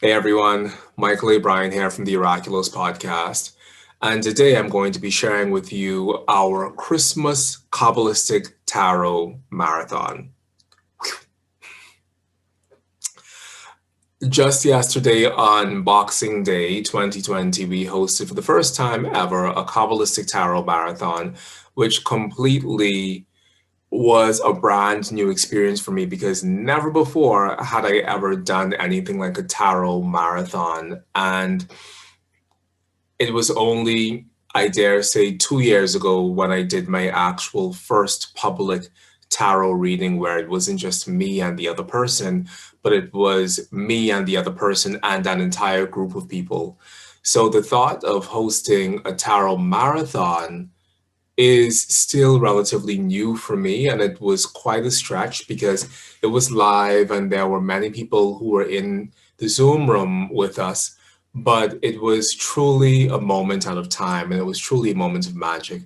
Hey everyone, Mychal Bryan here from the Oraculos podcast. And today I'm going to be sharing with you our Christmas Kabbalistic Tarot Marathon. Just yesterday on Boxing Day 2020, we hosted for the first time ever a Kabbalistic Tarot Marathon, which completely was a brand new experience for me because never before had I ever done anything like a tarot marathon. And it was only, I dare say, 2 years ago when I did my actual first public tarot reading where it wasn't just me and the other person, but it was me and the other person and an entire group of people. So the thought of hosting a tarot marathon is still relatively new for me, and it was quite a stretch because it was live and there were many people who were in the Zoom room with us. But it was truly a moment out of time, and it was truly a moment of magic.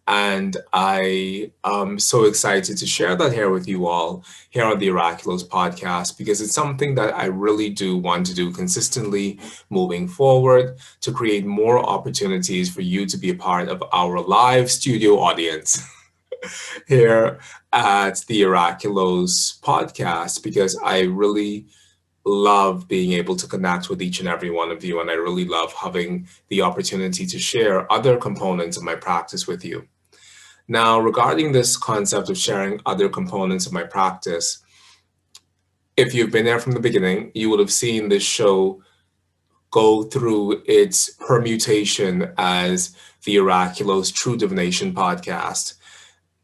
And I am so excited to share that here with you all here on the Oraculos podcast because it's something that I really do want to do consistently moving forward to create more opportunities for you to be a part of our live studio audience here at the Oraculos podcast because I really love being able to connect with each and every one of you, and I really love having the opportunity to share other components of my practice with you. Now, regarding this concept of sharing other components of my practice, if you've been there from the beginning, you would have seen this show go through its permutation as the Oraculos True Divination podcast.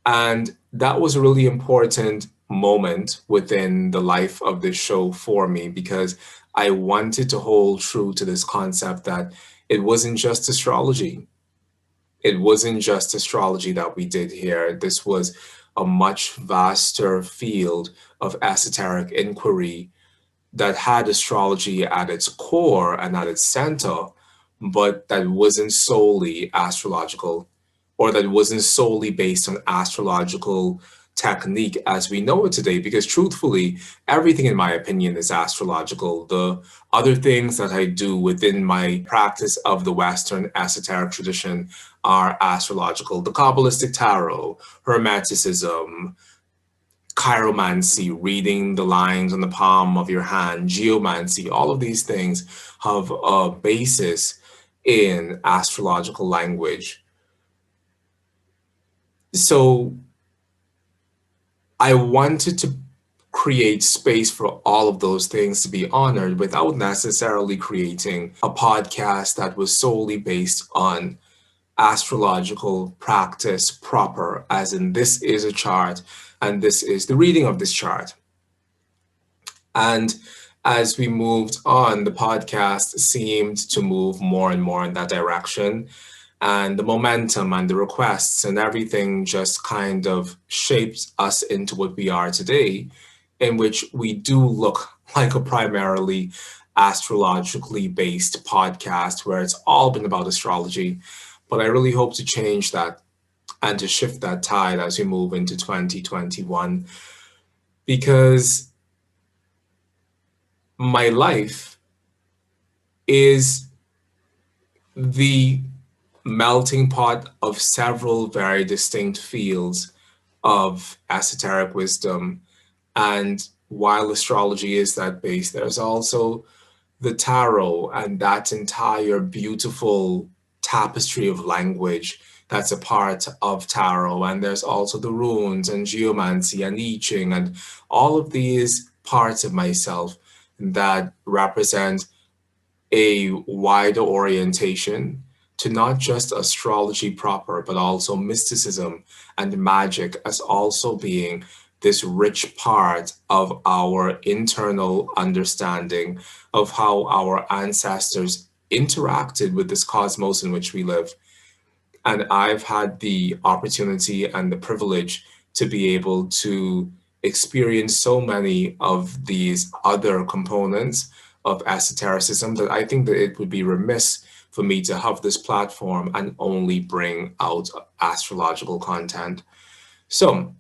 And that was a really important moment within the life of this show for me because I wanted to hold true to this concept that it wasn't just astrology. It wasn't just astrology that we did here. This was a much vaster field of esoteric inquiry that had astrology at its core and at its center, but that wasn't solely astrological, or that wasn't solely based on astrological technique as we know it today. Because truthfully, everything in my opinion is astrological. The other things that I do within my practice of the Western esoteric tradition are astrological. The Kabbalistic Tarot, Hermeticism, chiromancy, reading the lines on the palm of your hand, geomancy, all of these things have a basis in astrological language. So I wanted to create space for all of those things to be honored without necessarily creating a podcast that was solely based on astrological practice proper, as in this is a chart and this is the reading of this chart. And as we moved on, the podcast seemed to move more and more in that direction. And the momentum and the requests and everything just kind of shaped us into what we are today, in which we do look like a primarily astrologically based podcast where it's all been about astrology. But I really hope to change that and to shift that tide as we move into 2021 because my life is the melting pot of several very distinct fields of esoteric wisdom. And while astrology is that base, there's also the tarot and that entire beautiful tapestry of language that's a part of tarot. And there's also the runes and geomancy and I Ching and all of these parts of myself that represent a wider orientation to not just astrology proper, but also mysticism and magic as also being this rich part of our internal understanding of how our ancestors interacted with this cosmos in which we live. And I've had the opportunity and the privilege to be able to experience so many of these other components of esotericism that I think that it would be remiss for me to have this platform and only bring out astrological content. So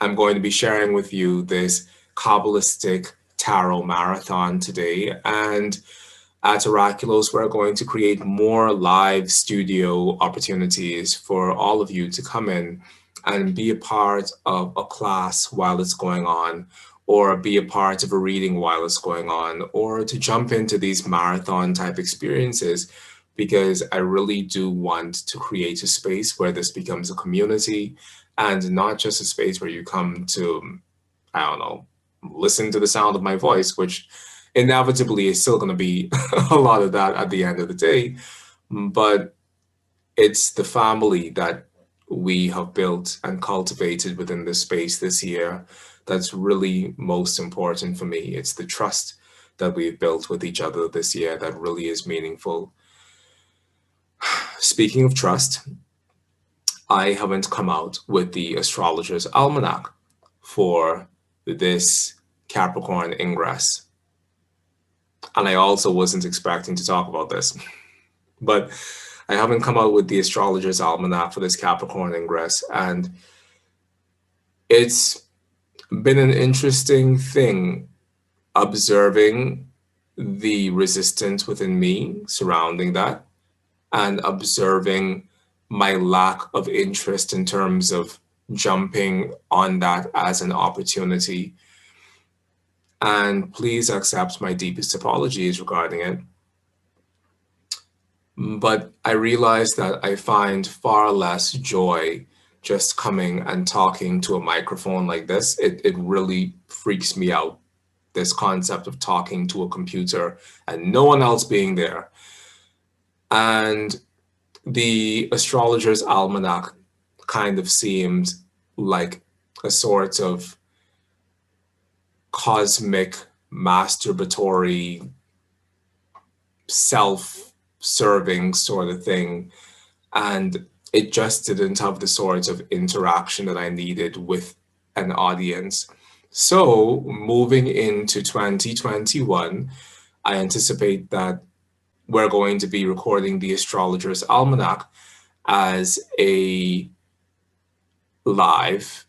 I'm going to be sharing with you this Kabbalistic tarot marathon today. And at Oraculos, we're going to create more live studio opportunities for all of you to come in and be a part of a class while it's going on, or be a part of a reading while it's going on, or to jump into these marathon type experiences, because I really do want to create a space where this becomes a community and not just a space where you come to, I don't know, listen to the sound of my voice, which inevitably is still going to be a lot of that at the end of the day. But it's the family that we have built and cultivated within this space this year that's really most important for me. It's the trust that we've built with each other this year that really is meaningful. Speaking of trust, I haven't come out with the Astrologer's Almanac for this Capricorn ingress. And I also wasn't expecting to talk about this, but I haven't come out with the Astrologer's Almanac for this Capricorn ingress. And it's been an interesting thing observing the resistance within me surrounding that, and observing my lack of interest in terms of jumping on that as an opportunity. And please accept my deepest apologies regarding it. But I realize that I find far less joy just coming and talking to a microphone like this. It really freaks me out, this concept of talking to a computer and no one else being there. And the Astrologer's Almanac kind of seemed like a sort of cosmic, masturbatory, self-serving sort of thing. And it just didn't have the sort of interaction that I needed with an audience. So moving into 2021, I anticipate that we're going to be recording the Astrologer's Almanac as a live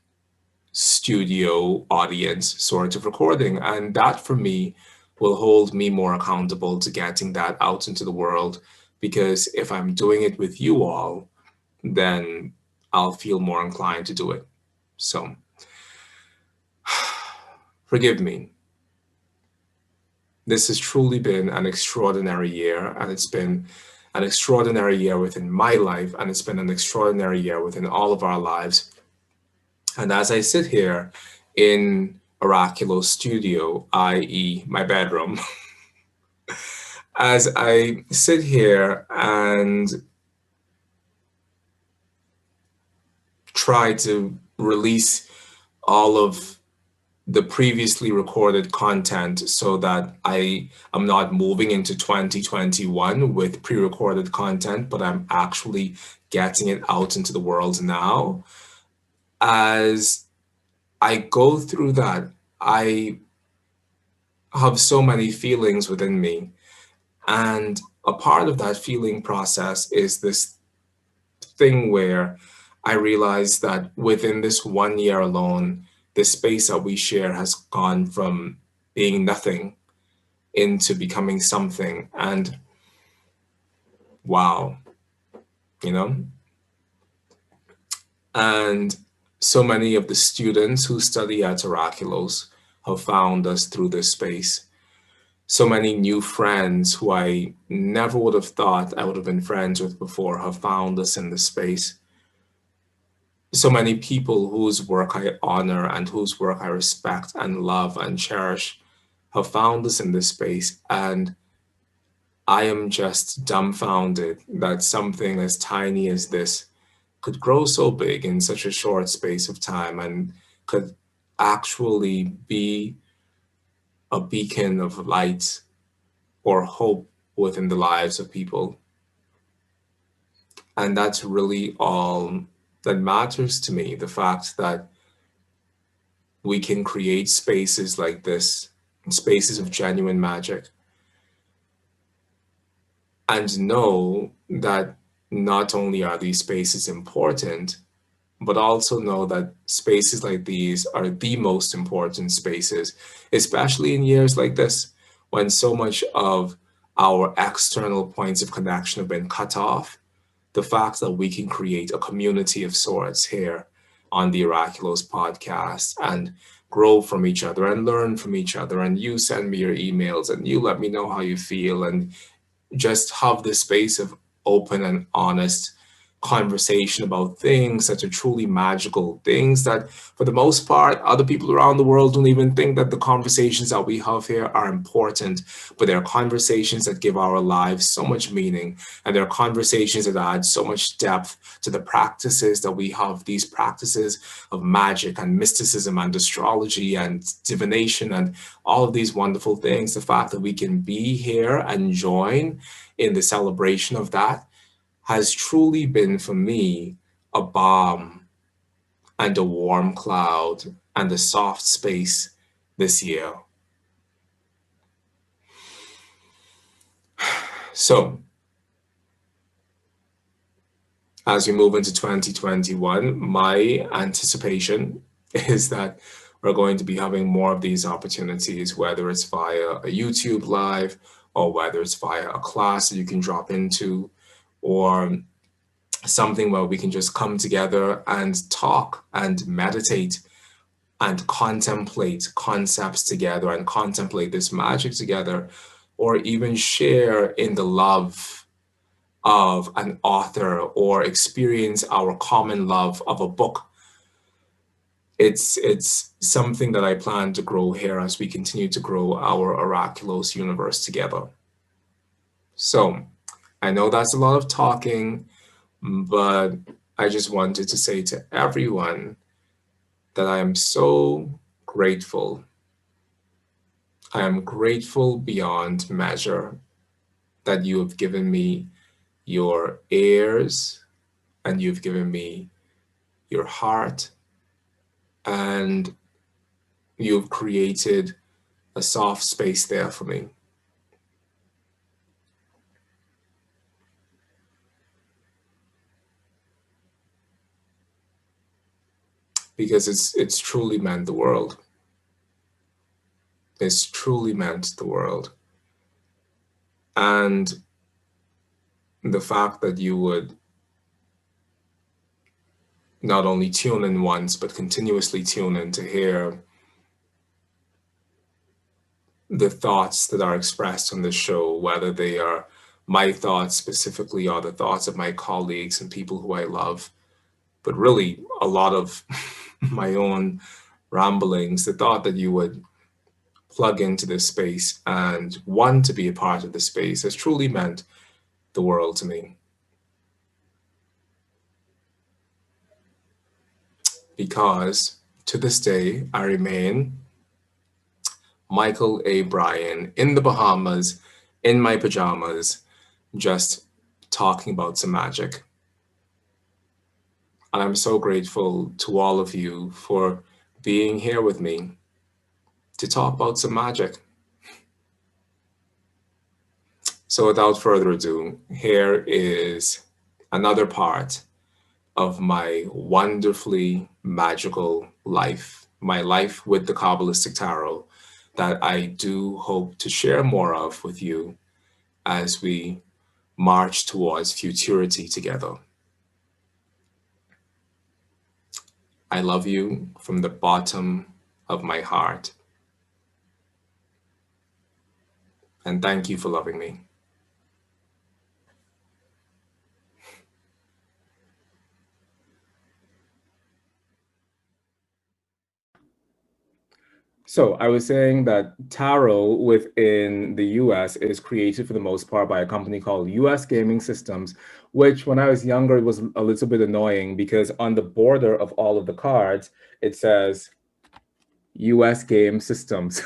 studio audience sort of recording. And that for me will hold me more accountable to getting that out into the world, because if I'm doing it with you all, then I'll feel more inclined to do it. So forgive me. This has truly been an extraordinary year, and it's been an extraordinary year within my life, and it's been an extraordinary year within all of our lives. And as I sit here in Oraculo studio, i.e. my bedroom, as I sit here and try to release all of the previously recorded content so that I am not moving into 2021 with pre-recorded content, but I'm actually getting it out into the world now. As I go through that, I have so many feelings within me. And a part of that feeling process is this thing where I realize that within this 1 year alone, the space that we share has gone from being nothing into becoming something. And wow, you know? And so many of the students who study at Oraculos have found us through this space. So many new friends who I never would have thought I would have been friends with before have found us in this space. So many people whose work I honor and whose work I respect and love and cherish have found us in this space. And I am just dumbfounded that something as tiny as this could grow so big in such a short space of time and could actually be a beacon of light or hope within the lives of people. And that's really all that matters to me, the fact that we can create spaces like this, spaces of genuine magic, and know that not only are these spaces important, but also know that spaces like these are the most important spaces, especially in years like this, when so much of our external points of connection have been cut off. The fact that we can create a community of sorts here on the Oraculos podcast and grow from each other and learn from each other. And you send me your emails and you let me know how you feel, and just have this space of open and honest conversation about things that are truly magical, things that, for the most part, other people around the world don't even think that the conversations that we have here are important, but they're conversations that give our lives so much meaning, and they're conversations that add so much depth to the practices that we have, these practices of magic and mysticism and astrology and divination and all of these wonderful things. The fact that we can be here and join in the celebration of that has truly been, for me, a balm and a warm cloud and a soft space this year. So, as we move into 2021, my anticipation is that we're going to be having more of these opportunities, whether it's via a YouTube live or whether it's via a class that you can drop into, or something where we can just come together and talk and meditate and contemplate concepts together and contemplate this magic together, or even share in the love of an author or experience our common love of a book. It's something that I plan to grow here as we continue to grow our Oraculos universe together. So I know that's a lot of talking, but I just wanted to say to everyone that I am so grateful. I am grateful beyond measure that you have given me your ears and you've given me your heart, and you've created a soft space there for me. Because it's truly meant the world. It's truly meant the world. And the fact that you would not only tune in once, but continuously tune in to hear the thoughts that are expressed on the show, whether they are my thoughts specifically or the thoughts of my colleagues and people who I love, but really a lot of my own ramblings, the thought that you would plug into this space and want to be a part of the space has truly meant the world to me. Because to this day, I remain Mychal A. Bryan in the Bahamas, in my pajamas, just talking about some magic. And I'm so grateful to all of you for being here with me to talk about some magic. So without further ado, here is another part of my wonderfully magical life, my life with the Kabbalistic Tarot, that I do hope to share more of with you as we march towards futurity together. I love you from the bottom of my heart. And thank you for loving me. So I was saying that tarot within the US is created for the most part by a company called US Gaming Systems, which when I was younger, it was a little bit annoying because on the border of all of the cards, it says US Game Systems.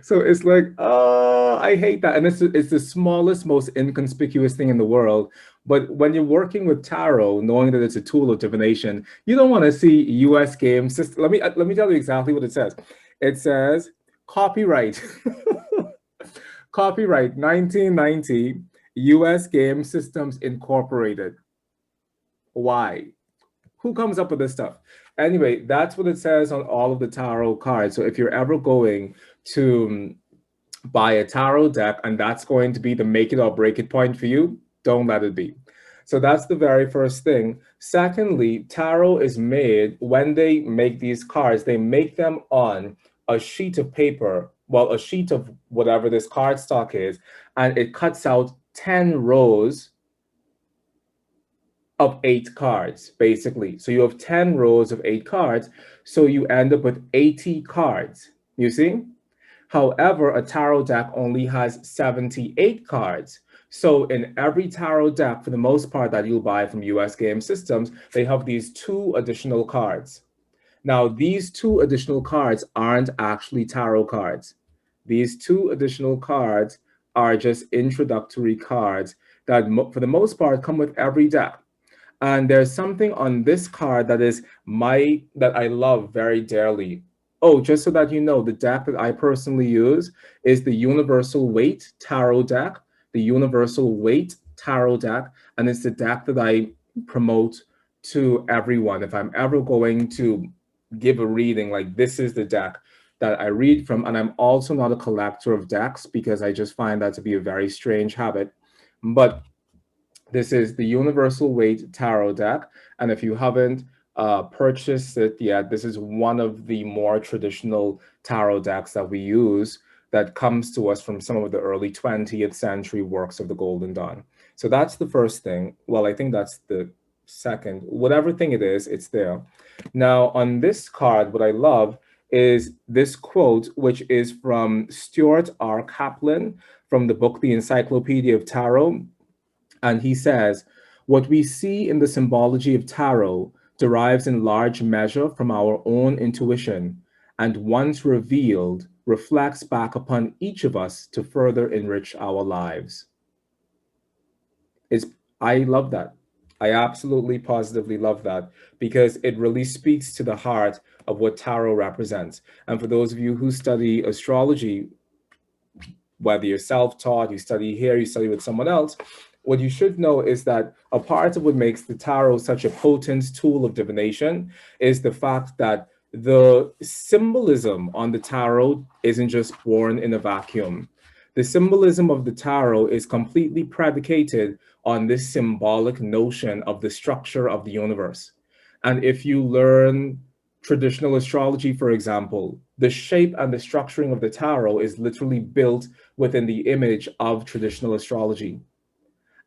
So it's like, oh, I hate that. And it's the smallest, most inconspicuous thing in the world. But when you're working with tarot, knowing that it's a tool of divination, you don't want to see US Game System. Let me tell you exactly what it says. It says copyright. Copyright 1990, US Game Systems Incorporated. Why? Who comes up with this stuff? Anyway, that's what it says on all of the tarot cards. So if you're ever going to buy a tarot deck and that's going to be the make it or break it point for you, don't let it be. So that's the very first thing. Secondly, tarot is made, when they make these cards, they make them on a sheet of paper, well, a sheet of whatever this cardstock is, and it cuts out 10 rows of 8 cards, basically. So you have 10 rows of 8 cards, so you end up with 80 cards, you see? However, a tarot deck only has 78 cards. So in every tarot deck, for the most part, that you'll buy from US Game Systems, they have these 2 additional cards. Now, these 2 additional cards aren't actually tarot cards. These 2 additional cards are just introductory cards that, for the most part, come with every deck. And there's something on this card that I love very dearly. Oh, just so that you know, the deck that I personally use is the Universal Weight Tarot deck, the Universal Weight Tarot deck, and it's the deck that I promote to everyone. If I'm ever going to give a reading, like, this is the deck that I read from. And I'm also not a collector of decks because I just find that to be a very strange habit. But this is the Universal Weight Tarot deck, and if you haven't purchased it yet, this is one of the more traditional tarot decks that we use that comes to us from some of the early 20th century works of the Golden Dawn. So that's the first thing. Well, I think that's the second. Whatever thing it is, it's there. Now, on this card, what I love is this quote, which is from Stuart R. Kaplan from the book The Encyclopedia of Tarot. And he says, what we see in the symbology of tarot derives in large measure from our own intuition, and once revealed, reflects back upon each of us to further enrich our lives. I love that. I absolutely positively love that, because it really speaks to the heart of what tarot represents. And for those of you who study astrology, whether you're self-taught, you study here, you study with someone else, what you should know is that a part of what makes the tarot such a potent tool of divination is the fact that the symbolism on the tarot isn't just born in a vacuum. The symbolism of the tarot is completely predicated on this symbolic notion of the structure of the universe. And if you learn traditional astrology, for example, the shape and the structuring of the tarot is literally built within the image of traditional astrology.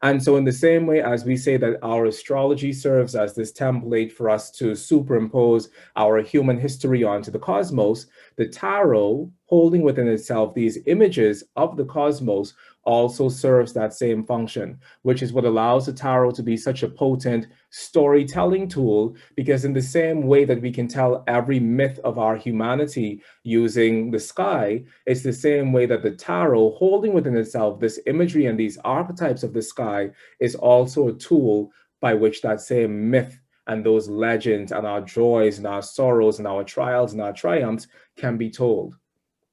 And so in the same way as we say that our astrology serves as this template for us to superimpose our human history onto the cosmos, the tarot, holding within itself these images of the cosmos, also serves that same function, which is what allows the tarot to be such a potent storytelling tool, because in the same way that we can tell every myth of our humanity using the sky, it's the same way that the tarot, holding within itself this imagery and these archetypes of the sky, is also a tool by which that same myth and those legends and our joys and our sorrows and our trials and our triumphs can be told,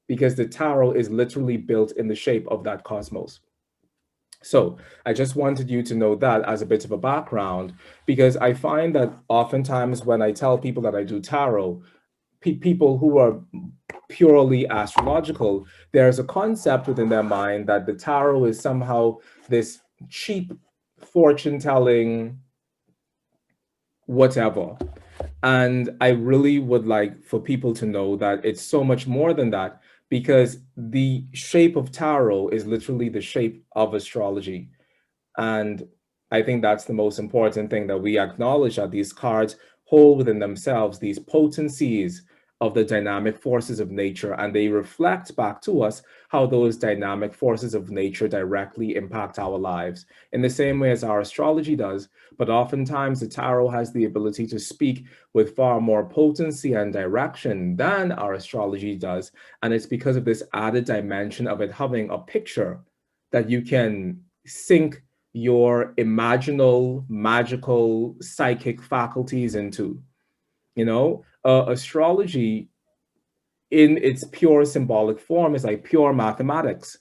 because the tarot is literally built in the shape of that cosmos. So I just wanted you to know that as a bit of a background, because I find that oftentimes when I tell people that I do tarot, people who are purely astrological, there's a concept within their mind that the tarot is somehow this cheap fortune-telling whatever. And I really would like for people to know that it's so much more than that, because the shape of tarot is literally the shape of astrology. And I think that's the most important thing, that we acknowledge that these cards hold within themselves these potencies of the dynamic forces of nature, and they reflect back to us how those dynamic forces of nature directly impact our lives in the same way as our astrology does. But oftentimes the tarot has the ability to speak with far more potency and direction than our astrology does. And it's because of this added dimension of it having a picture that you can sink your imaginal, magical, psychic faculties into. You know, astrology in its pure symbolic form is like pure mathematics.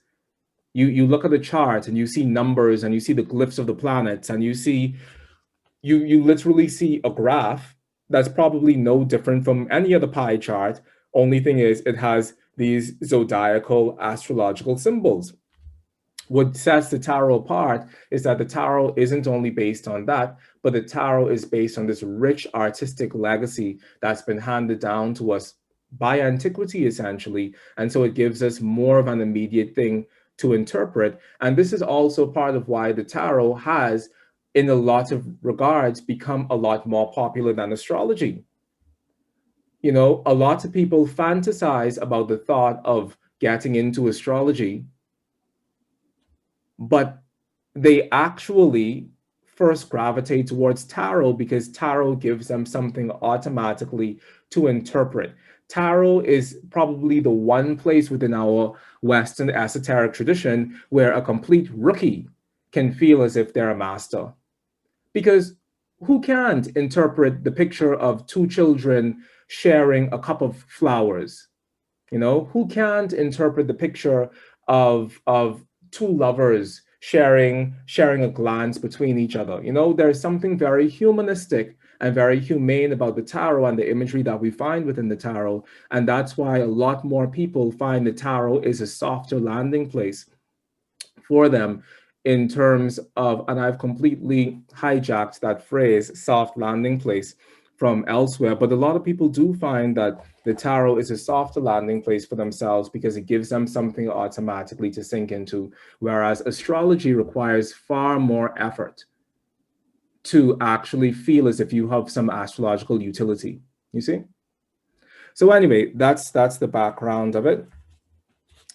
You look at the chart and you see numbers and you see the glyphs of the planets and you see you literally see a graph that's probably no different from any other pie chart. Only thing is it has these zodiacal astrological symbols. What sets the tarot apart is that the tarot isn't only based on that, but the tarot is based on this rich artistic legacy that's been handed down to us by antiquity, essentially. And so it gives us more of an immediate thing to interpret. And this is also part of why the tarot has, in a lot of regards, become a lot more popular than astrology. You know, a lot of people fantasize about the thought of getting into astrology, but they actually first gravitate towards tarot because tarot gives them something automatically to interpret. Tarot is probably the one place within our Western esoteric tradition where a complete rookie can feel as if they're a master. Because who can't interpret the picture of two children sharing a cup of flowers? You know, who can't interpret the picture of two lovers sharing a glance between each other? You know, there's something very humanistic and very humane about the tarot and the imagery that we find within the tarot. And that's why a lot more people find the tarot is a softer landing place for them in terms of, and I've completely hijacked that phrase, soft landing place, from elsewhere. But a lot of people do find that the tarot is a softer landing place for themselves because it gives them something automatically to sink into, whereas astrology requires far more effort to actually feel as if you have some astrological utility, you see? So anyway, that's the background of it.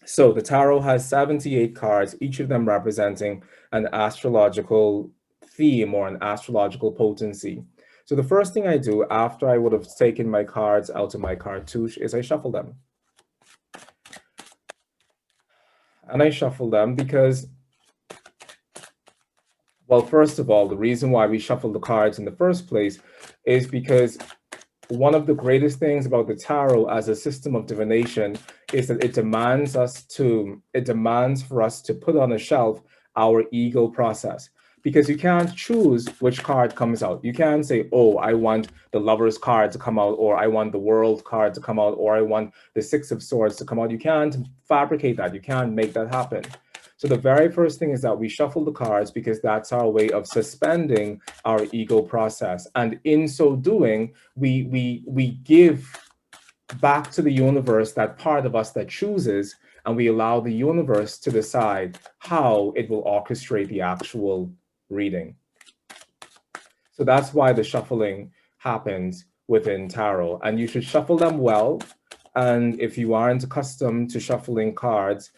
So the tarot has 78 cards, each of them representing an astrological theme or an astrological potency. So the first thing I do after I would have taken my cards out of my cartouche is I shuffle them. And I shuffle them because, well, first of all, the reason why we shuffle the cards in the first place is because one of the greatest things about the tarot as a system of divination is that it demands for us to put on a shelf our ego process, because you can't choose which card comes out. You can't say, oh, I want the Lover's card to come out, or I want the World card to come out, or I want the Six of Swords to come out. You can't fabricate that. You can't make that happen. So the very first thing is that we shuffle the cards because that's our way of suspending our ego process. And in so doing, we give back to the universe that part of us that chooses, and we allow the universe to decide how it will orchestrate the actual reading. So that's why the shuffling happens within tarot. And you should shuffle them well. And if you aren't accustomed to shuffling cards,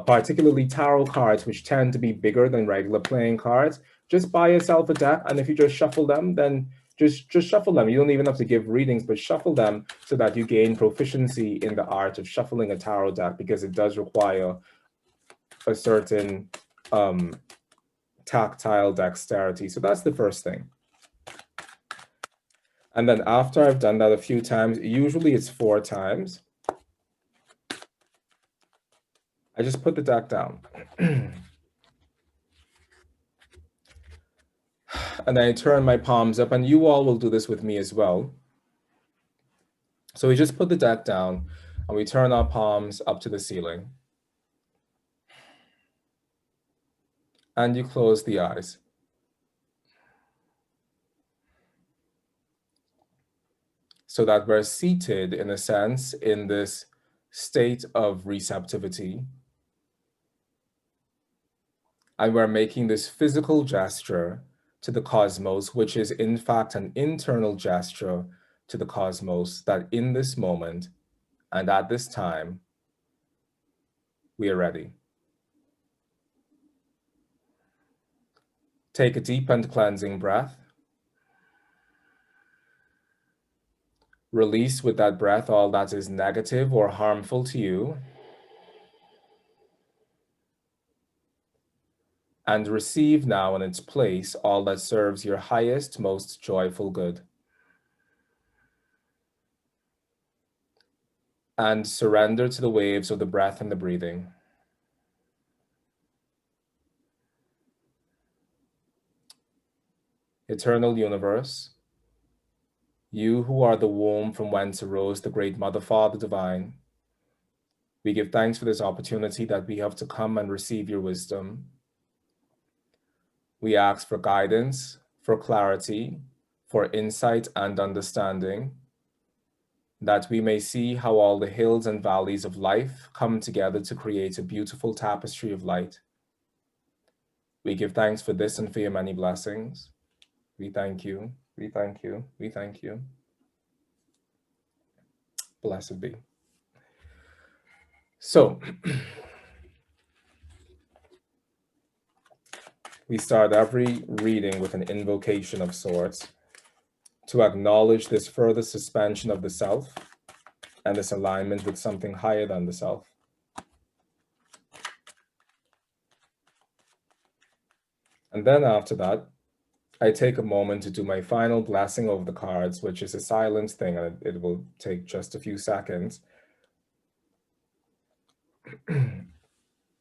particularly tarot cards, which tend to be bigger than regular playing cards, just buy yourself a deck. And if you just shuffle them, then just shuffle them. You don't even have to give readings, but shuffle them so that you gain proficiency in the art of shuffling a tarot deck, because it does require a certain tactile dexterity. So that's the first thing. And then after I've done that a few times, usually it's 4 times, I just put the deck down. And then I turn my palms up, and you all will do this with me as well. So we just put the deck down and we turn our palms up to the ceiling. And you close the eyes. So that we're seated, in a sense, in this state of receptivity. And we're making this physical gesture to the cosmos, which is in fact an internal gesture to the cosmos, that in this moment and at this time, we are ready. Take a deep and cleansing breath. Release with that breath all that is negative or harmful to you. And receive now in its place all that serves your highest, most joyful good. And surrender to the waves of the breath and the breathing. Eternal universe, you who are the womb from whence arose the great Mother, Father divine, we give thanks for this opportunity that we have to come and receive your wisdom. We ask for guidance, for clarity, for insight and understanding, that we may see how all the hills and valleys of life come together to create a beautiful tapestry of light. We give thanks for this and for your many blessings. We thank you, we thank you, we thank you. Blessed be. So, we start every reading with an invocation of sorts to acknowledge this further suspension of the self and this alignment with something higher than the self. And then after that, I take a moment to do my final blessing over the cards, which is a silent thing, and it will take just a few seconds.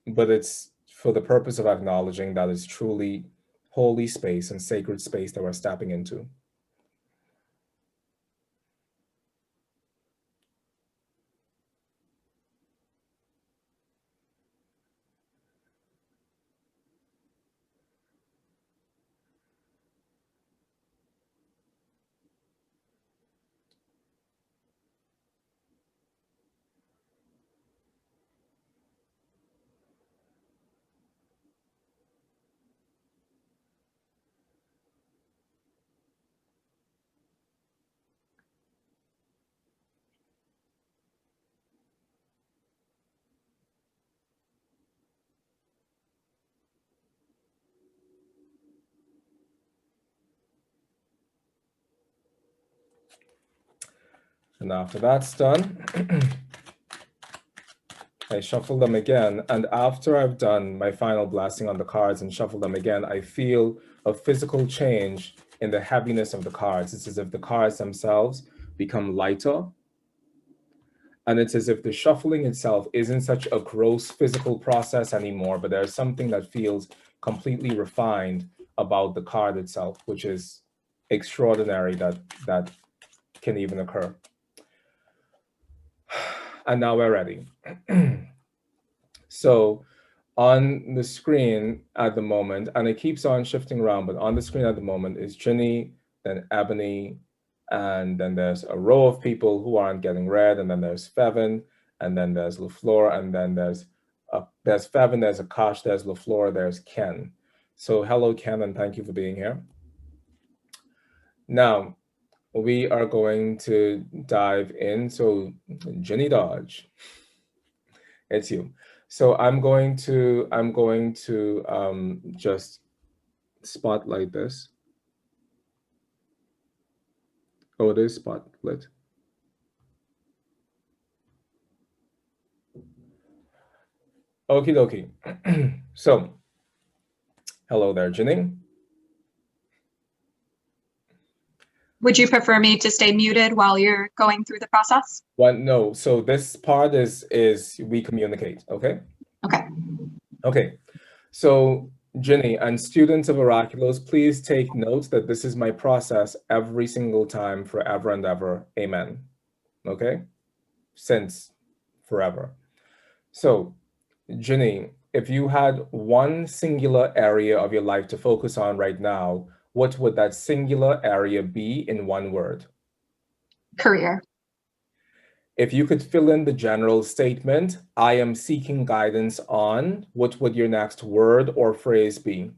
But it's for the purpose of acknowledging that it's truly holy space and sacred space that we're stepping into. And after that's done, I shuffle them again. And after I've done my final blessing on the cards and shuffle them again, I feel a physical change in the heaviness of the cards. It's as if the cards themselves become lighter. And it's as if the shuffling itself isn't such a gross physical process anymore, but there's something that feels completely refined about the card itself, which is extraordinary that can even occur. And now we're ready. So on the screen at the moment, and it keeps on shifting around, but on the screen at the moment is Ginny, then Ebony, and then there's a row of people who aren't getting read, and then there's Fevin, and then there's LaFleur, and then there's Fevin, there's Akash, there's LaFleur, there's Ken. So hello, Ken, and thank you for being here. Now, we are going to dive in. So Ginny Dodge, it's you. So I'm going to just spotlight this. Oh, it is spotlit. Okie dokie. So, hello there, Ginny. Would you prefer me to stay muted while you're going through the process? Well, no. So this part is we communicate, okay? Okay. Okay. So Ginny and students of Oraculos, please take note that this is my process every single time, forever and ever. Amen. Okay? Since forever. So Ginny, if you had one singular area of your life to focus on right now, what would that singular area be in one word? Career. If you could fill in the general statement, I am seeking guidance on, what would your next word or phrase be?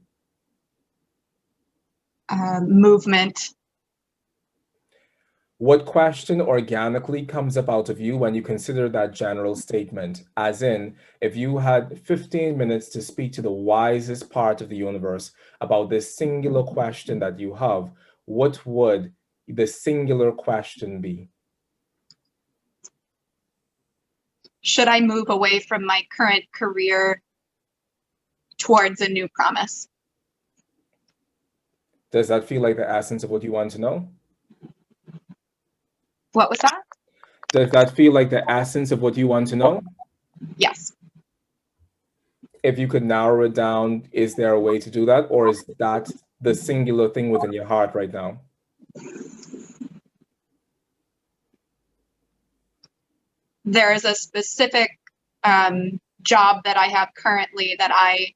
Movement. What question organically comes up out of you when you consider that general statement? As in, if you had 15 minutes to speak to the wisest part of the universe about this singular question that you have, what would the singular question be? Should I move away from my current career towards a new promise? Does that feel like the essence of what you want to know? What was that? Does that feel like the essence of what you want to know? Yes. If you could narrow it down, is there a way to do that? Or is that the singular thing within your heart right now? There is a specific job that I have currently that I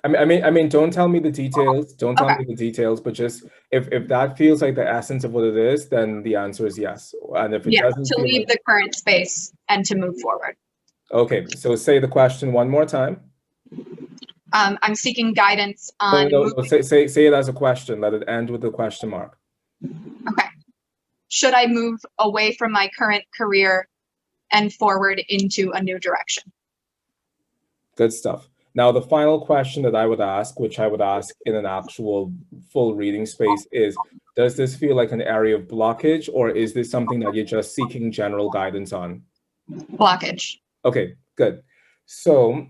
mean, don't tell me the details. Don't tell Okay. me the details, but just if that feels like the essence of what it is, then the answer is yes. And if it doesn't to feel leave like... the current space and to move forward. Okay, so say the question one more time. I'm seeking guidance on. No. Say it as a question. Let it end with the question mark. Okay. Should I move away from my current career and forward into a new direction? Good stuff. Now, the final question that I would ask, which I would ask in an actual full reading space, is, does this feel like an area of blockage, or is this something that you're just seeking general guidance on? Blockage. Okay, good. So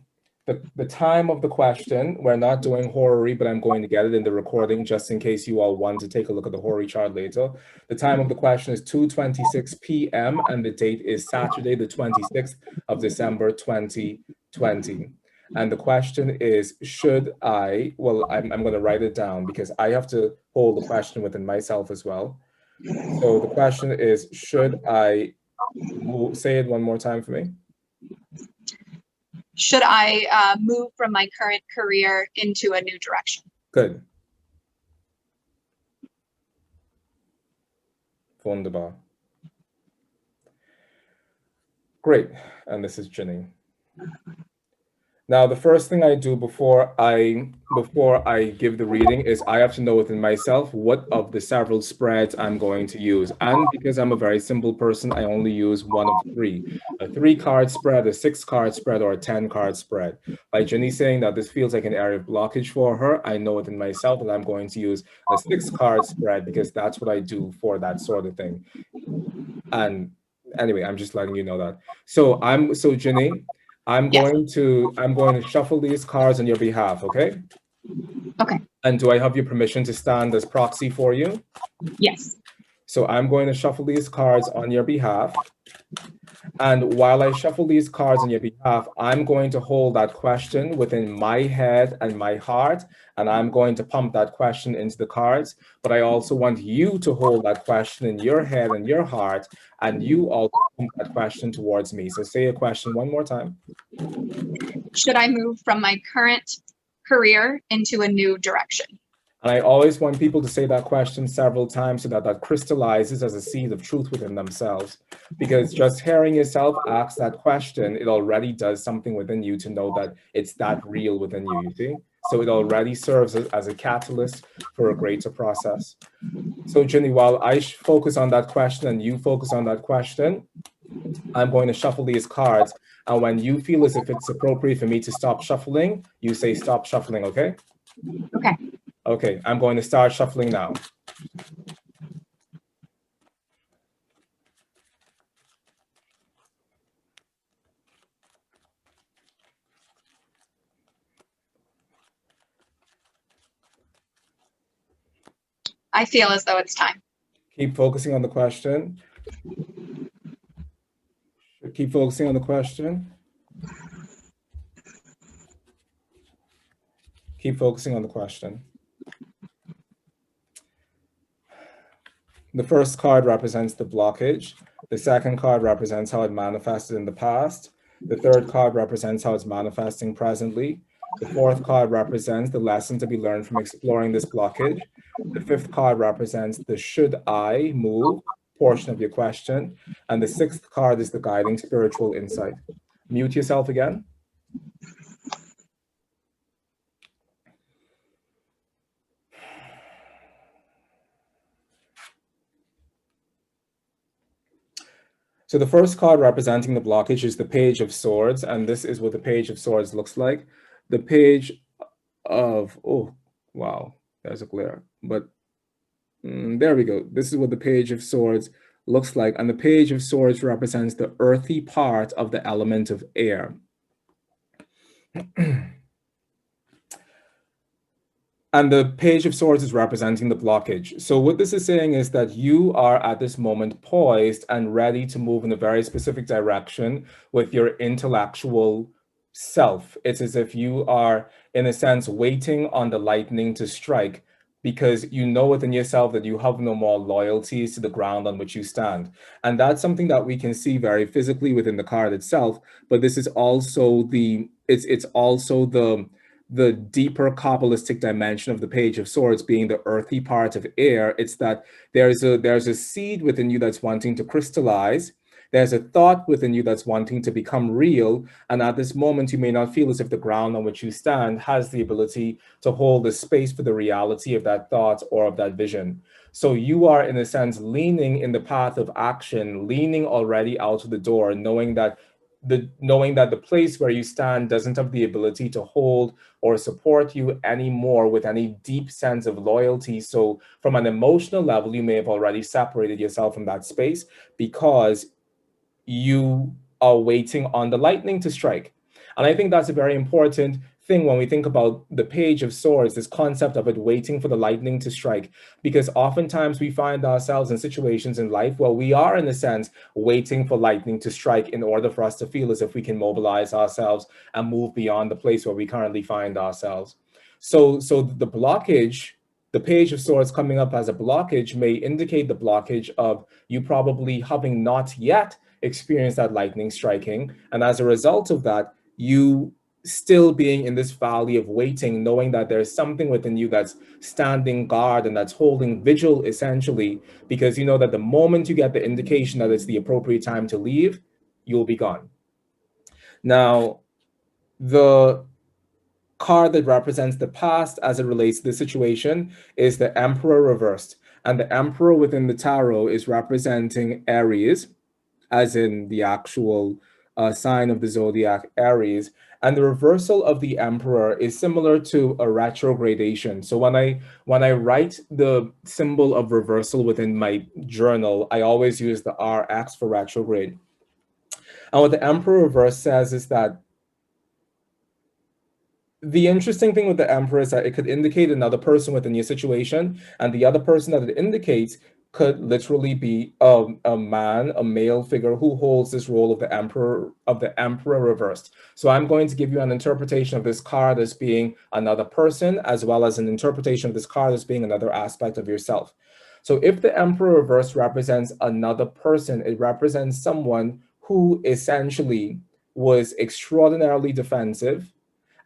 the time of the question, we're not doing horary, but I'm going to get it in the recording just in case you all want to take a look at the horary chart later. The time of the question is 2:26 p.m. and the date is Saturday, the 26th of December, 2020. And the question is, should I, well, I'm going to write it down because I have to hold the question within myself as well. So the question is, should I say it one more time for me? Should I move from my current career into a new direction? Good. Wunderbar. Great. And this is Ginny. Now, the first thing I do before I give the reading is I have to know within myself what of the several spreads I'm going to use. And because I'm a very simple person, I only use one of three: a 3-card spread, a 6-card spread, or a 10-card spread. By Ginny saying that this feels like an area of blockage for her, I know within myself that I'm going to use a 6-card spread because that's what I do for that sort of thing. And anyway, I'm just letting you know that. So Ginny, I'm going to shuffle these cards on your behalf, okay? Okay. And do I have your permission to stand as proxy for you? Yes. So I'm going to shuffle these cards on your behalf. And while I shuffle these cards on your behalf, I'm going to hold that question within my head and my heart, and I'm going to pump that question into the cards. But I also want you to hold that question in your head and your heart, and you also pump that question towards me. So say a question one more time. Should I move from my current career into a new direction? And I always want people to say that question several times so that that crystallizes as a seed of truth within themselves. Because just hearing yourself ask that question, it already does something within you to know that it's that real within you, you see? So it already serves as a catalyst for a greater process. So Ginny, while I focus on that question and you focus on that question, I'm going to shuffle these cards. And when you feel as if it's appropriate for me to stop shuffling, you say stop shuffling, okay? Okay. Okay, I'm going to start shuffling now. I feel as though it's time. Keep focusing on the question. Keep focusing on the question. Keep focusing on the question. The first card represents the blockage. The second card represents how it manifested in the past. The third card represents how it's manifesting presently. The fourth card represents the lesson to be learned from exploring this blockage. The fifth card represents the should I move portion of your question. And the sixth card is the guiding spiritual insight. Mute yourself again. So the first card representing the blockage is the Page of Swords, and this is what the Page of Swords looks like. The Page of, oh, wow, there's a glare, but there we go. This is what the Page of Swords looks like, and the Page of Swords represents the earthy part of the element of air. And the Page of Swords is representing the blockage. So what this is saying is that you are at this moment poised and ready to move in a very specific direction with your intellectual self. It's as if you are, in a sense, waiting on the lightning to strike. because you know within yourself that you have no more loyalties to the ground on which you stand. And that's something that we can see very physically within the card itself, but this is also it's also the deeper Kabbalistic dimension of the Page of Swords, being the earthy part of air. It's that there's a seed within you that's wanting to crystallize. There's a thought within you that's wanting to become real. And at this moment, you may not feel as if the ground on which you stand has the ability to hold the space for the reality of that thought or of that vision. So you are, in a sense, leaning in the path of action, leaning already out of the door, knowing that the place where you stand doesn't have the ability to hold or support you anymore with any deep sense of loyalty. So from an emotional level, you may have already separated yourself from that space because you are waiting on the lightning to strike. And I think that's a very important thing when we think about the Page of Swords, this concept of it waiting for the lightning to strike, because oftentimes we find ourselves in situations in life where we are, in a sense, waiting for lightning to strike in order for us to feel as if we can mobilize ourselves and move beyond the place where we currently find ourselves. So the blockage, the Page of Swords coming up as a blockage, may indicate the blockage of you probably having not yet experienced that lightning striking. And as a result of that, you still being in this valley of waiting, knowing that there's something within you that's standing guard and that's holding vigil, essentially, because you know that the moment you get the indication that it's the appropriate time to leave, you'll be gone. Now, the card that represents the past as it relates to the situation is the Emperor Reversed. And the Emperor within the tarot is representing Aries, as in the actual sign of the zodiac, Aries. And the reversal of the Emperor is similar to a retrogradation. So when I write the symbol of reversal within my journal, I always use the RX for retrograde. And what the Emperor Reverse says is that the interesting thing with the Emperor is that it could indicate another person within your situation, and the other person that it indicates could literally be a man, a male figure who holds this role of the Emperor Reversed. So I'm going to give you an interpretation of this card as being another person, as well as an interpretation of this card as being another aspect of yourself. So if the Emperor Reversed represents another person, it represents someone who essentially was extraordinarily defensive,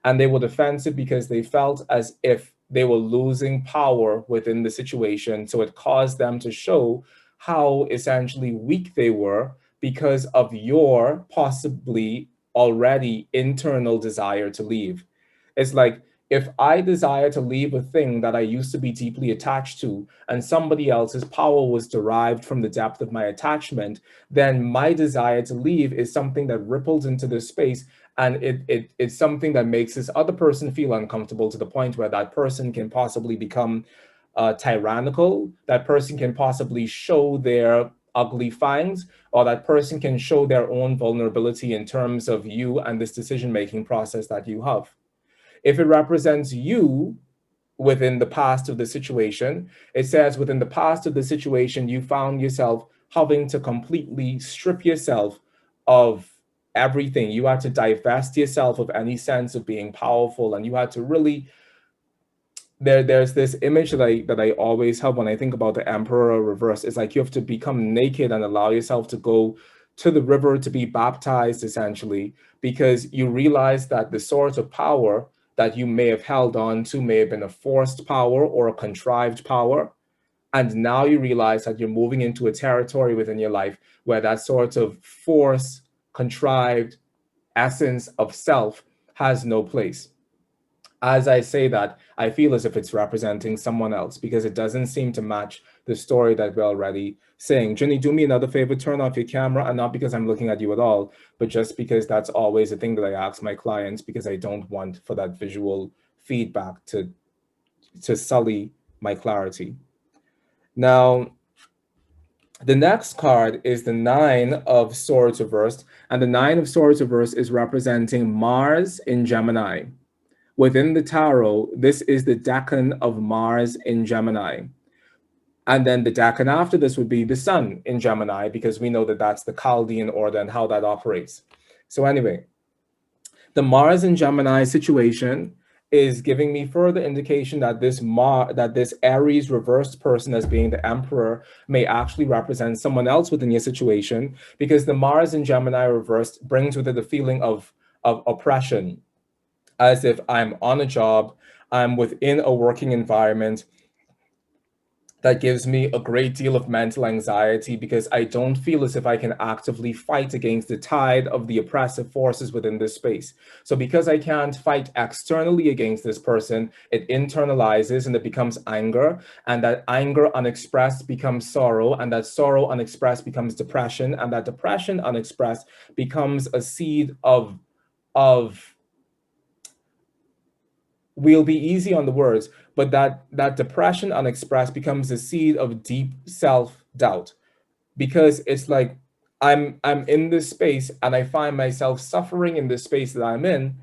and they were defensive because they felt as if they were losing power within the situation. So it caused them to show how essentially weak they were because of your possibly already internal desire to leave. It's like, if I desire to leave a thing that I used to be deeply attached to, and somebody else's power was derived from the depth of my attachment, then my desire to leave is something that ripples into this space, and it's something that makes this other person feel uncomfortable to the point where that person can possibly become tyrannical. That person can possibly show their ugly fangs, or that person can show their own vulnerability in terms of you and this decision-making process that you have. If it represents you within the past of the situation, it says within the past of the situation, you found yourself having to completely strip yourself of everything. You had to divest yourself of any sense of being powerful, and you had to really, there's this image that I always have when I think about the Emperor Reverse. It's like you have to become naked and allow yourself to go to the river to be baptized, essentially, because you realize that the source of power that you may have held on to may have been a forced power or a contrived power. And now you realize that you're moving into a territory within your life where that sort of force, contrived essence of self has no place. As I say that, I feel as if it's representing someone else because it doesn't seem to match the story that we're already saying. Jenny, do me another favor, turn off your camera, and not because I'm looking at you at all, but just because that's always a thing that I ask my clients, because I don't want for that visual feedback to sully my clarity. Now, the next card is the Nine of Swords Reversed, and the Nine of Swords Reversed is representing Mars in Gemini. Within the tarot, this is the decan of Mars in Gemini. And then the decan after this would be the Sun in Gemini, because we know that that's the Chaldean order and how that operates. So anyway, the Mars in Gemini situation is giving me further indication that this Aries reversed person, as being the Emperor, may actually represent someone else within your situation, because the Mars in Gemini reversed brings with it the feeling of oppression, as if I'm on a job, I'm within a working environment that gives me a great deal of mental anxiety, because I don't feel as if I can actively fight against the tide of the oppressive forces within this space. So because I can't fight externally against this person, it internalizes and it becomes anger, and that anger unexpressed becomes sorrow, and that sorrow unexpressed becomes depression, and that depression unexpressed becomes a seed of we'll be easy on the words, but that depression unexpressed becomes a seed of deep self-doubt, because it's like I'm in this space and I find myself suffering in this space that I'm in,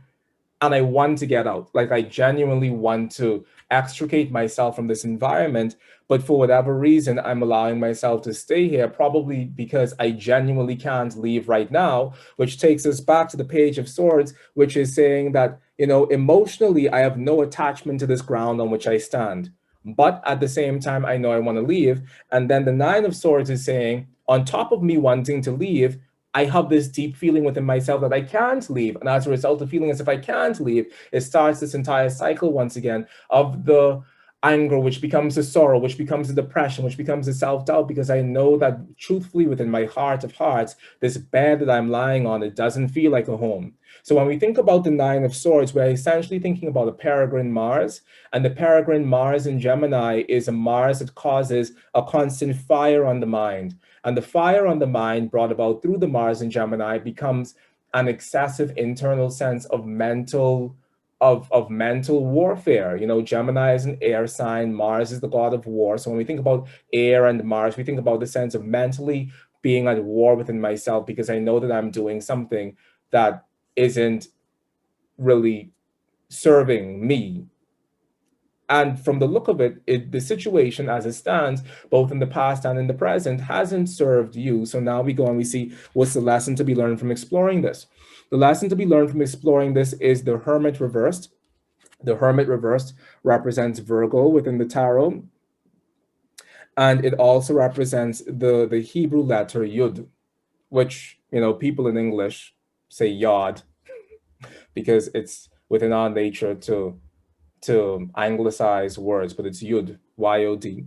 and I want to get out. Like, I genuinely want to extricate myself from this environment, but for whatever reason, I'm allowing myself to stay here, probably because I genuinely can't leave right now, which takes us back to the Page of Swords, which is saying that, emotionally, I have no attachment to this ground on which I stand. But at the same time, I know I want to leave. And then the Nine of Swords is saying, on top of me wanting to leave, I have this deep feeling within myself that I can't leave. And as a result of feeling as if I can't leave, it starts this entire cycle once again of the anger, which becomes a sorrow, which becomes a depression, which becomes a self-doubt, because I know that truthfully within my heart of hearts, this bed that I'm lying on, it doesn't feel like a home. So when we think about the Nine of Swords, we're essentially thinking about a peregrine Mars, and the peregrine Mars in Gemini is a Mars that causes a constant fire on the mind. And the fire on the mind brought about through the Mars in Gemini becomes an excessive internal sense of mental warfare. Gemini is an air sign, Mars is the god of war. So when we think about air and Mars, we think about the sense of mentally being at war within myself, because I know that I'm doing something that isn't really serving me. And from the look of it, the situation as it stands, both in the past and in the present, hasn't served you. So now we go and we see, what's the lesson to be learned from exploring this? The lesson to be learned from exploring this is the Hermit Reversed. The Hermit Reversed represents Virgo within the tarot. And it also represents the Hebrew letter Yud, which, people in English say Yod, because it's within our nature to anglicize words, but it's Yud, Y-O-D.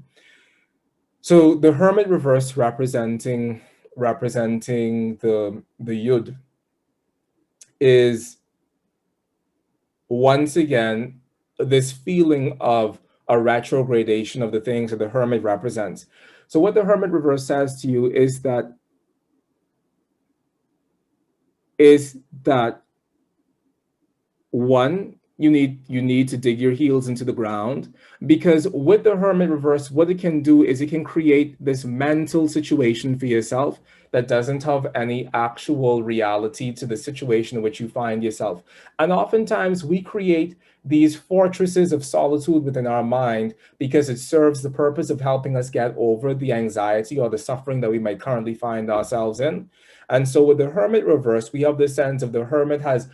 So the Hermit Reverse representing the Yud is once again this feeling of a retrogradation of the things that the Hermit represents. So what the Hermit Reverse says to you is that one, you need to dig your heels into the ground, because with the Hermit Reverse, what it can do is it can create this mental situation for yourself that doesn't have any actual reality to the situation in which you find yourself. And oftentimes we create these fortresses of solitude within our mind because it serves the purpose of helping us get over the anxiety or the suffering that we might currently find ourselves in. And so with the Hermit Reverse, we have this sense of the Hermit has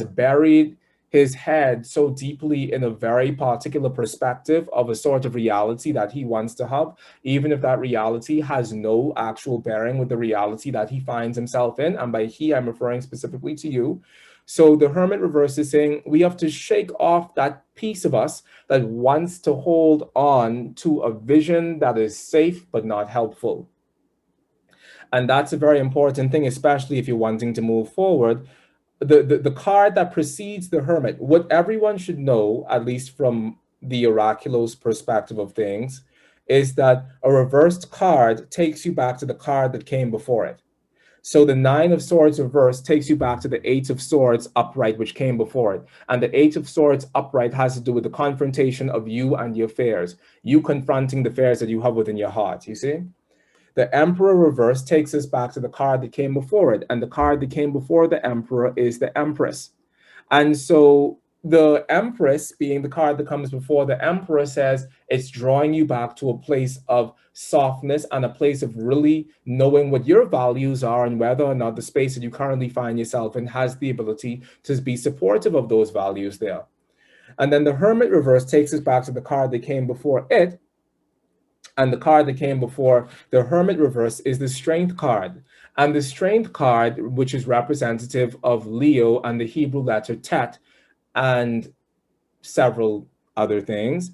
buried his head so deeply in a very particular perspective of a sort of reality that he wants to have, even if that reality has no actual bearing with the reality that he finds himself in. And by he, I'm referring specifically to you. So the Hermit Reverse is saying we have to shake off that piece of us that wants to hold on to a vision that is safe but not helpful. And that's a very important thing, especially if you're wanting to move forward. The card that precedes the Hermit, what everyone should know, at least from the Oraculo's perspective of things, is that a reversed card takes you back to the card that came before it. So the Nine of Swords reversed takes you back to the Eight of Swords upright, which came before it. And the Eight of Swords upright has to do with the confrontation of you and your fears, you confronting the fears that you have within your heart, you see? The Emperor Reverse takes us back to the card that came before it. And the card that came before the Emperor is the Empress. And so the Empress, being the card that comes before the Emperor, says it's drawing you back to a place of softness and a place of really knowing what your values are and whether or not the space that you currently find yourself in has the ability to be supportive of those values there. And then the Hermit Reverse takes us back to the card that came before it. And the card that came before the Hermit Reverse is the Strength card. And the Strength card, which is representative of Leo and the Hebrew letter Tet and several other things.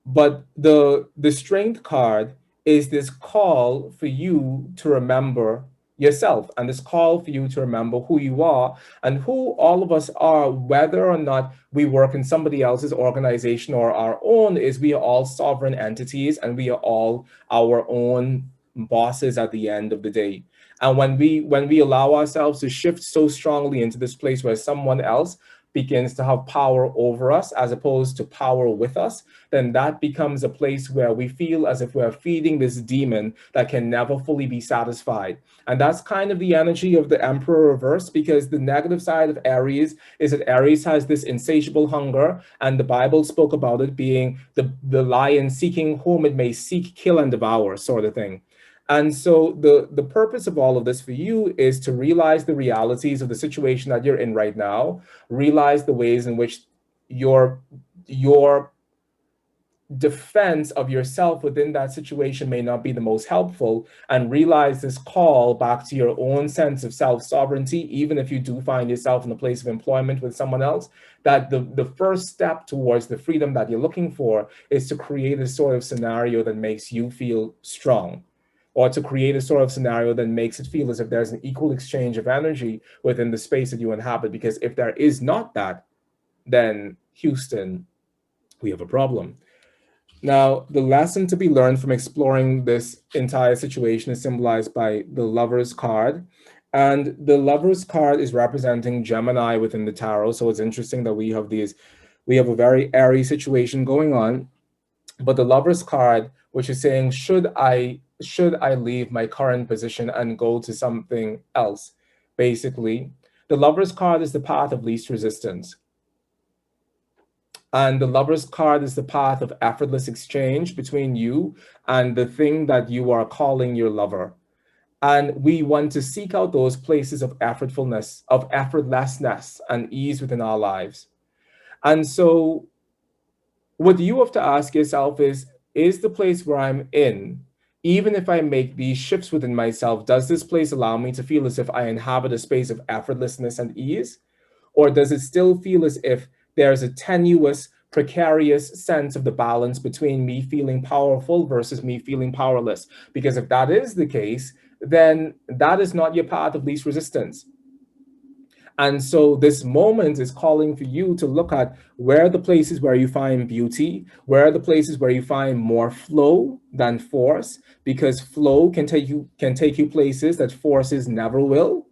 But the Strength card is this call for you to remember yourself, and this call for you to remember who you are and who all of us are, whether or not we work in somebody else's organization or our own, is we are all sovereign entities and we are all our own bosses at the end of the day. And when we allow ourselves to shift so strongly into this place where someone else begins to have power over us as opposed to power with us, then that becomes a place where we feel as if we're feeding this demon that can never fully be satisfied. And that's kind of the energy of the Emperor Reverse, because the negative side of Aries is that Aries has this insatiable hunger, and the Bible spoke about it being the lion seeking whom it may seek, kill, and devour, sort of thing. And so the purpose of all of this for you is to realize the realities of the situation that you're in right now, realize the ways in which your defense of yourself within that situation may not be the most helpful, and realize this call back to your own sense of self-sovereignty, even if you do find yourself in a place of employment with someone else, that the first step towards the freedom that you're looking for is to create a sort of scenario that makes you feel strong, or to create a sort of scenario that makes it feel as if there's an equal exchange of energy within the space that you inhabit. Because if there is not that, then Houston, we have a problem. Now, the lesson to be learned from exploring this entire situation is symbolized by the Lover's card. And the Lover's card is representing Gemini within the tarot. So it's interesting that we have a very airy situation going on. But the Lover's card, which is saying, should I leave my current position and go to something else? Basically, the Lover's card is the path of least resistance. And the Lover's card is the path of effortless exchange between you and the thing that you are calling your lover. And we want to seek out those places of effortlessness and ease within our lives. And so what you have to ask yourself is the place where I'm in, even if I make these shifts within myself, does this place allow me to feel as if I inhabit a space of effortlessness and ease? Or does it still feel as if there's a tenuous, precarious sense of the balance between me feeling powerful versus me feeling powerless? Because if that is the case, then that is not your path of least resistance. And so this moment is calling for you to look at where are the places where you find beauty, where are the places where you find more flow than force, because flow can take you places that forces never will.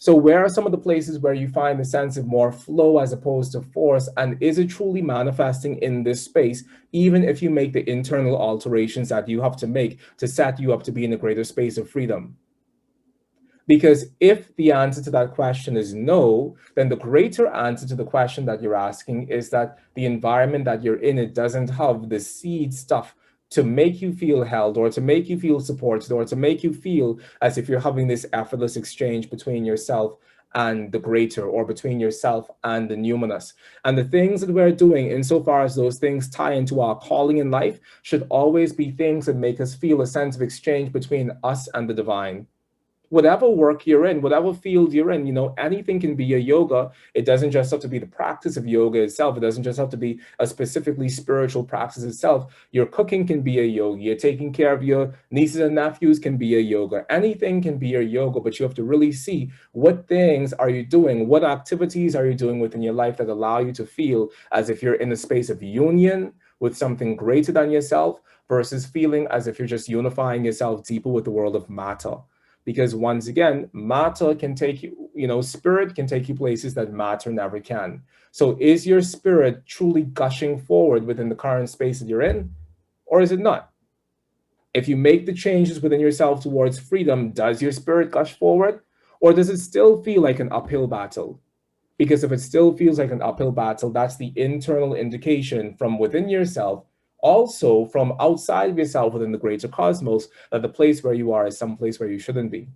So where are some of the places where you find the sense of more flow as opposed to force? And is it truly manifesting in this space, even if you make the internal alterations that you have to make to set you up to be in a greater space of freedom? Because if the answer to that question is no, then the greater answer to the question that you're asking is that the environment that you're in, it doesn't have the seed stuff to make you feel held, or to make you feel supported, or to make you feel as if you're having this effortless exchange between yourself and the greater, or between yourself and the numinous. And the things that we're doing, insofar as those things tie into our calling in life, should always be things that make us feel a sense of exchange between us and the divine. Whatever work you're in, whatever field you're in, anything can be a yoga. It doesn't just have to be the practice of yoga itself. It doesn't just have to be a specifically spiritual practice itself. Your cooking can be a yoga. You're taking care of your nieces and nephews can be a yoga. Anything can be a yoga, but you have to really see what things are you doing, what activities are you doing within your life that allow you to feel as if you're in a space of union with something greater than yourself, versus feeling as if you're just unifying yourself deeper with the world of matter. Because once again, matter can take you, spirit can take you places that matter never can. So is your spirit truly gushing forward within the current space that you're in, or is it not? If you make the changes within yourself towards freedom, does your spirit gush forward, or does it still feel like an uphill battle? Because if it still feels like an uphill battle, that's the internal indication from within yourself, also from outside of yourself within the greater cosmos, that the place where you are is some place where you shouldn't be.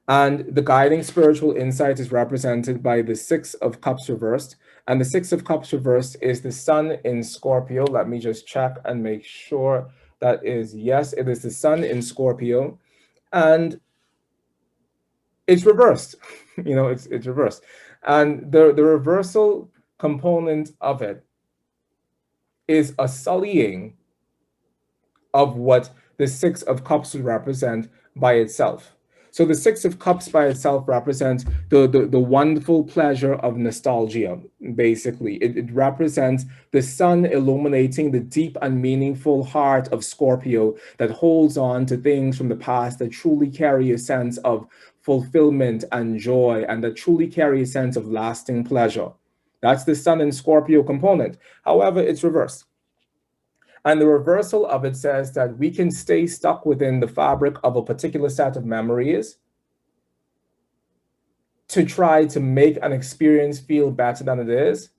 And the guiding spiritual insight is represented by the Six of Cups reversed. And the Six of Cups reversed is the Sun in Scorpio. Let me just check and make sure that is yes, it is the Sun in Scorpio. And it's reversed. It's reversed. And the reversal component of it is a sullying of what the Six of Cups would represent by itself. So the Six of Cups by itself represents the wonderful pleasure of nostalgia, basically. It represents the sun illuminating the deep and meaningful heart of Scorpio that holds on to things from the past that truly carry a sense of fulfillment and joy, and that truly carry a sense of lasting pleasure. That's the sun in Scorpio component. However, it's reversed. And the reversal of it says that we can stay stuck within the fabric of a particular set of memories to try to make an experience feel better than it is.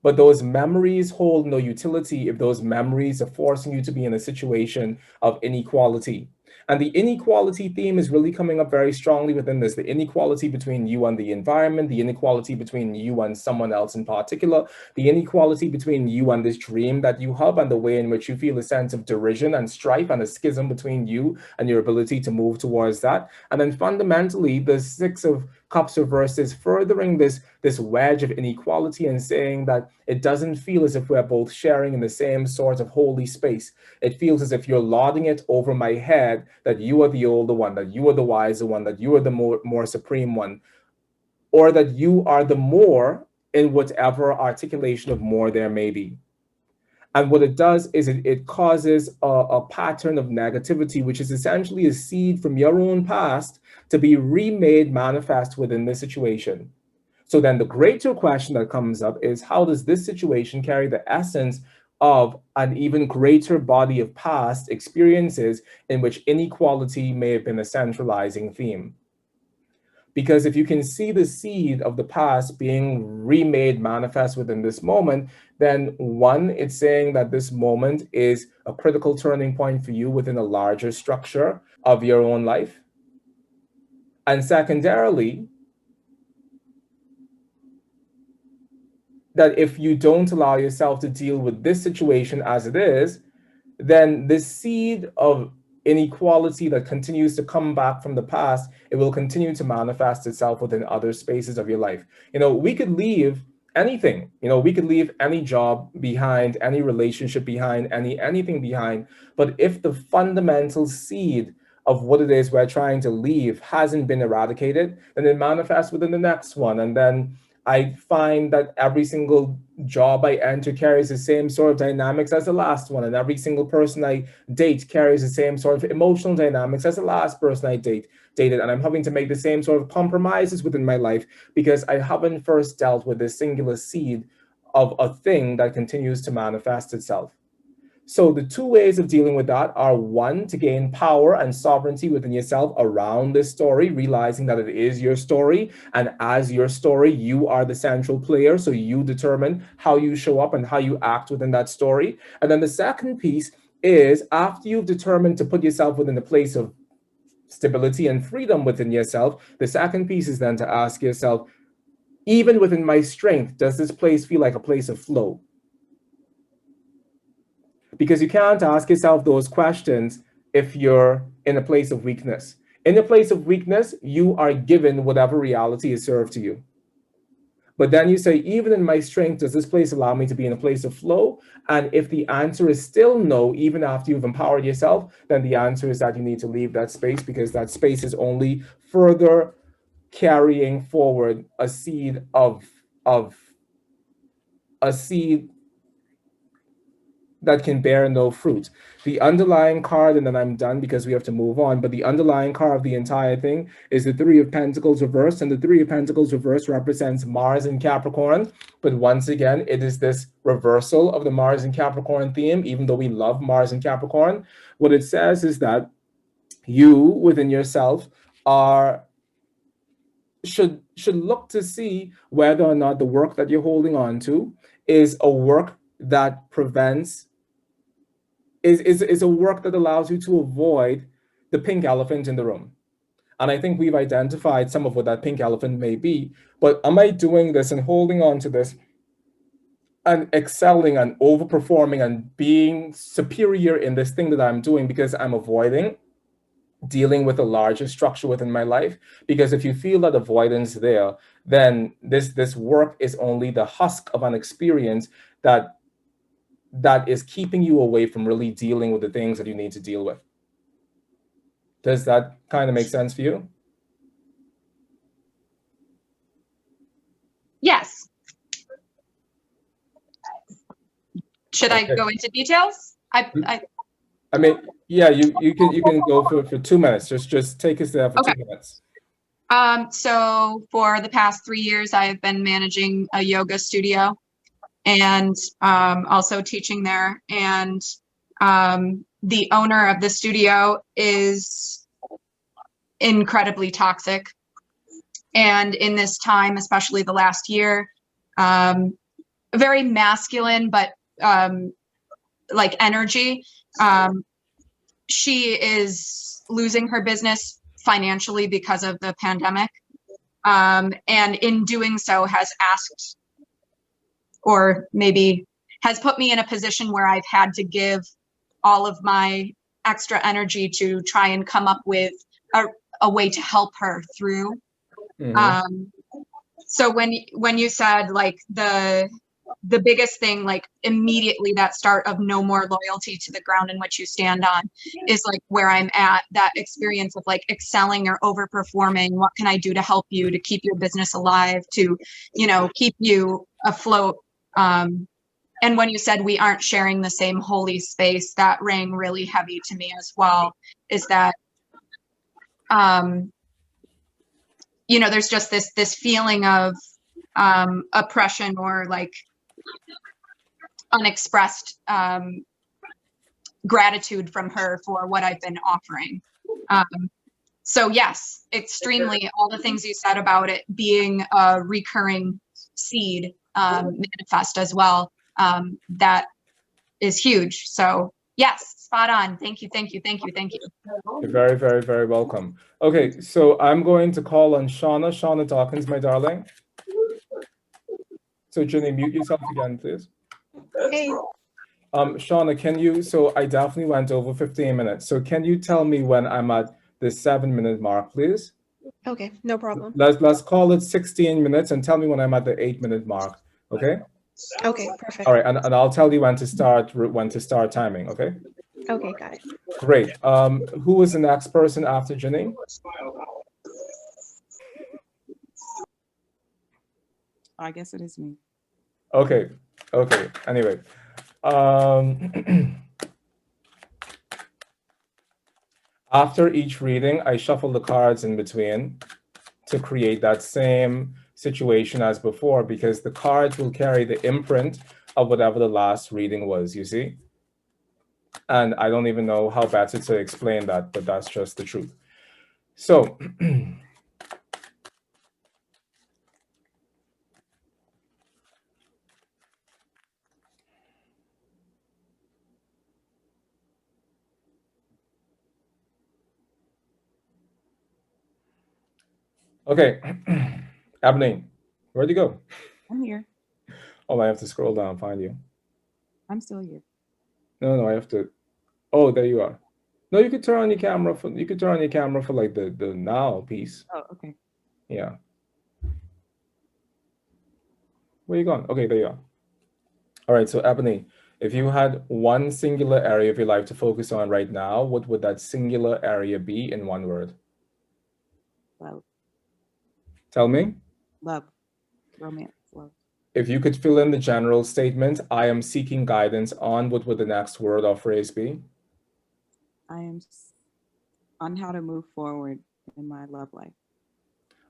But those memories hold no utility if those memories are forcing you to be in a situation of inequality. And the inequality theme is really coming up very strongly within this, the inequality between you and the environment, the inequality between you and someone else in particular, the inequality between you and this dream that you have, and the way in which you feel a sense of derision and strife and a schism between you and your ability to move towards that. And then fundamentally, the Six of Cups reversed is furthering this wedge of inequality and saying that it doesn't feel as if we're both sharing in the same sort of holy space. It feels as if you're lording it over my head, that you are the older one, that you are the wiser one, that you are the more supreme one, or that you are the more in whatever articulation of more there may be. And what it does is it causes a pattern of negativity, which is essentially a seed from your own past to be remade manifest within this situation. So then the greater question that comes up is, how does this situation carry the essence of an even greater body of past experiences in which inequality may have been a centralizing theme? Because if you can see the seed of the past being remade manifest within this moment, then one, it's saying that this moment is a critical turning point for you within a larger structure of your own life. And secondarily, that if you don't allow yourself to deal with this situation as it is, then this seed of inequality that continues to come back from the past, it will continue to manifest itself within other spaces of your life. We could leave anything. We could leave any job behind, any relationship behind, anything behind. But if the fundamental seed of what it is we're trying to leave hasn't been eradicated, then it manifests within the next one. And then I find that every single job I enter carries the same sort of dynamics as the last one, and every single person I date carries the same sort of emotional dynamics as the last person I dated, and I'm having to make the same sort of compromises within my life because I haven't first dealt with this singular seed of a thing that continues to manifest itself. So the two ways of dealing with that are, one, to gain power and sovereignty within yourself around this story, realizing that it is your story. And as your story, you are the central player. So you determine how you show up and how you act within that story. And then the second piece is, after you've determined to put yourself within a place of stability and freedom within yourself, the second piece is then to ask yourself, even within my strength, does this place feel like a place of flow? Because you can't ask yourself those questions if you're in a place of weakness. In a place of weakness, you are given whatever reality is served to you. But then you say, even in my strength, does this place allow me to be in a place of flow? And if the answer is still no, even after you've empowered yourself, then the answer is that you need to leave that space, because that space is only further carrying forward a seed that can bear no fruit. The underlying card, and then I'm done because we have to move on, but the underlying card of the entire thing is the Three of Pentacles reversed, and the Three of Pentacles reversed represents Mars in Capricorn. But once again, it is this reversal of the Mars in Capricorn theme, even though we love Mars in Capricorn. What it says is that you within yourself should look to see whether or not the work that you're holding on to is a work that prevents is a work that allows you to avoid the pink elephant in the room. And I think we've identified some of what that pink elephant may be. But am I doing this and holding on to this and excelling and overperforming and being superior in this thing that I'm doing because I'm avoiding dealing with a larger structure within my life? Because if you feel that avoidance there, then this work is only the husk of an experience that is keeping you away from really dealing with the things that you need to deal with. Does that kind of make sense for you? Yes. Should I go into details? I mean, yeah, you can go for 2 minutes. Just take us there for 2 minutes. So for the past 3 years, I have been managing a yoga studio and also teaching there. And the owner of the studio is incredibly toxic. And in this time, especially the last year, very masculine, but like energy. She is losing her business financially because of the pandemic. And in doing so has asked, or maybe has put me in a position where I've had to give all of my extra energy to try and come up with a way to help her through. Mm-hmm. So when you said like the biggest thing, like immediately that start of no more loyalty to the ground in which you stand on is like where I'm at, that experience of like excelling or overperforming. What can I do to help you, to keep your business alive, to, you know, keep you afloat? And when you said we aren't sharing the same holy space, that rang really heavy to me as well, is that, you know, there's just this feeling of oppression or like unexpressed gratitude from her for what I've been offering. So yes, extremely, all the things you said about it being a recurring seed manifest as well. That is huge. So yes, spot on. Thank you, thank you, thank you, thank you. You're very, very, very welcome. Okay, so I'm going to call on Shauna. Shauna Dawkins, my darling. So Jenny, mute yourself again, please. Hey. Shauna, can you, so I definitely went over 15 minutes. So can you tell me when I'm at the 7-minute mark, please? Okay, no problem. Let's call it 16 minutes and tell me when I'm at the 8-minute mark, okay? Okay, perfect. All right, and I'll tell you when to start timing, okay? Okay, got it. Great. Who is the next person after Jenny? I guess it is me. Okay. Anyway, after each reading, I shuffle the cards in between to create that same situation as before, because the cards will carry the imprint of whatever the last reading was, you see? And I don't even know how better to explain that, but that's just the truth. So, okay, Ebony, where'd you go? I'm here. Oh, I have to scroll down and find you. I'm still here. No, I have to. Oh, there you are. No, you could turn on your camera for like the now piece. Oh, okay. Yeah. Where you going? Okay, there you are. All right, so Ebony, if you had one singular area of your life to focus on right now, what would that singular area be in one word? Love. Tell me. Love. Romance. Love. If you could fill in the general statement, I am seeking guidance on, what would the next word or phrase be? I am on how to move forward in my love life.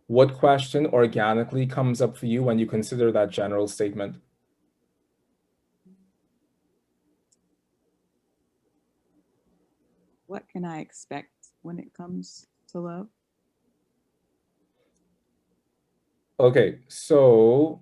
What question organically comes up for you when you consider that general statement? What can I expect when it comes to love? Okay, so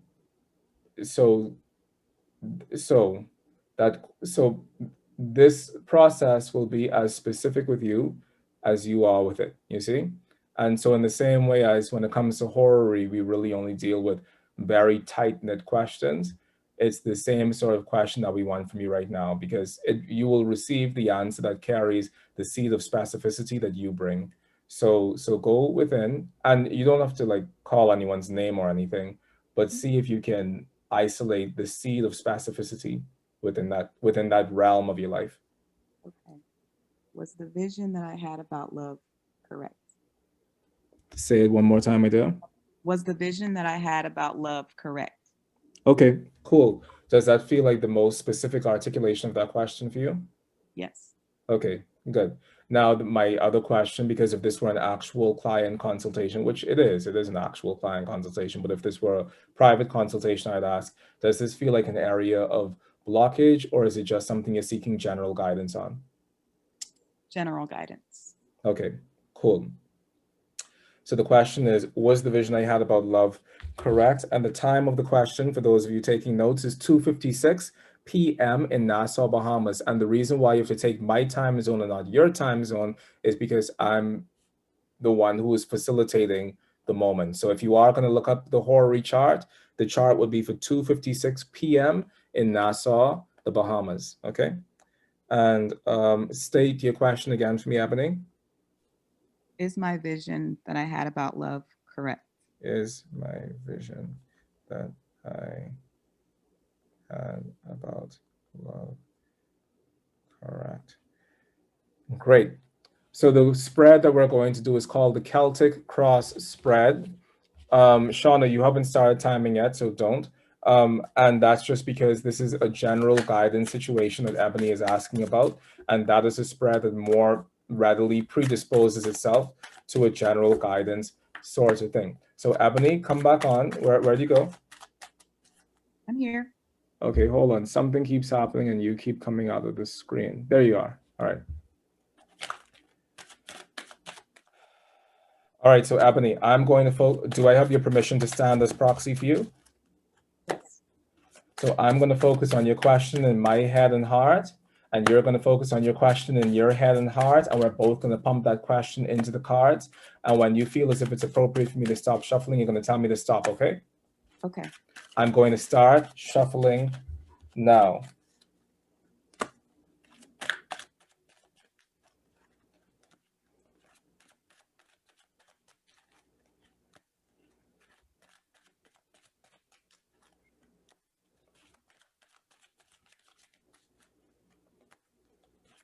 this process will be as specific with you as you are with it, you see? And so in the same way as when it comes to horror, we really only deal with very tight-knit questions, it's the same sort of question that we want from you right now, because you will receive the answer that carries the seed of specificity that you bring. So go within, and you don't have to like call anyone's name or anything, but see if you can isolate the seed of specificity within that realm of your life. Okay. Was the vision that I had about love correct? Say it one more time, my dear. Was the vision that I had about love correct? Okay, cool. Does that feel like the most specific articulation of that question for you? Yes. Okay, good. Now, my other question, because if this were an actual client consultation, which it is an actual client consultation, but if this were a private consultation, I'd ask, does this feel like an area of blockage, or is it just something you're seeking general guidance on? General guidance. Okay, cool. So the question is, was the vision I had about love correct? And the time of the question, for those of you taking notes, is 2:56 p.m. in Nassau, Bahamas. And the reason why you have to take my time zone and not your time zone is because I'm the one who is facilitating the moment. So if you are going to look up the horary chart, the chart would be for 2:56 p.m. in Nassau, the Bahamas. Okay? And state your question again for me, Ebony. Is my vision that I had about love correct? Is my vision that I had about love correct? Great. So the spread that we're going to do is called the Celtic cross spread. Shauna, you haven't started timing yet, so don't. And that's just because this is a general guidance situation that Ebony is asking about, and that is a spread that more readily predisposes itself to a general guidance sort of thing. So Ebony, come back on. Where'd you go? I'm here. Okay, hold on. Something keeps happening and you keep coming out of the screen. There you are. All right. All right, so Ebony, I'm going to do I have your permission to stand as proxy for you? Yes. So I'm going to focus on your question in my head and heart, and you're going to focus on your question in your head and heart, and we're both going to pump that question into the cards. And when you feel as if it's appropriate for me to stop shuffling, you're going to tell me to stop, okay? Okay. I'm going to start shuffling now.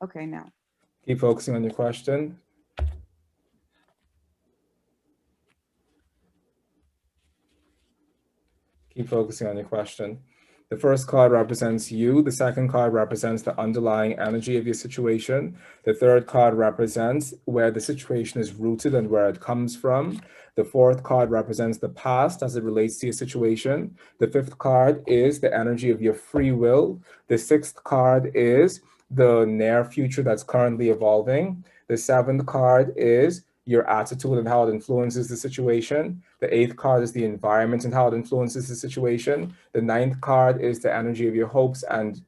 Okay, now. Keep focusing on your question. Keep focusing on your question. The first card represents you. The second card represents the underlying energy of your situation. The third card represents where the situation is rooted and where it comes from. The fourth card represents the past as it relates to your situation. The fifth card is the energy of your free will. The sixth card is the near future that's currently evolving. The seventh card is your attitude and how it influences the situation. The eighth card is the environment and how it influences the situation. The ninth card is the energy of your hopes and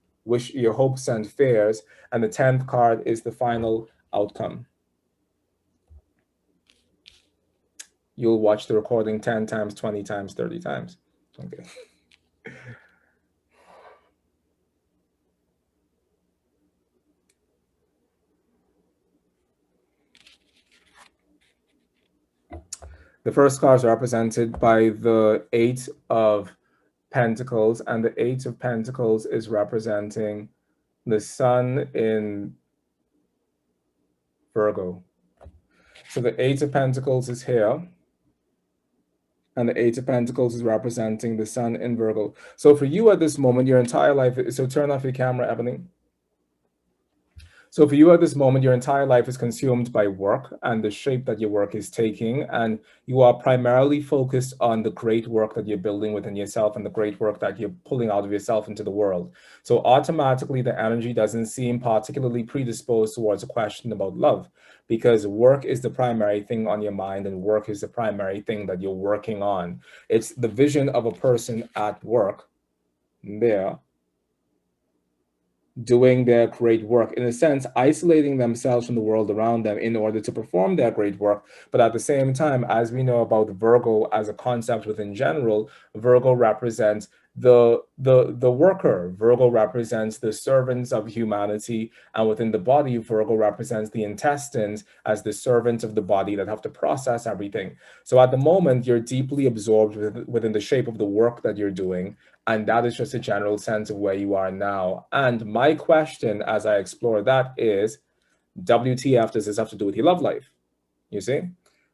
fears. And the 10th card is the final outcome. You'll watch the recording 10 times, 20 times, 30 times. Okay. The first card is represented by the 8 of Pentacles, and the 8 of Pentacles is representing the sun in Virgo. So the 8 of Pentacles is here, and the 8 of Pentacles is representing the sun in Virgo. So for you at this moment, your entire life, so turn off your camera, Ebony. So for you at this moment, your entire life is consumed by work and the shape that your work is taking. And you are primarily focused on the great work that you're building within yourself and the great work that you're pulling out of yourself into the world. So automatically the energy doesn't seem particularly predisposed towards a question about love, because work is the primary thing on your mind and work is the primary thing that you're working on. It's the vision of a person at work there. doing their great work, in a sense, isolating themselves from the world around them in order to perform their great work. But at the same time, as we know about Virgo as a concept within general, Virgo represents the worker. Virgo represents the servants of humanity, and within the body, Virgo represents the intestines as the servants of the body that have to process everything. So at the moment, you're deeply absorbed within the shape of the work that you're doing, and that is just a general sense of where you are now. And my question as I explore that is, WTF does this have to do with your love life? You see?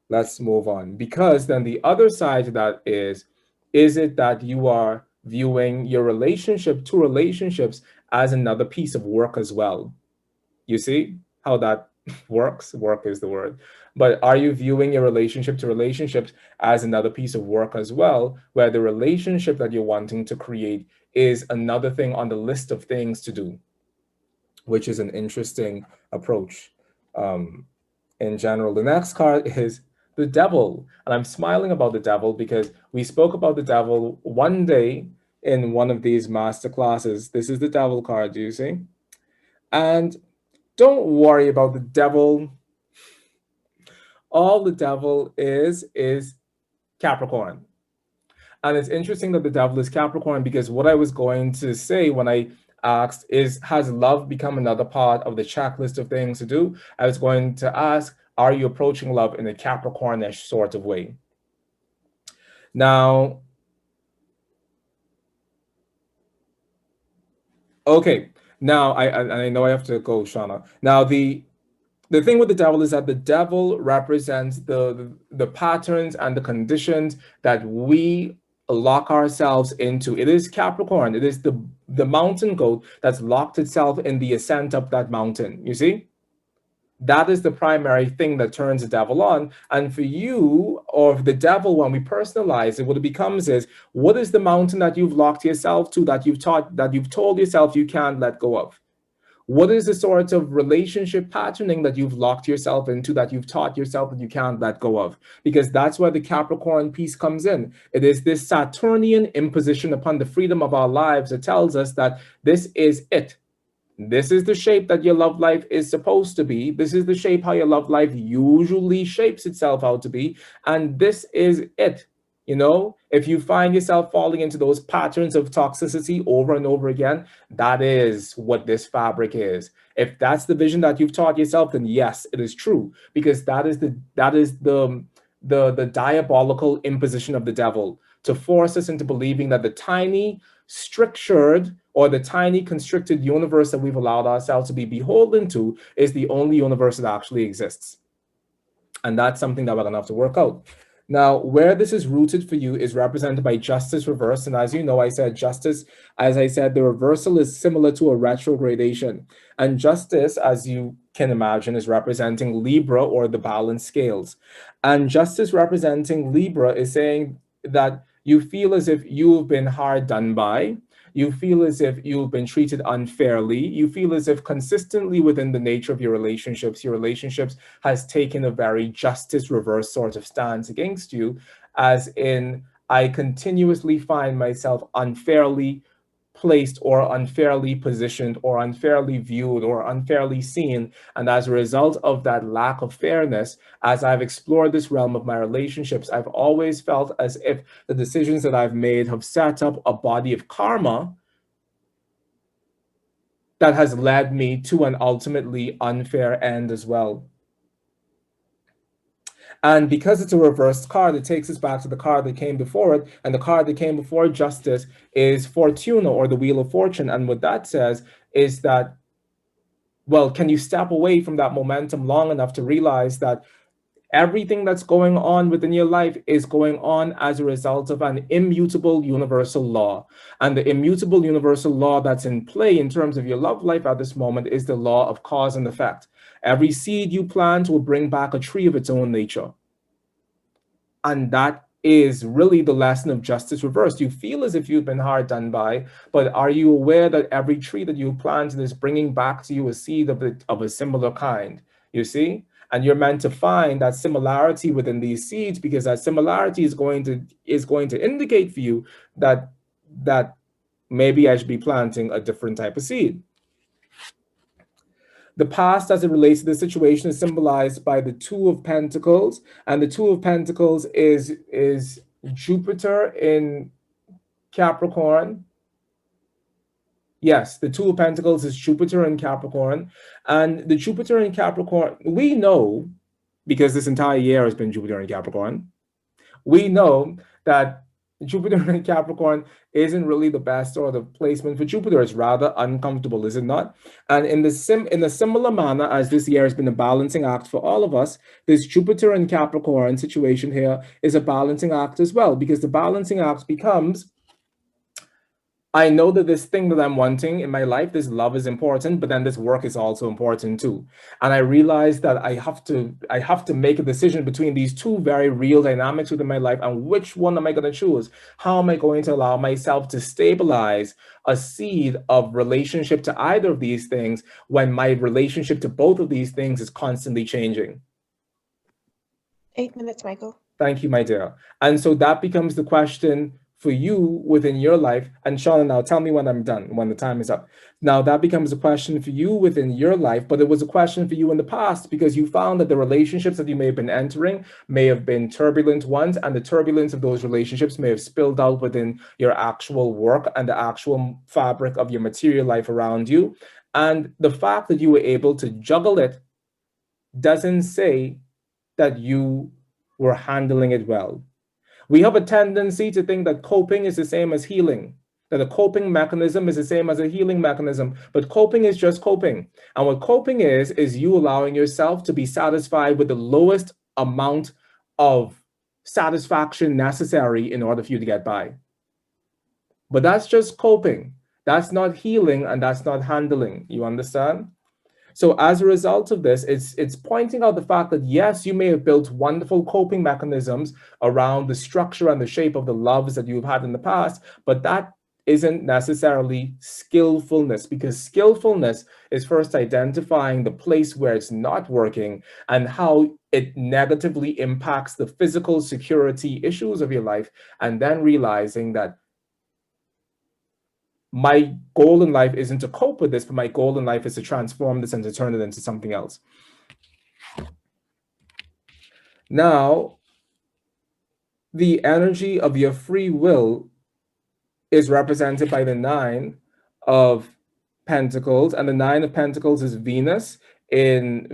Let's move on. Because then the other side to that is it that you are viewing your relationship, two relationships, as another piece of work as well? You see how that works? Work is the word. But are you viewing your relationship to relationships as another piece of work as well, where the relationship that you're wanting to create is another thing on the list of things to do, which is an interesting approach in general. The next card is the Devil. And I'm smiling about the Devil because we spoke about the Devil one day in one of these master classes. This is the Devil card, do you see? And don't worry about the Devil. All the Devil is Capricorn. And it's interesting that the Devil is Capricorn, because what I was going to say when I asked is, has love become another part of the checklist of things to do? I was going to ask, are you approaching love in a Capricornish sort of way? Now, okay. Now, I know I have to go, Shauna. Now, the thing with the Devil is that the Devil represents the patterns and the conditions that we lock ourselves into. It is Capricorn. It is the mountain goat that's locked itself in the ascent up that mountain. You see? That is the primary thing that turns the Devil on. And for you, or the Devil, when we personalize it, what it becomes is, what is the mountain that you've locked yourself to, that you've told yourself you can't let go of? What is the sort of relationship patterning that you've locked yourself into, that you've taught yourself that you can't let go of? Because that's where the Capricorn piece comes in. It is this Saturnian imposition upon the freedom of our lives that tells us that this is it. This is the shape that your love life is supposed to be. This is the shape how your love life usually shapes itself out to be. And this is it. You know, if you find yourself falling into those patterns of toxicity over and over again, that is what this fabric is. If that's the vision that you've taught yourself, then yes, it is true, because that is the diabolical imposition of the Devil, to force us into believing that the tiny strictured or the tiny constricted universe that we've allowed ourselves to be beholden to is the only universe that actually exists. And that's something that we're going to have to work out. Now, where this is rooted for you is represented by Justice Reverse. And as you know, I said Justice, as I said, the reversal is similar to a retrogradation. And Justice, as you can imagine, is representing Libra, or the balance scales. And Justice representing Libra is saying that you feel as if you've been hard done by. You feel as if you've been treated unfairly. You feel as if consistently within the nature of your relationships has taken a very justice reverse sort of stance against you, as in, I continuously find myself unfairly placed, or unfairly positioned, or unfairly viewed, or unfairly seen. And as a result of that lack of fairness, as I've explored this realm of my relationships, I've always felt as if the decisions that I've made have set up a body of karma that has led me to an ultimately unfair end as well. And because it's a reversed card, it takes us back to the card that came before it. And the card that came before Justice is Fortuna, or the Wheel of Fortune. And what that says is that, well, can you step away from that momentum long enough to realize that everything that's going on within your life is going on as a result of an immutable universal law. And the immutable universal law that's in play in terms of your love life at this moment is the law of cause and effect. Every seed you plant will bring back a tree of its own nature. And that is really the lesson of Justice Reversed. You feel as if you've been hard done by, but are you aware that every tree that you planted is bringing back to you a seed of a similar kind? You see? And you're meant to find that similarity within these seeds, because that similarity is going to indicate for you that maybe I should be planting a different type of seed. The past as it relates to the situation is symbolized by the Two of Pentacles, and the Two of Pentacles is Jupiter in Capricorn. Yes, the Two of Pentacles is Jupiter in Capricorn, and the Jupiter in Capricorn, we know, because this entire year has been Jupiter in Capricorn, we know that Jupiter in Capricorn isn't really the best sort of placement for Jupiter. It's rather uncomfortable, is it not? And in a similar manner as this year has been a balancing act for all of us, this Jupiter in Capricorn situation here is a balancing act as well, because the balancing act becomes, I know that this thing that I'm wanting in my life, this love is important, but then this work is also important too. And I realize that I have to make a decision between these two very real dynamics within my life, and which one am I going to choose? How am I going to allow myself to stabilize a seed of relationship to either of these things when my relationship to both of these things is constantly changing? 8 minutes, Michael. Thank you, my dear. And so that becomes the question for you within your life. And Shauna, now tell me when I'm done, when the time is up. Now that becomes a question for you within your life, but it was a question for you in the past because you found that the relationships that you may have been entering may have been turbulent ones, and the turbulence of those relationships may have spilled out within your actual work and the actual fabric of your material life around you. And the fact that you were able to juggle it doesn't say that you were handling it well. We have a tendency to think that coping is the same as healing, that a coping mechanism is the same as a healing mechanism, but coping is just coping. And what coping is you allowing yourself to be satisfied with the lowest amount of satisfaction necessary in order for you to get by. But that's just coping. That's not healing, and that's not handling. You understand? So as a result of this, it's pointing out the fact that, yes, you may have built wonderful coping mechanisms around the structure and the shape of the loves that you've had in the past, but that isn't necessarily skillfulness, because skillfulness is first identifying the place where it's not working and how it negatively impacts the physical security issues of your life, and then realizing that my goal in life isn't to cope with this, but my goal in life is to transform this and to turn it into something else. Now, the energy of your free will is represented by the Nine of Pentacles, and the Nine of Pentacles is Venus in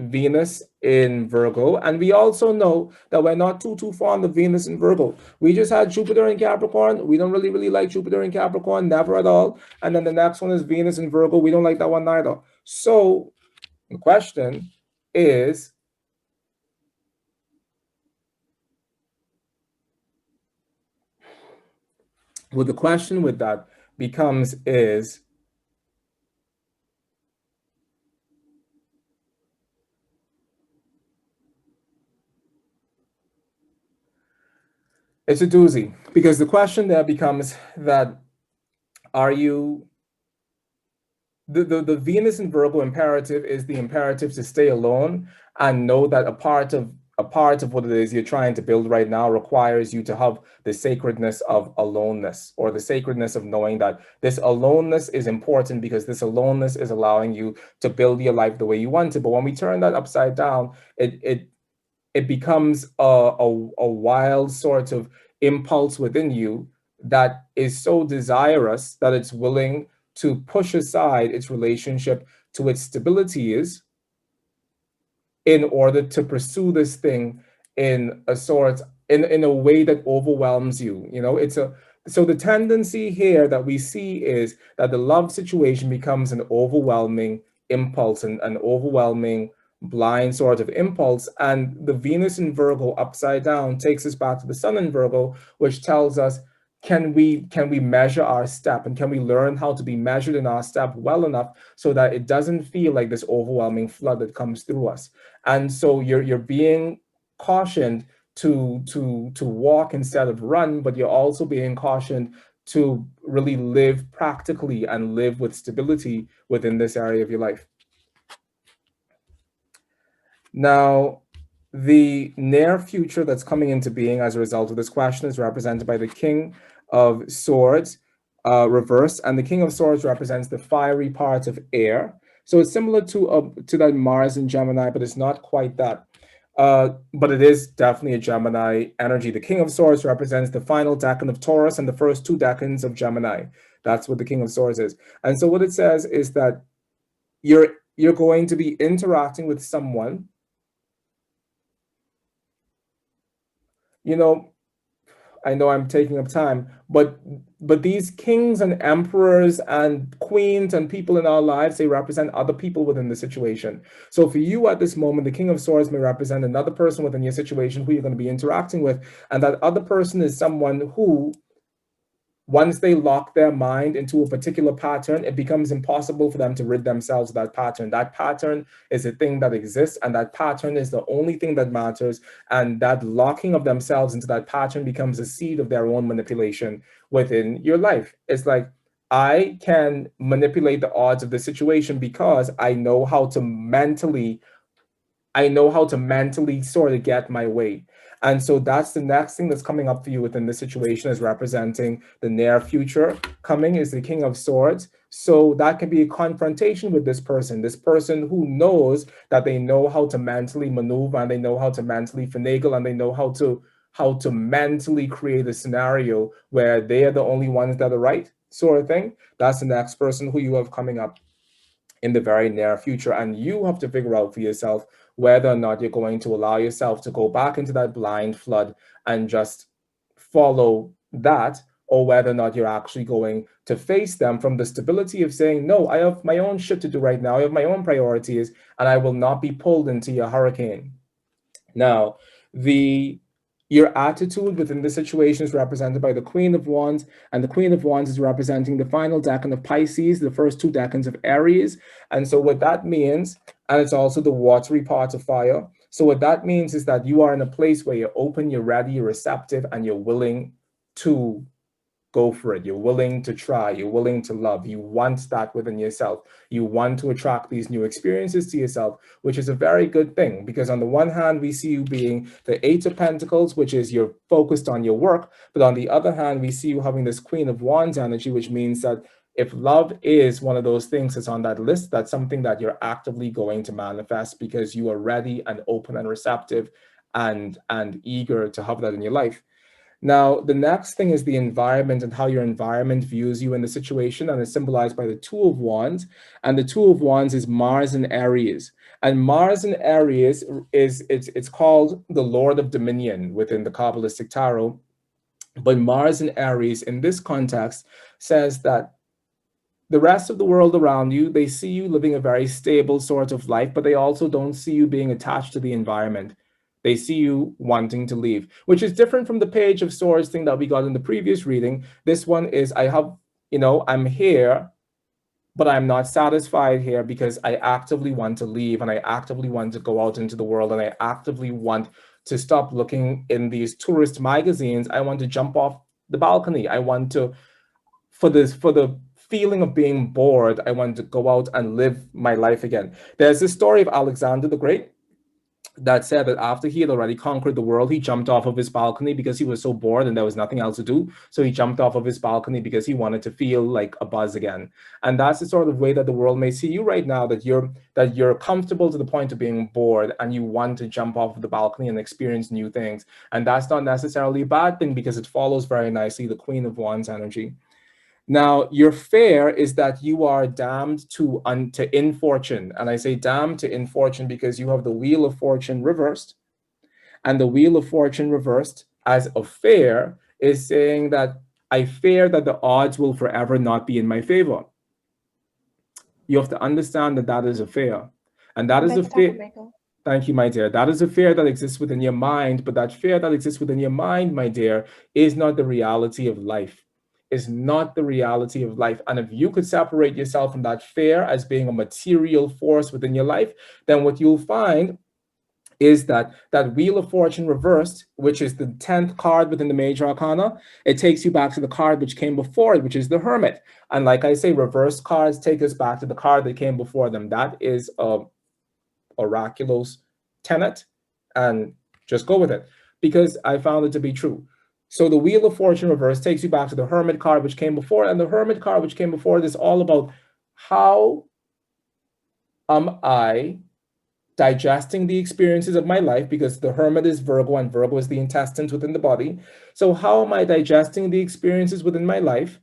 Virgo. And we also know that we're not too fond of Venus in Virgo. We just had Jupiter in Capricorn. We don't really like Jupiter in Capricorn, never at all. And then the next one is Venus in Virgo. We don't like that one either. So the question is, well, the question with that becomes is, it's a doozy, because the question there becomes that, are you, the Venus in Virgo imperative is the imperative to stay alone and know that a part of what it is you're trying to build right now requires you to have the sacredness of aloneness, or the sacredness of knowing that this aloneness is important, because this aloneness is allowing you to build your life the way you want to. But when we turn that upside down, it becomes a wild sort of impulse within you that is so desirous that it's willing to push aside its relationship to its stabilities in order to pursue this thing in a way that overwhelms you. You know, so the tendency here that we see is that the love situation becomes an overwhelming impulse and an overwhelming blind sort of impulse. And the Venus in Virgo upside down takes us back to the Sun in Virgo, which tells us, can we measure our step, and can we learn how to be measured in our step well enough so that it doesn't feel like this overwhelming flood that comes through us. And so you're being cautioned to walk instead of run, but you're also being cautioned to really live practically and live with stability within this area of your life. Now, the near future that's coming into being as a result of this question is represented by the King of Swords reversed, and the King of Swords represents the fiery part of air. So it's similar to that Mars in Gemini, but it's not quite that. But it is definitely a Gemini energy. The King of Swords represents the final decan of Taurus and the first 2 decans of Gemini. That's what the King of Swords is. And so what it says is that you're going to be interacting with someone. You know, I know I'm taking up time, but these kings and emperors and queens and people in our lives, they represent other people within the situation. So for you at this moment, the King of Swords may represent another person within your situation who you're going to be interacting with. And that other person is someone who, once they lock their mind into a particular pattern, it becomes impossible for them to rid themselves of that pattern. That pattern is a thing that exists, and that pattern is the only thing that matters. And that locking of themselves into that pattern becomes a seed of their own manipulation within your life. It's like, I can manipulate the odds of the situation because I know how to mentally sort of get my way. And so that's the next thing that's coming up for you within this situation, is representing the near future. Coming is the King of Swords. So that can be a confrontation with this person who knows that they know how to mentally maneuver, and they know how to mentally finagle, and they know how to mentally create a scenario where they are the only ones that are right, sort of thing. That's the next person who you have coming up in the very near future. And you have to figure out for yourself whether or not you're going to allow yourself to go back into that blind flood and just follow that, or whether or not you're actually going to face them from the stability of saying, no, I have my own shit to do right now. I have my own priorities, and I will not be pulled into your hurricane. Now, your attitude within the situation is represented by the Queen of Wands, and the Queen of Wands is representing the final decan of Pisces, the first 2 decans of Aries. And so what that means, and it's also the watery part of fire. So what that means is that you are in a place where you're open, you're ready, you're receptive, and you're willing to go for it. You're willing to try. You're willing to love. You want that within yourself. You want to attract these new experiences to yourself, which is a very good thing, because on the one hand, we see you being the 8 of Pentacles, which is you're focused on your work. But on the other hand, we see you having this Queen of Wands energy, which means that if love is one of those things that's on that list, that's something that you're actively going to manifest, because you are ready and open and receptive and eager to have that in your life. Now, the next thing is the environment and how your environment views you in the situation, and it's symbolized by the 2 of Wands. And the 2 of Wands is Mars in Aries. And Mars in Aries it's called the Lord of Dominion within the Kabbalistic Tarot. But Mars in Aries in this context says that the rest of the world around you, they see you living a very stable sort of life, but they also don't see you being attached to the environment. They see you wanting to leave, which is different from the Page of Swords thing that we got in the previous reading. This one is, I'm here, but I'm not satisfied here, because I actively want to leave, and I actively want to go out into the world, and I actively want to stop looking in these tourist magazines. I want to jump off the balcony. I want to, for the feeling of being bored, I want to go out and live my life again. There's this story of Alexander the Great that said that after he had already conquered the world, he jumped off of his balcony because he was so bored and there was nothing else to do. So he jumped off of his balcony because he wanted to feel like a buzz again. And that's the sort of way that the world may see you right now, that you're comfortable to the point of being bored, and you want to jump off of the balcony and experience new things. And that's not necessarily a bad thing, because it follows very nicely the Queen of Wands energy. Now, your fear is that you are damned to infortune. And I say damned to infortune because you have the Wheel of Fortune reversed. And the Wheel of Fortune reversed as a fear is saying that I fear that the odds will forever not be in my favor. You have to understand that that is a fear. And that is a fear. Thank you, my dear. That is a fear that exists within your mind. But that fear that exists within your mind, my dear, is not the reality of life. Is not the reality of life. And if you could separate yourself from that fear as being a material force within your life, then what you'll find is that Wheel of Fortune reversed, which is the 10th card within the Major Arcana, it takes you back to the card which came before it, which is the Hermit. And like I say, reversed cards take us back to the card that came before them. That is Oraculo's tenet, and just go with it, because I found it to be true. So the Wheel of Fortune reverse takes you back to the Hermit card, which came before, and the Hermit card, which came before it, is all about how Am I digesting the experiences of my life? Because the Hermit is Virgo and Virgo is the intestines within the body. So how am I digesting the experiences within my life?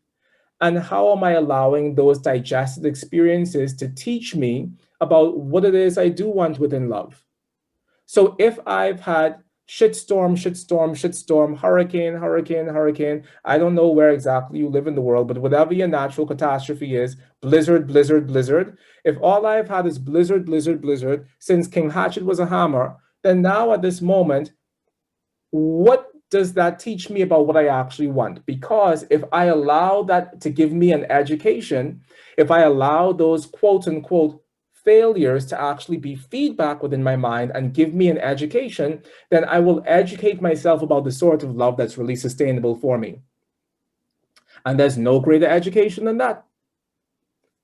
And how am I allowing those digested experiences to teach me about what it is I do want within love? So if I've had shitstorm, shitstorm, shitstorm, hurricane, hurricane, hurricane, I don't know where exactly you live in the world, but whatever your natural catastrophe is, blizzard, blizzard, blizzard, if all I've had is blizzard, blizzard, blizzard, since King Hatchet was a hammer, then now at this moment, what does that teach me about what I actually want? Because if I allow that to give me an education, if I allow those quote unquote failures to actually be feedback within my mind and give me an education, then I will educate myself about the sort of love that's really sustainable for me. And there's no greater education than that.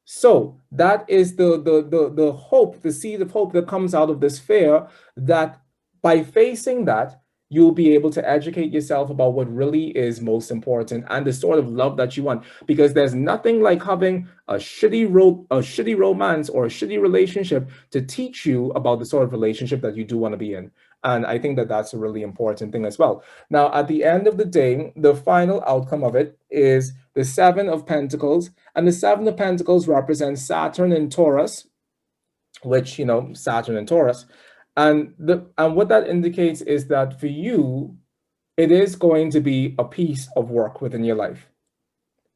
So that is the hope, the seed of hope that comes out of this fear, that by facing that, you'll be able to educate yourself about what really is most important and the sort of love that you want. Because there's nothing like having a shitty romance or a shitty relationship to teach you about the sort of relationship that you do want to be in. And I think that that's a really important thing as well. Now, at the end of the day, the final outcome of it is the Seven of Pentacles. And the Seven of Pentacles represents Saturn and Taurus, which, Saturn and Taurus. And what that indicates is that for you, it is going to be a piece of work within your life.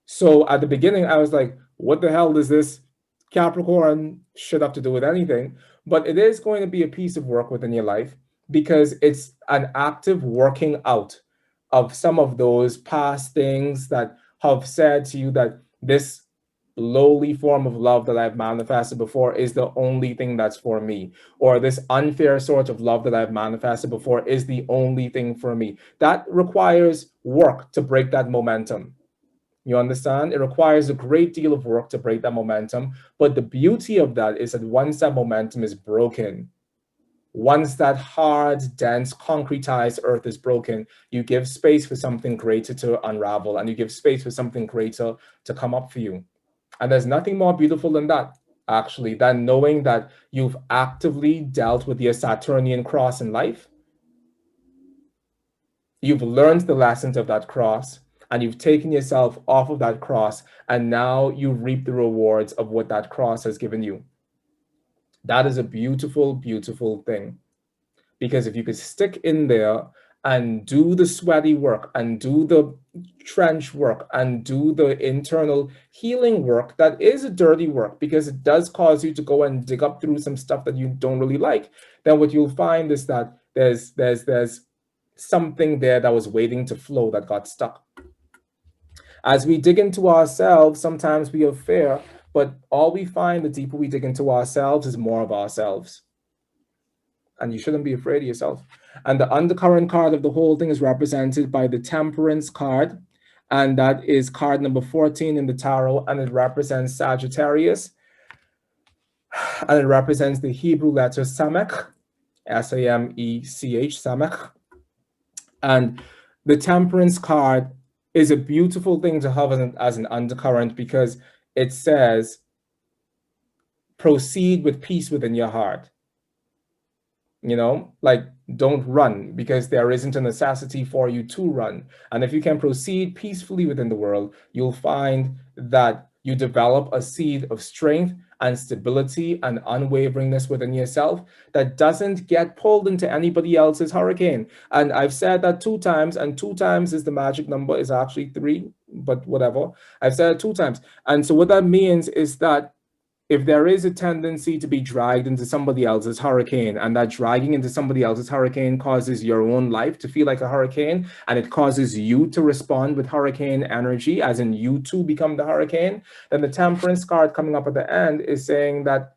So at the beginning, I was like, what the hell does this Capricorn shit have to do with anything? But it is going to be a piece of work within your life because it's an active working out of some of those past things that have said to you that this lowly form of love that I've manifested before is the only thing that's for me, or this unfair sort of love that I've manifested before is the only thing for me. That requires work to break that momentum. You understand? It requires a great deal of work to break that momentum. But the beauty of that is that once that momentum is broken, once that hard, dense, concretized earth is broken, you give space for something greater to unravel, and you give space for something greater to come up for you. And there's nothing more beautiful than that, actually, than knowing that you've actively dealt with your Saturnian cross in life. You've learned the lessons of that cross, and you've taken yourself off of that cross, and now you reap the rewards of what that cross has given you. That is a beautiful, beautiful thing. Because if you could stick in there and do the sweaty work and do the trench work and do the internal healing work, that is a dirty work because it does cause you to go and dig up through some stuff that you don't really like, then what you'll find is that there's something there that was waiting to flow that got stuck. As we dig into ourselves, sometimes we have fear, but all we find the deeper we dig into ourselves is more of ourselves. And you shouldn't be afraid of yourself. And the undercurrent card of the whole thing is represented by the Temperance card. And that is card number 14 in the tarot. And it represents Sagittarius. And it represents the Hebrew letter Samech, S-A-M-E-C-H, Samech. And the Temperance card is a beautiful thing to have as an undercurrent because it says, proceed with peace within your heart. Like, don't run because there isn't a necessity for you to run. And if you can proceed peacefully within the world, you'll find that you develop a seed of strength and stability and unwaveringness within yourself that doesn't get pulled into anybody else's hurricane. And I've said that 2 times, and 2 times is the magic number, is actually 3, but whatever. I've said it 2 times. And so what that means is that if there is a tendency to be dragged into somebody else's hurricane, and that dragging into somebody else's hurricane causes your own life to feel like a hurricane, and it causes you to respond with hurricane energy, as in you too become the hurricane, then the Temperance card coming up at the end is saying that,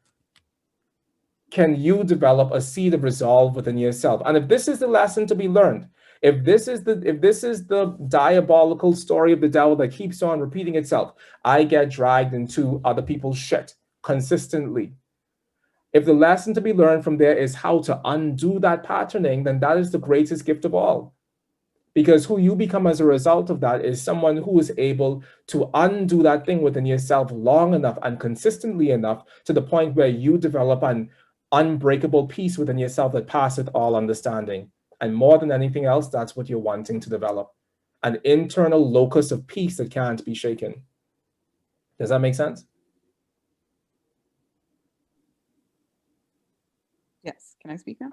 can you develop a seed of resolve within yourself? And if this is the lesson to be learned, if this is the diabolical story of the devil that keeps on repeating itself, I get dragged into other people's shit consistently. If the lesson to be learned from there is how to undo that patterning, then that is the greatest gift of all. Because who you become as a result of that is someone who is able to undo that thing within yourself long enough and consistently enough to the point where you develop an unbreakable peace within yourself that passeth all understanding. And more than anything else, that's what you're wanting to develop. An internal locus of peace that can't be shaken. Does that make sense? Yes. Can I speak now?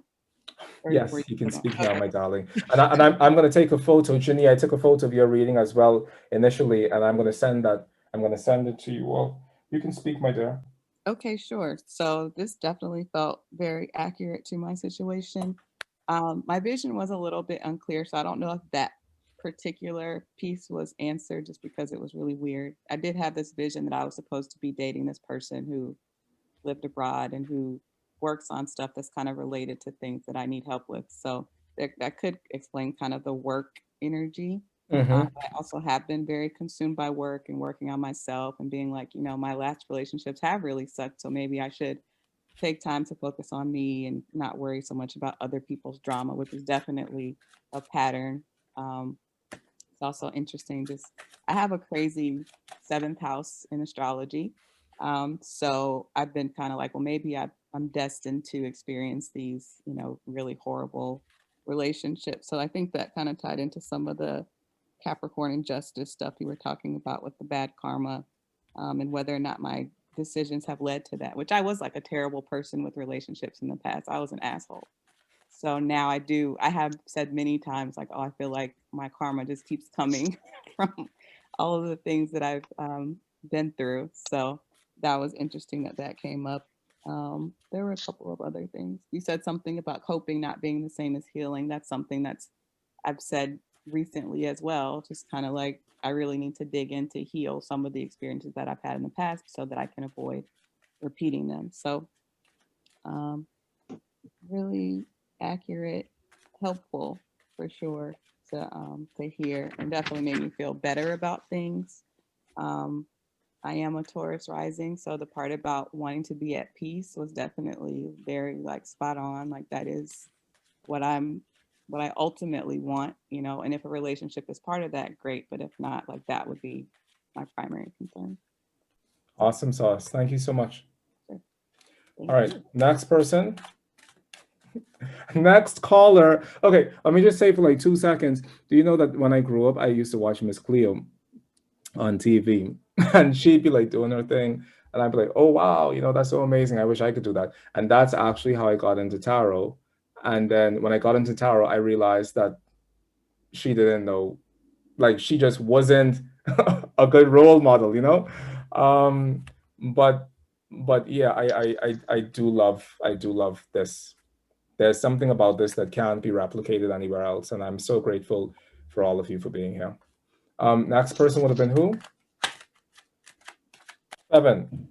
Yes, you can speak now, my darling. And I'm going to take a photo. Ginny, I took a photo of your reading as well initially, and I'm going to send that. I'm going to send it to you all. You can speak, my dear. Okay, sure. So this definitely felt very accurate to my situation. My vision was a little bit unclear, so I don't know if that particular piece was answered just because it was really weird. I did have this vision that I was supposed to be dating this person who lived abroad and who works on stuff that's kind of related to things that I need help with. So that could explain kind of the work energy. I also have been very consumed by work and working on myself and being like, you know, my last relationships have really sucked. So maybe I should take time to focus on me and not worry so much about other people's drama, which is definitely a pattern. It's also interesting. I have a crazy 7th house in astrology. So I've been kind of like, well, maybe I'm destined to experience these, you know, really horrible relationships. So I think that kind of tied into some of the Capricorn injustice stuff you were talking about with the bad karma, and whether or not my decisions have led to that, which I was like a terrible person with relationships in the past. I was an asshole. So now I have said many times, like, oh, I feel like my karma just keeps coming from all of the things that I've been through. So that was interesting that came up. There were a couple of other things. You said something about coping not being the same as healing. That's something I've said recently as well. Just kind of like, I really need to dig in to heal some of the experiences that I've had in the past so that I can avoid repeating them. So really accurate, helpful for sure to hear, and definitely made me feel better about things. I am a Taurus rising, so the part about wanting to be at peace was definitely very like spot on. Like that is what I ultimately want, you know, and if a relationship is part of that, great. But if not, like that would be my primary concern. Awesome sauce. Thank you so much. Sure. All right, next person. Next caller. Okay, let me just say for like 2 seconds. Do you know that when I grew up, I used to watch Miss Cleo on TV, and she'd be like doing her thing, and I'd be like, oh wow, you know, that's so amazing. I wish I could do that. And that's actually how I got into tarot. And then when I got into tarot, I realized that she didn't know, like she just wasn't a good role model, you know. But yeah, I do love this. There's something about this that can't be replicated anywhere else, and I'm so grateful for all of you for being here. Next person would have been who? 7.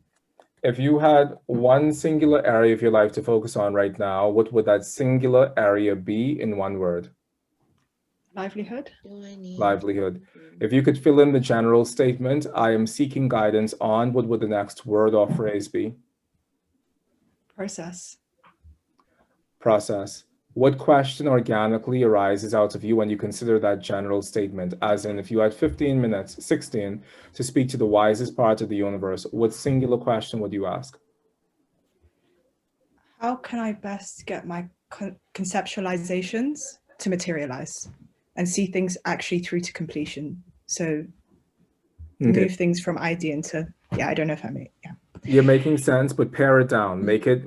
If you had one singular area of your life to focus on right now, what would that singular area be in one word? Livelihood. Livelihood. If you could fill in the general statement, I am seeking guidance on, what would the next word or phrase be? Process. Process. What question organically arises out of you when you consider that general statement? As in, if you had 15 minutes, 16, to speak to the wisest part of the universe, what singular question would you ask? How can I best get my conceptualizations to materialize and see things actually through to completion? So move things from idea into, I don't know if I mean, You're making sense, but pare it down. Make it,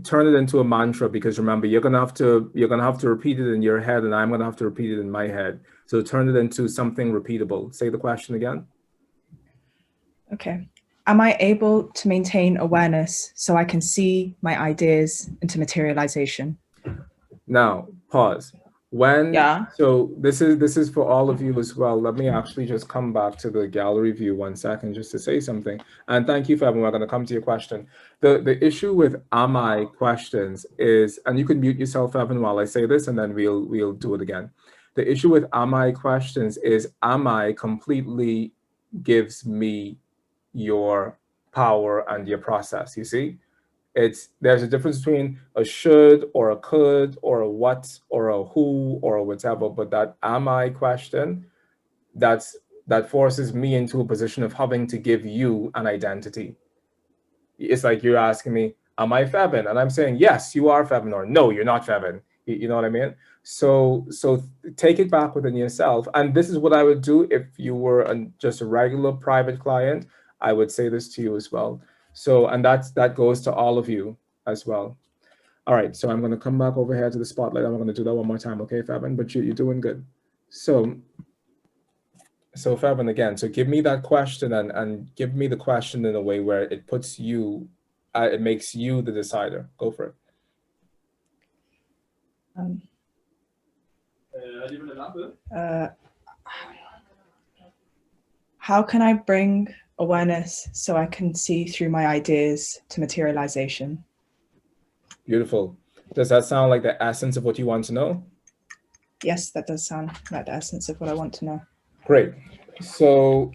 turn it into a mantra, because remember, you're gonna have to repeat it in your head, and I'm gonna have to repeat it in my head. So turn it into something repeatable. Say the question again. Okay. Am I able to maintain awareness so I can see my ideas into materialization? Now, pause. So this is for all of you as well. Let me actually just come back to the gallery view 1 second just to say something. And thank you for everyone. We're going to come to your question. The issue with am I questions is, and you can mute yourself, Evan, while I say this, and then we'll do it again. The issue with am I questions is, am I completely gives me your power and your process, you see? There's a difference between a should or a could or a what or a who or a whatever, but that am I question, that forces me into a position of having to give you an identity. It's like you're asking me, am I Fevin? And I'm saying, yes, you are Fevin, or no, you're not Fevin. You know what I mean? So take it back within yourself. And this is what I would do if you were just a regular private client. I would say this to you as well. So, and that goes to all of you as well. All right, so I'm going to come back over here to the spotlight. I'm going to do that one more time, okay, Fevin? But you're doing good. So Fevin, again, so give me that question and give me the question in a way where it puts you, it makes you the decider. Go for it. How can I bring awareness so I can see through my ideas to materialization? Beautiful. Does that sound like the essence of what you want to know? Yes, that does sound like the essence of what I want to know. Great. So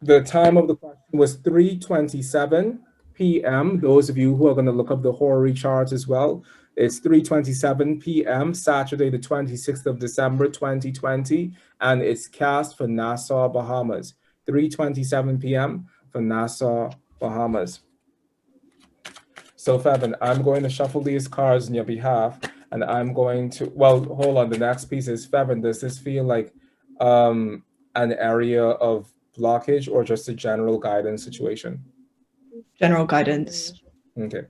the time of the question was 3:27 p.m. Those of you who are going to look up the Horary chart as well, it's 3:27 p.m. Saturday, the 26th of December, 2020, and it's cast for Nassau, Bahamas. 3:27 p.m. for Nassau, Bahamas. So Fevin, I'm going to shuffle these cards on your behalf, and I'm going to, well, hold on, the next piece is, Fevin, does this feel like an area of blockage or just a general guidance situation? General guidance. Okay.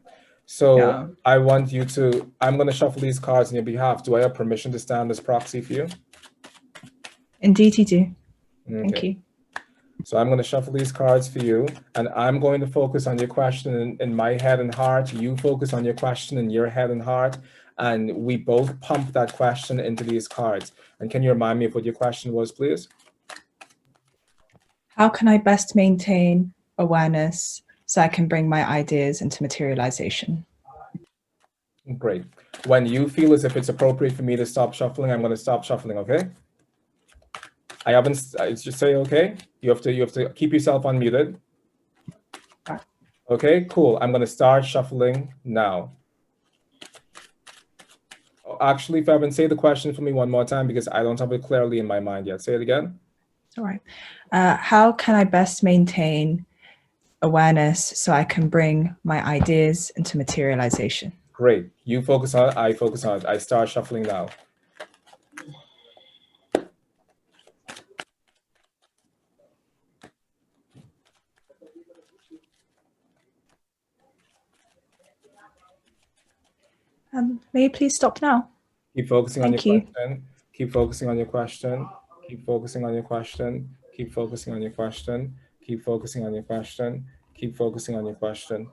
So Yeah. I want you to, I'm going to shuffle these cards on your behalf. Do I have permission to stand as proxy for you? Indeed you do. Okay. Thank you. So I'm going to shuffle these cards for you, and I'm going to focus on your question in my head and heart. You focus on your question in your head and heart, and we both pump that question into these cards. And can you remind me of what your question was, please? How can I best maintain awareness so I can bring my ideas into materialization? Great. When you feel as if it's appropriate for me to stop shuffling, I'm going to stop shuffling, okay? I just say okay. You have to keep yourself unmuted. Okay, cool. I'm going to start shuffling now. Oh, actually, Fevin, say the question for me one more time because I don't have it clearly in my mind yet. Say it again. All right. How can I best maintain awareness so I can bring my ideas into materialization? Great. You focus on it. I focus on it. I start shuffling now. May you please stop now? Keep focusing on your Thank you. question. Keep focusing on your question. Keep focusing on your question. Keep focusing on your question. Keep focusing on your question. Keep focusing on your question.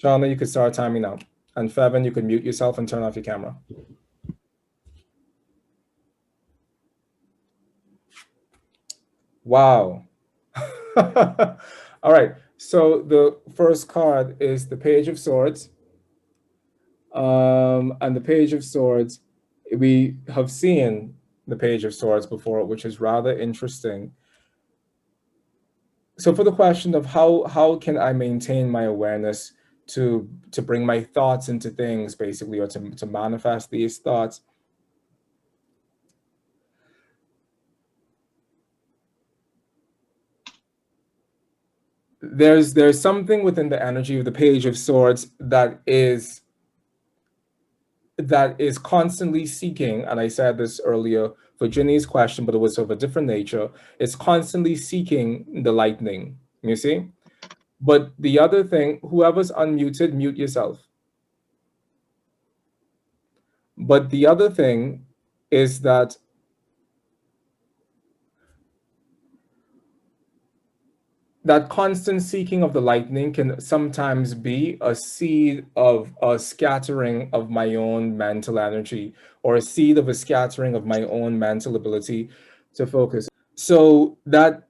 Shauna, you could start timing now. And Fevin, you could mute yourself and turn off your camera. Wow. All right. So the first card is the Page of Swords. And the Page of Swords, we have seen the Page of Swords before, which is rather interesting. So for the question of how can I maintain my awareness to bring my thoughts into things, basically, or to manifest these thoughts, there's something within the energy of the Page of Swords that is constantly seeking, and I said this earlier for Ginny's question, but it was of a different nature. It's constantly seeking the lightning, you see? But the other thing, whoever's unmuted, mute yourself. But the other thing is that that constant seeking of the lightning can sometimes be a seed of a scattering of my own mental energy, or a seed of a scattering of my own mental ability to focus. So that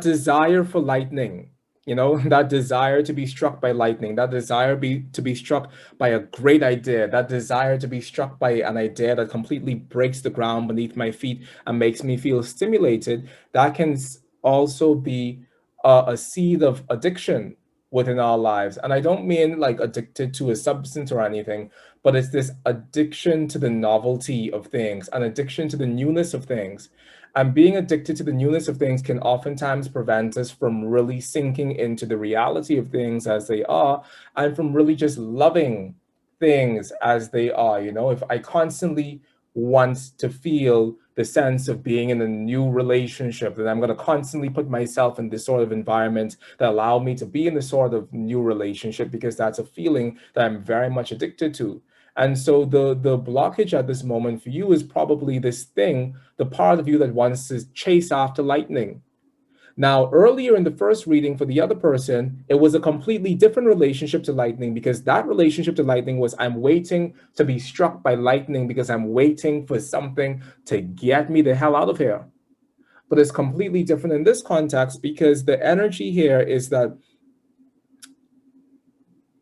desire for lightning You know, that desire to be struck by lightning, that desire to be struck by a great idea, that desire to be struck by an idea that completely breaks the ground beneath my feet and makes me feel stimulated, that can also be a seed of addiction within our lives. And I don't mean like addicted to a substance or anything, but it's this addiction to the novelty of things, an addiction to the newness of things. And being addicted to the newness of things can oftentimes prevent us from really sinking into the reality of things as they are, and from really just loving things as they are. You know, if I constantly want to feel the sense of being in a new relationship, then I'm going to constantly put myself in this sort of environment that allow me to be in this sort of new relationship, because that's a feeling that I'm very much addicted to. And so the blockage at this moment for you is probably this thing, the part of you that wants to chase after lightning. Now, earlier in the first reading for the other person, it was a completely different relationship to lightning, because that relationship to lightning was, I'm waiting to be struck by lightning because I'm waiting for something to get me the hell out of here. But it's completely different in this context, because the energy here is that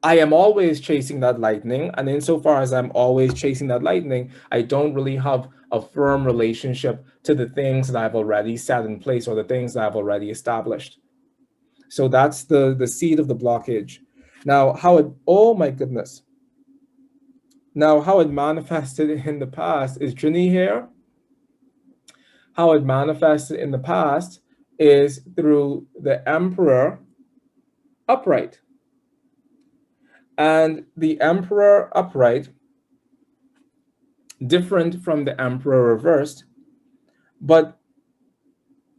I am always chasing that lightning. And insofar as I'm always chasing that lightning, I don't really have a firm relationship to the things that I've already set in place, or the things that I've already established. So that's the seed of the blockage. Now, how it, oh my goodness. Now, how it manifested in the past is Ginny here. How it manifested in the past is through the Emperor upright. And the Emperor upright, different from the Emperor reversed, but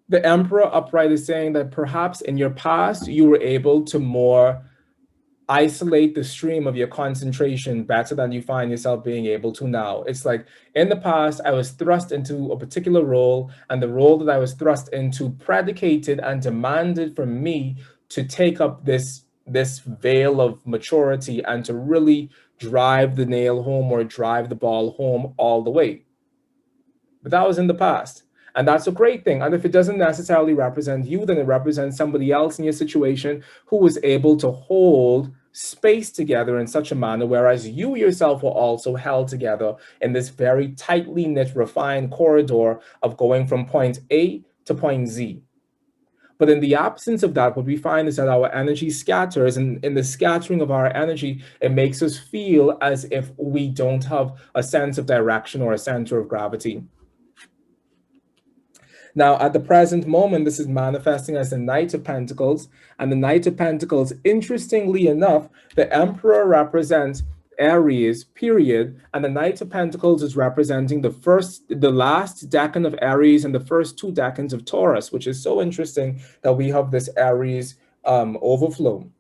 the Emperor upright is saying that perhaps in your past, you were able to more isolate the stream of your concentration better than you find yourself being able to now. It's like, in the past, I was thrust into a particular role, and the role that I was thrust into predicated and demanded from me to take up this veil of maturity and to really drive the nail home, or drive the ball home all the way. But that was in the past. And that's a great thing. And if it doesn't necessarily represent you, then it represents somebody else in your situation who was able to hold space together in such a manner, whereas you yourself were also held together in this very tightly knit, refined corridor of going from point A to point Z. But in the absence of that, what we find is that our energy scatters, and in the scattering of our energy, it makes us feel as if we don't have a sense of direction or a center of gravity. Now, at the present moment, this is manifesting as the Knight of Pentacles. And the Knight of Pentacles, interestingly enough, the Emperor represents Aries, period. And the Knight of Pentacles is representing the last decan of Aries and the first two decans of Taurus, which is so interesting that we have this Aries overflow.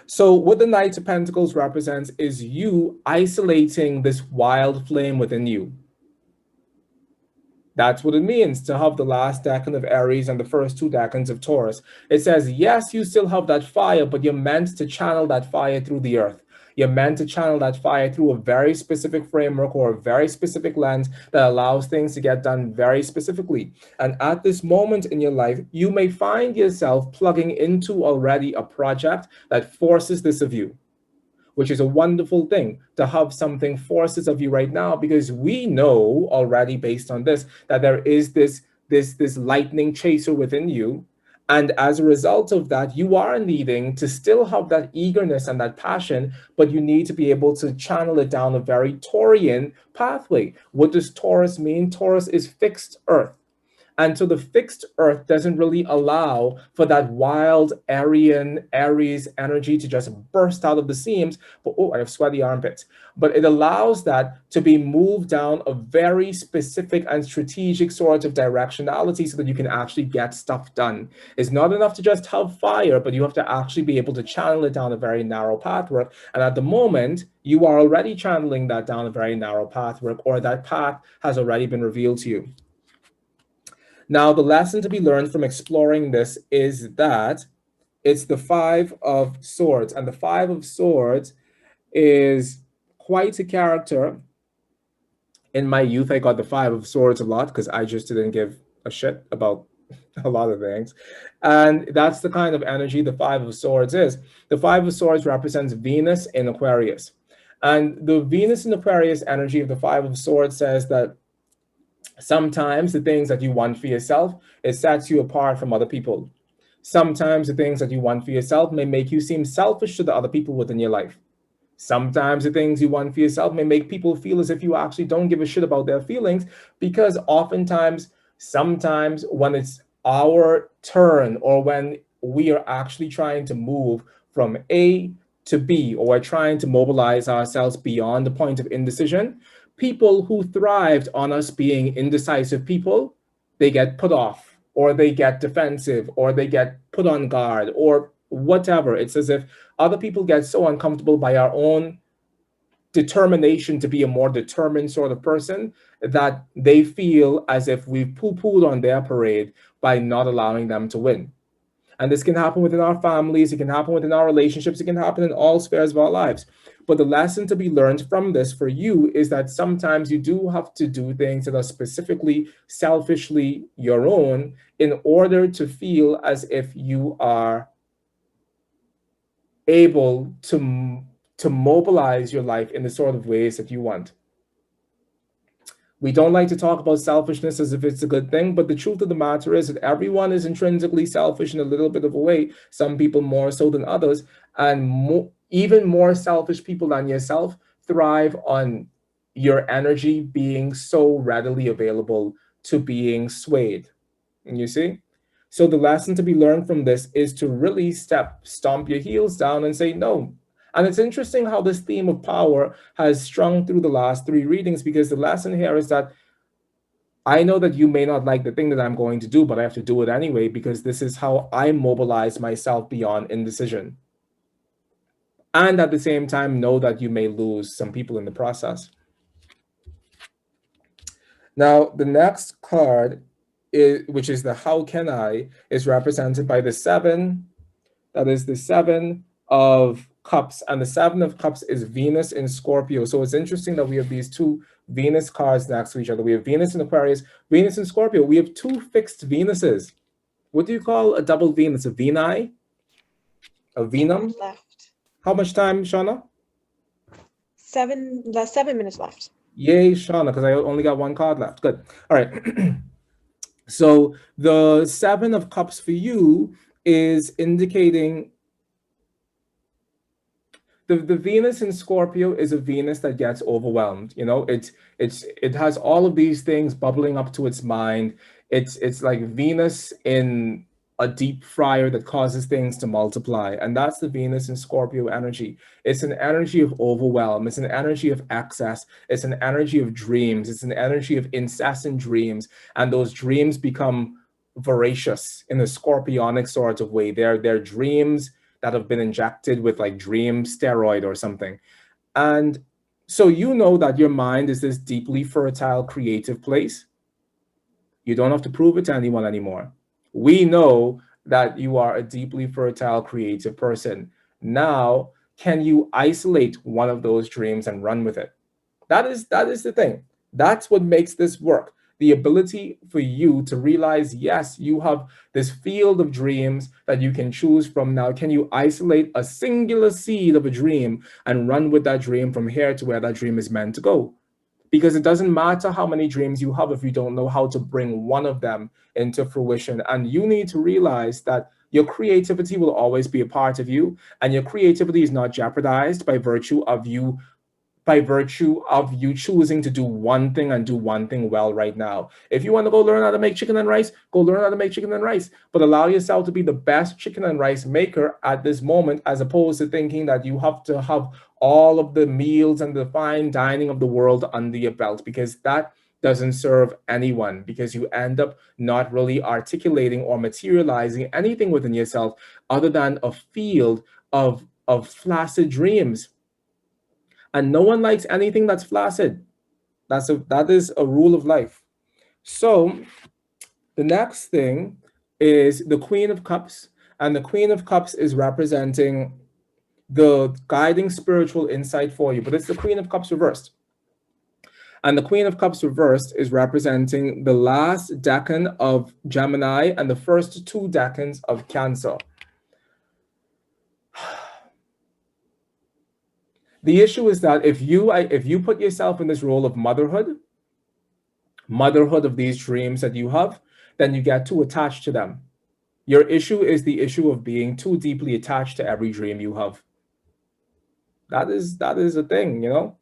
So what the Knight of Pentacles represents is you isolating this wild flame within you. That's what it means to have the last decan of Aries and the first two decans of Taurus. It says, yes, you still have that fire, but you're meant to channel that fire through the earth. You're meant to channel that fire through a very specific framework or a very specific lens that allows things to get done very specifically. And at this moment in your life, you may find yourself plugging into already a project that forces this of you, which is a wonderful thing to have something forces of you right now, because we know already based on this that there is this lightning chaser within you. And as a result of that, you are needing to still have that eagerness and that passion, but you need to be able to channel it down a very Taurian pathway. What does Taurus mean? Taurus is fixed earth. And so the fixed earth doesn't really allow for that wild Aryan Aries energy to just burst out of the seams. But oh, I have sweaty armpits. But it allows that to be moved down a very specific and strategic sort of directionality so that you can actually get stuff done. It's not enough to just have fire, but you have to actually be able to channel it down a very narrow pathwork. And at the moment, you are already channeling that down a very narrow pathwork, or that path has already been revealed to you. Now, the lesson to be learned from exploring this is that it's the Five of Swords. And the Five of Swords is quite a character. In my youth, I got the Five of Swords a lot because I just didn't give a shit about a lot of things. And that's the kind of energy the Five of Swords is. The Five of Swords represents Venus in Aquarius. And the Venus in Aquarius energy of the Five of Swords says that sometimes the things that you want for yourself, it sets you apart from other people. Sometimes the things that you want for yourself may make you seem selfish to the other people within your life. Sometimes the things you want for yourself may make people feel as if you actually don't give a shit about their feelings, because oftentimes, sometimes when it's our turn or when we are actually trying to move from A to B, or we're trying to mobilize ourselves beyond the point of indecision, people who thrived on us being indecisive people, they get put off, or they get defensive, or they get put on guard, or whatever. It's as if other people get so uncomfortable by our own determination to be a more determined sort of person that they feel as if we've poo-pooed on their parade by not allowing them to win. And this can happen within our families, it can happen within our relationships, it can happen in all spheres of our lives. But the lesson to be learned from this for you is that sometimes you do have to do things that are specifically, selfishly your own in order to feel as if you are able to mobilize your life in the sort of ways that you want. We don't like to talk about selfishness as if it's a good thing, but the truth of the matter is that everyone is intrinsically selfish in a little bit of a way, some people more so than others, and even more selfish people than yourself thrive on your energy being so readily available to being swayed. You see? So the lesson to be learned from this is to really stomp your heels down and say no. And it's interesting how this theme of power has strung through the last three readings, because the lesson here is that I know that you may not like the thing that I'm going to do, but I have to do it anyway, because this is how I mobilize myself beyond indecision. And at the same time, know that you may lose some people in the process. Now, the next card, which is the How Can I, is represented by the 7. That is the 7 of Cups, and the 7 of Cups is Venus in Scorpio. So it's interesting that we have these two Venus cards next to each other. We have Venus in Aquarius, Venus in Scorpio. We have two fixed Venuses. What do you call a double Venus? A Veni? A Venum? Left. How much time, Shauna? 7 minutes left. Yay, Shauna, because I only got one card left. Good. All right. So the 7 of Cups for you is indicating the Venus in Scorpio is a Venus that gets overwhelmed. You know, it has all of these things bubbling up to its mind. It's like Venus in a deep fryer that causes things to multiply. And that's the Venus in Scorpio energy. It's an energy of overwhelm. It's an energy of excess. It's an energy of dreams. It's an energy of incessant dreams. And those dreams become voracious in a scorpionic sort of way. They're dreams that have been injected with like dream steroid or something. And so you know that your mind is this deeply fertile, creative place. You don't have to prove it to anyone anymore. We know that you are a deeply fertile, creative person. Now, can you isolate one of those dreams and run with it? That is the thing. That's what makes this work. The ability for you to realize, yes, you have this field of dreams that you can choose from now. Can you isolate a singular seed of a dream and run with that dream from here to where that dream is meant to go? Because it doesn't matter how many dreams you have if you don't know how to bring one of them into fruition. And you need to realize that your creativity will always be a part of you, and your creativity is not jeopardized by virtue of you choosing to do one thing and do one thing well right now. If you want to go learn how to make chicken and rice, go learn how to make chicken and rice, but allow yourself to be the best chicken and rice maker at this moment, as opposed to thinking that you have to have all of the meals and the fine dining of the world under your belt, because that doesn't serve anyone, because you end up not really articulating or materializing anything within yourself other than a field of flaccid dreams. And no one likes anything that's flaccid. That is a rule of life. So the next thing is the Queen of Cups. And the Queen of Cups is representing the guiding spiritual insight for you. But it's the Queen of Cups reversed. And the Queen of Cups reversed is representing the last decan of Gemini and the first 2 decans of Cancer. The issue is that if you put yourself in this role of motherhood of these dreams that you have, then you get too attached to them. Your issue is the issue of being too deeply attached to every dream you have. That is a thing, you know?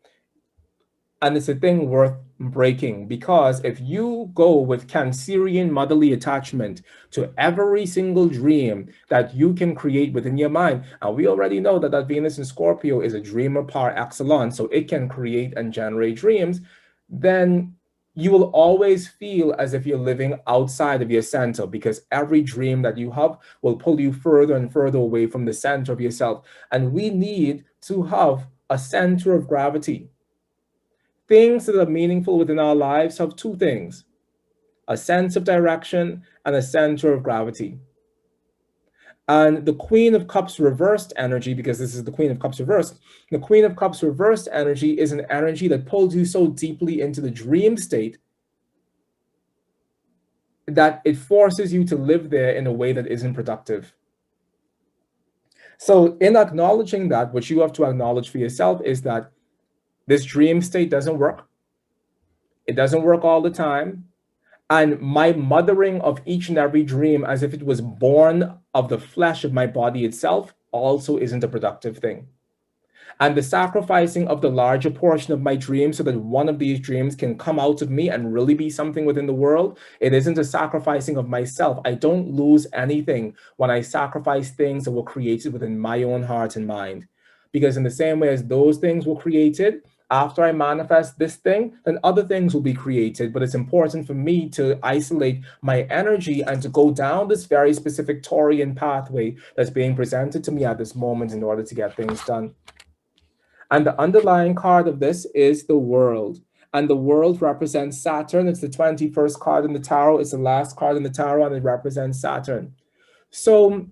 And it's a thing worth breaking, because if you go with Cancerian motherly attachment to every single dream that you can create within your mind, and we already know that Venus in Scorpio is a dreamer par excellence, so it can create and generate dreams, then you will always feel as if you're living outside of your center, because every dream that you have will pull you further and further away from the center of yourself. And we need to have a center of gravity. Things that are meaningful within our lives have 2 things: a sense of direction and a center of gravity. And the Queen of Cups reversed energy, because this is the Queen of Cups reversed, the Queen of Cups reversed energy is an energy that pulls you so deeply into the dream state that it forces you to live there in a way that isn't productive. So in acknowledging that, what you have to acknowledge for yourself is that this dream state doesn't work. It doesn't work all the time. And my mothering of each and every dream as if it was born of the flesh of my body itself also isn't a productive thing. And the sacrificing of the larger portion of my dream so that one of these dreams can come out of me and really be something within the world, it isn't a sacrificing of myself. I don't lose anything when I sacrifice things that were created within my own heart and mind. Because in the same way as those things were created, after I manifest this thing, then other things will be created. But it's important for me to isolate my energy and to go down this very specific Taurian pathway that's being presented to me at this moment in order to get things done. And the underlying card of this is the World. And the World represents Saturn. It's the 21st card in the tarot. It's the last card in the tarot, and it represents Saturn. So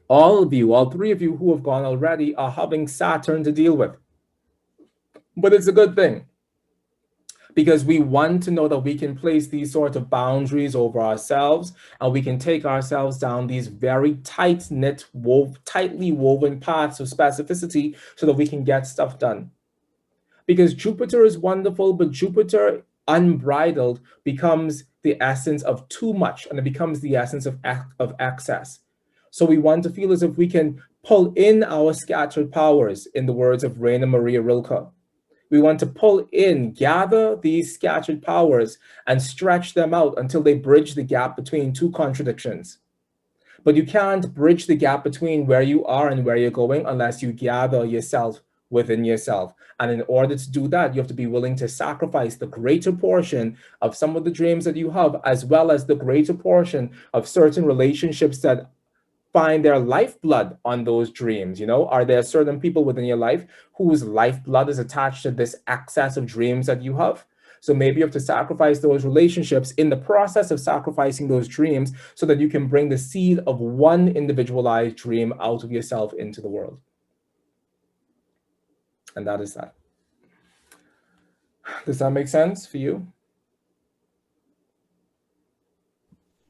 all of you, all 3 of you who have gone already, are having Saturn to deal with. But it's a good thing, because we want to know that we can place these sort of boundaries over ourselves, and we can take ourselves down these very tight-knit, tightly woven paths of specificity so that we can get stuff done. Because Jupiter is wonderful, but Jupiter unbridled becomes the essence of too much, and it becomes the essence of excess. So we want to feel as if we can pull in our scattered powers, in the words of Raina Maria Rilke. We want to pull in, gather these scattered powers and stretch them out until they bridge the gap between 2 contradictions. But you can't bridge the gap between where you are and where you're going unless you gather yourself within yourself. And in order to do that, you have to be willing to sacrifice the greater portion of some of the dreams that you have, as well as the greater portion of certain relationships that find their lifeblood on those dreams. You know, are there certain people within your life whose lifeblood is attached to this excess of dreams that you have? So maybe you have to sacrifice those relationships in the process of sacrificing those dreams so that you can bring the seed of one individualized dream out of yourself into the world. And that is that. Does that make sense for you?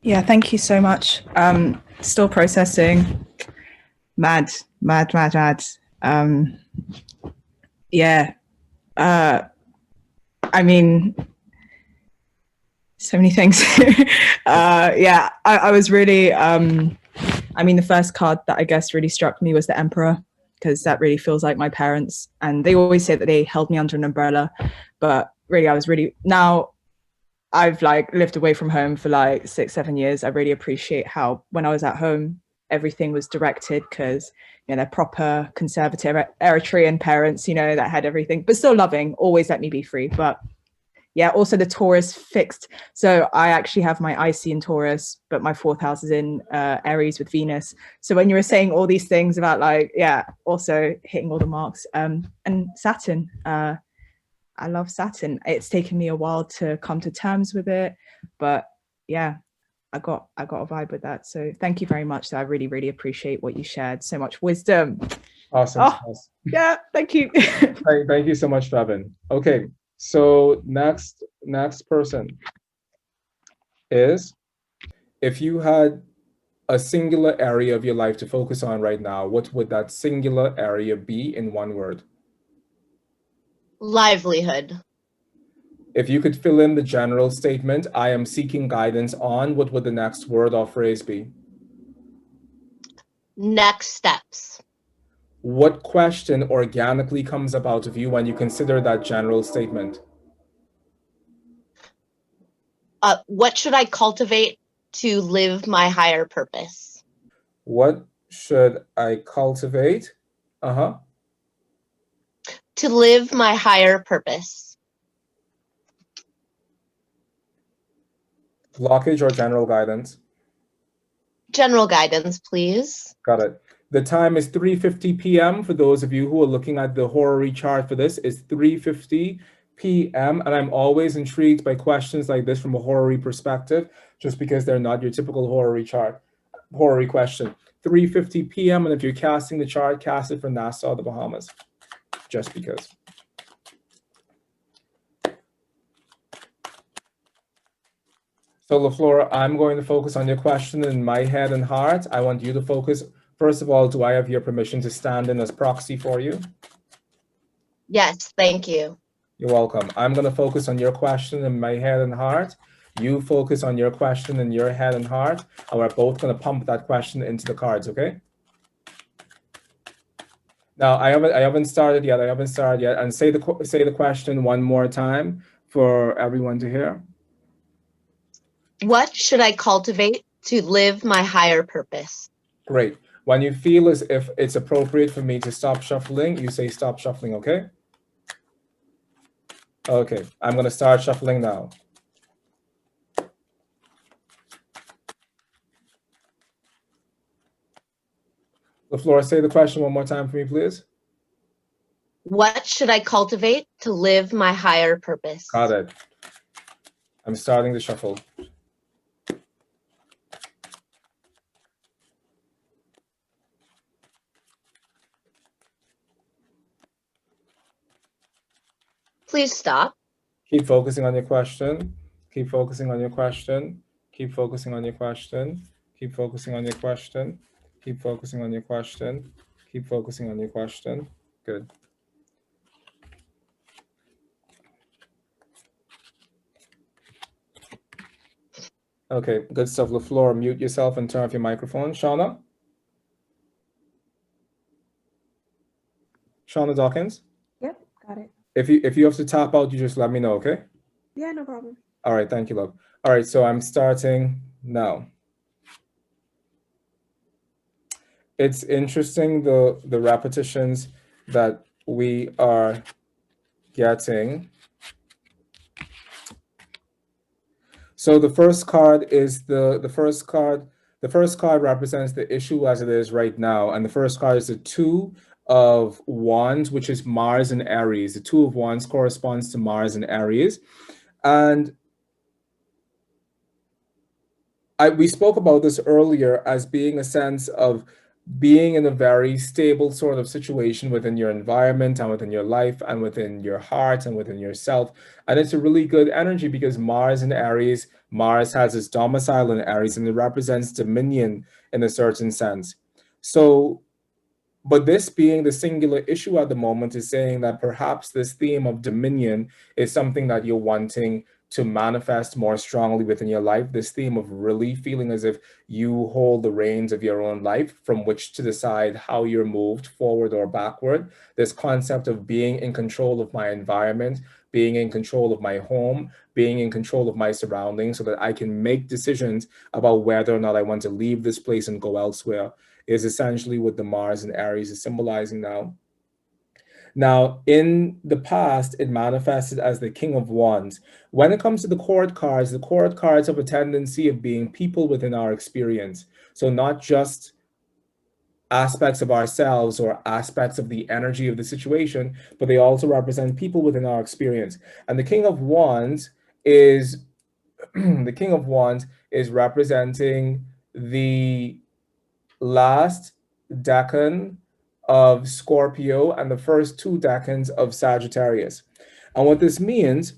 Yeah, thank you so much. Still processing. Mad. Yeah. I mean, so many things. Yeah, I was really, I mean, the first card that I guess really struck me was the Emperor, because that really feels like my parents. And they always say that they held me under an umbrella, but really, I was really, now I've like lived away from home for like 6-7 years. I really appreciate how when I was at home, everything was directed, because, you know, they're proper conservative Eritrean parents, you know, that had everything, but still loving, always let me be free. But yeah, also the Taurus fixed. So I actually have my IC in Taurus, but my 4th house is in Aries with Venus. So when you were saying all these things about like, yeah, also hitting all the marks, and Saturn, I love Saturn. It's taken me a while to come to terms with it, but yeah, I got a vibe with that. So thank you very much. I really, really appreciate what you shared. So much wisdom. Awesome. Oh, yeah, thank you. Thank you so much, Fabin. Okay, So next person is, if you had a singular area of your life to focus on right now, what would that singular area be in one word? Livelihood. If you could fill in the general statement, I am seeking guidance on, what would the next word or phrase be? Next steps. What question organically comes up out of you when you consider that general statement? What should I cultivate to live my higher purpose? What should I cultivate? To live my higher purpose. Blockage or general guidance? General guidance, please. Got it. The time is 3:50 p.m. For those of you who are looking at the horary chart for this, it's 3:50 p.m. And I'm always intrigued by questions like this from a horary perspective, just because they're not your typical horary question. 3:50 p.m. And if you're casting the chart, cast it for Nassau, the Bahamas, just because. So LaFlora, I'm going to focus on your question in my head and heart. I want you to focus. First of all, do I have your permission to stand in as proxy for you? Yes, thank you. You're welcome. I'm going to focus on your question in my head and heart. You focus on your question in your head and heart, and we're both going to pump that question into the cards, okay? Now, I haven't started yet. And say the question one more time for everyone to hear. What should I cultivate to live my higher purpose? Great. When you feel as if it's appropriate for me to stop shuffling, you say stop shuffling, okay? Okay, I'm going to start shuffling now. LaFlora, say the question one more time for me, please. What should I cultivate to live my higher purpose? Got it. I'm starting the shuffle. Please stop. Keep focusing on your question. Keep focusing on your question. Keep focusing on your question. Keep focusing on your question. Keep focusing on your question. Keep focusing on your question. Good. Okay, good stuff. LaFleur, mute yourself and turn off your microphone. Shauna? Shauna Dawkins? Yep, got it. If you have to tap out, you just let me know, okay? Yeah, no problem. All right, thank you, love. All right, so I'm starting now. It's interesting the repetitions that we are getting. So the first card is the first card represents the issue as it is right now, and the first card is the Two of Wands, which is Mars and Aries. The Two of Wands corresponds to Mars and Aries, and we spoke about this earlier as being a sense of being in a very stable sort of situation within your environment and within your life and within your heart and within yourself. And it's a really good energy because Mars in Aries, Mars has its domicile in Aries, and it represents dominion in a certain sense. So, but this being the singular issue at the moment is saying that perhaps this theme of dominion is something that you're wanting to manifest more strongly within your life. This theme of really feeling as if you hold the reins of your own life from which to decide how you're moved forward or backward. This concept of being in control of my environment, being in control of my home, being in control of my surroundings so that I can make decisions about whether or not I want to leave this place and go elsewhere is essentially what the Mars and Aries is symbolizing now. Now, in the past, it manifested as the King of Wands. When it comes to the court cards have a tendency of being people within our experience. So not just aspects of ourselves or aspects of the energy of the situation, but they also represent people within our experience. And the King of Wands is the King of Wands is representing the last decan of Scorpio and the first two decans of Sagittarius. And what this means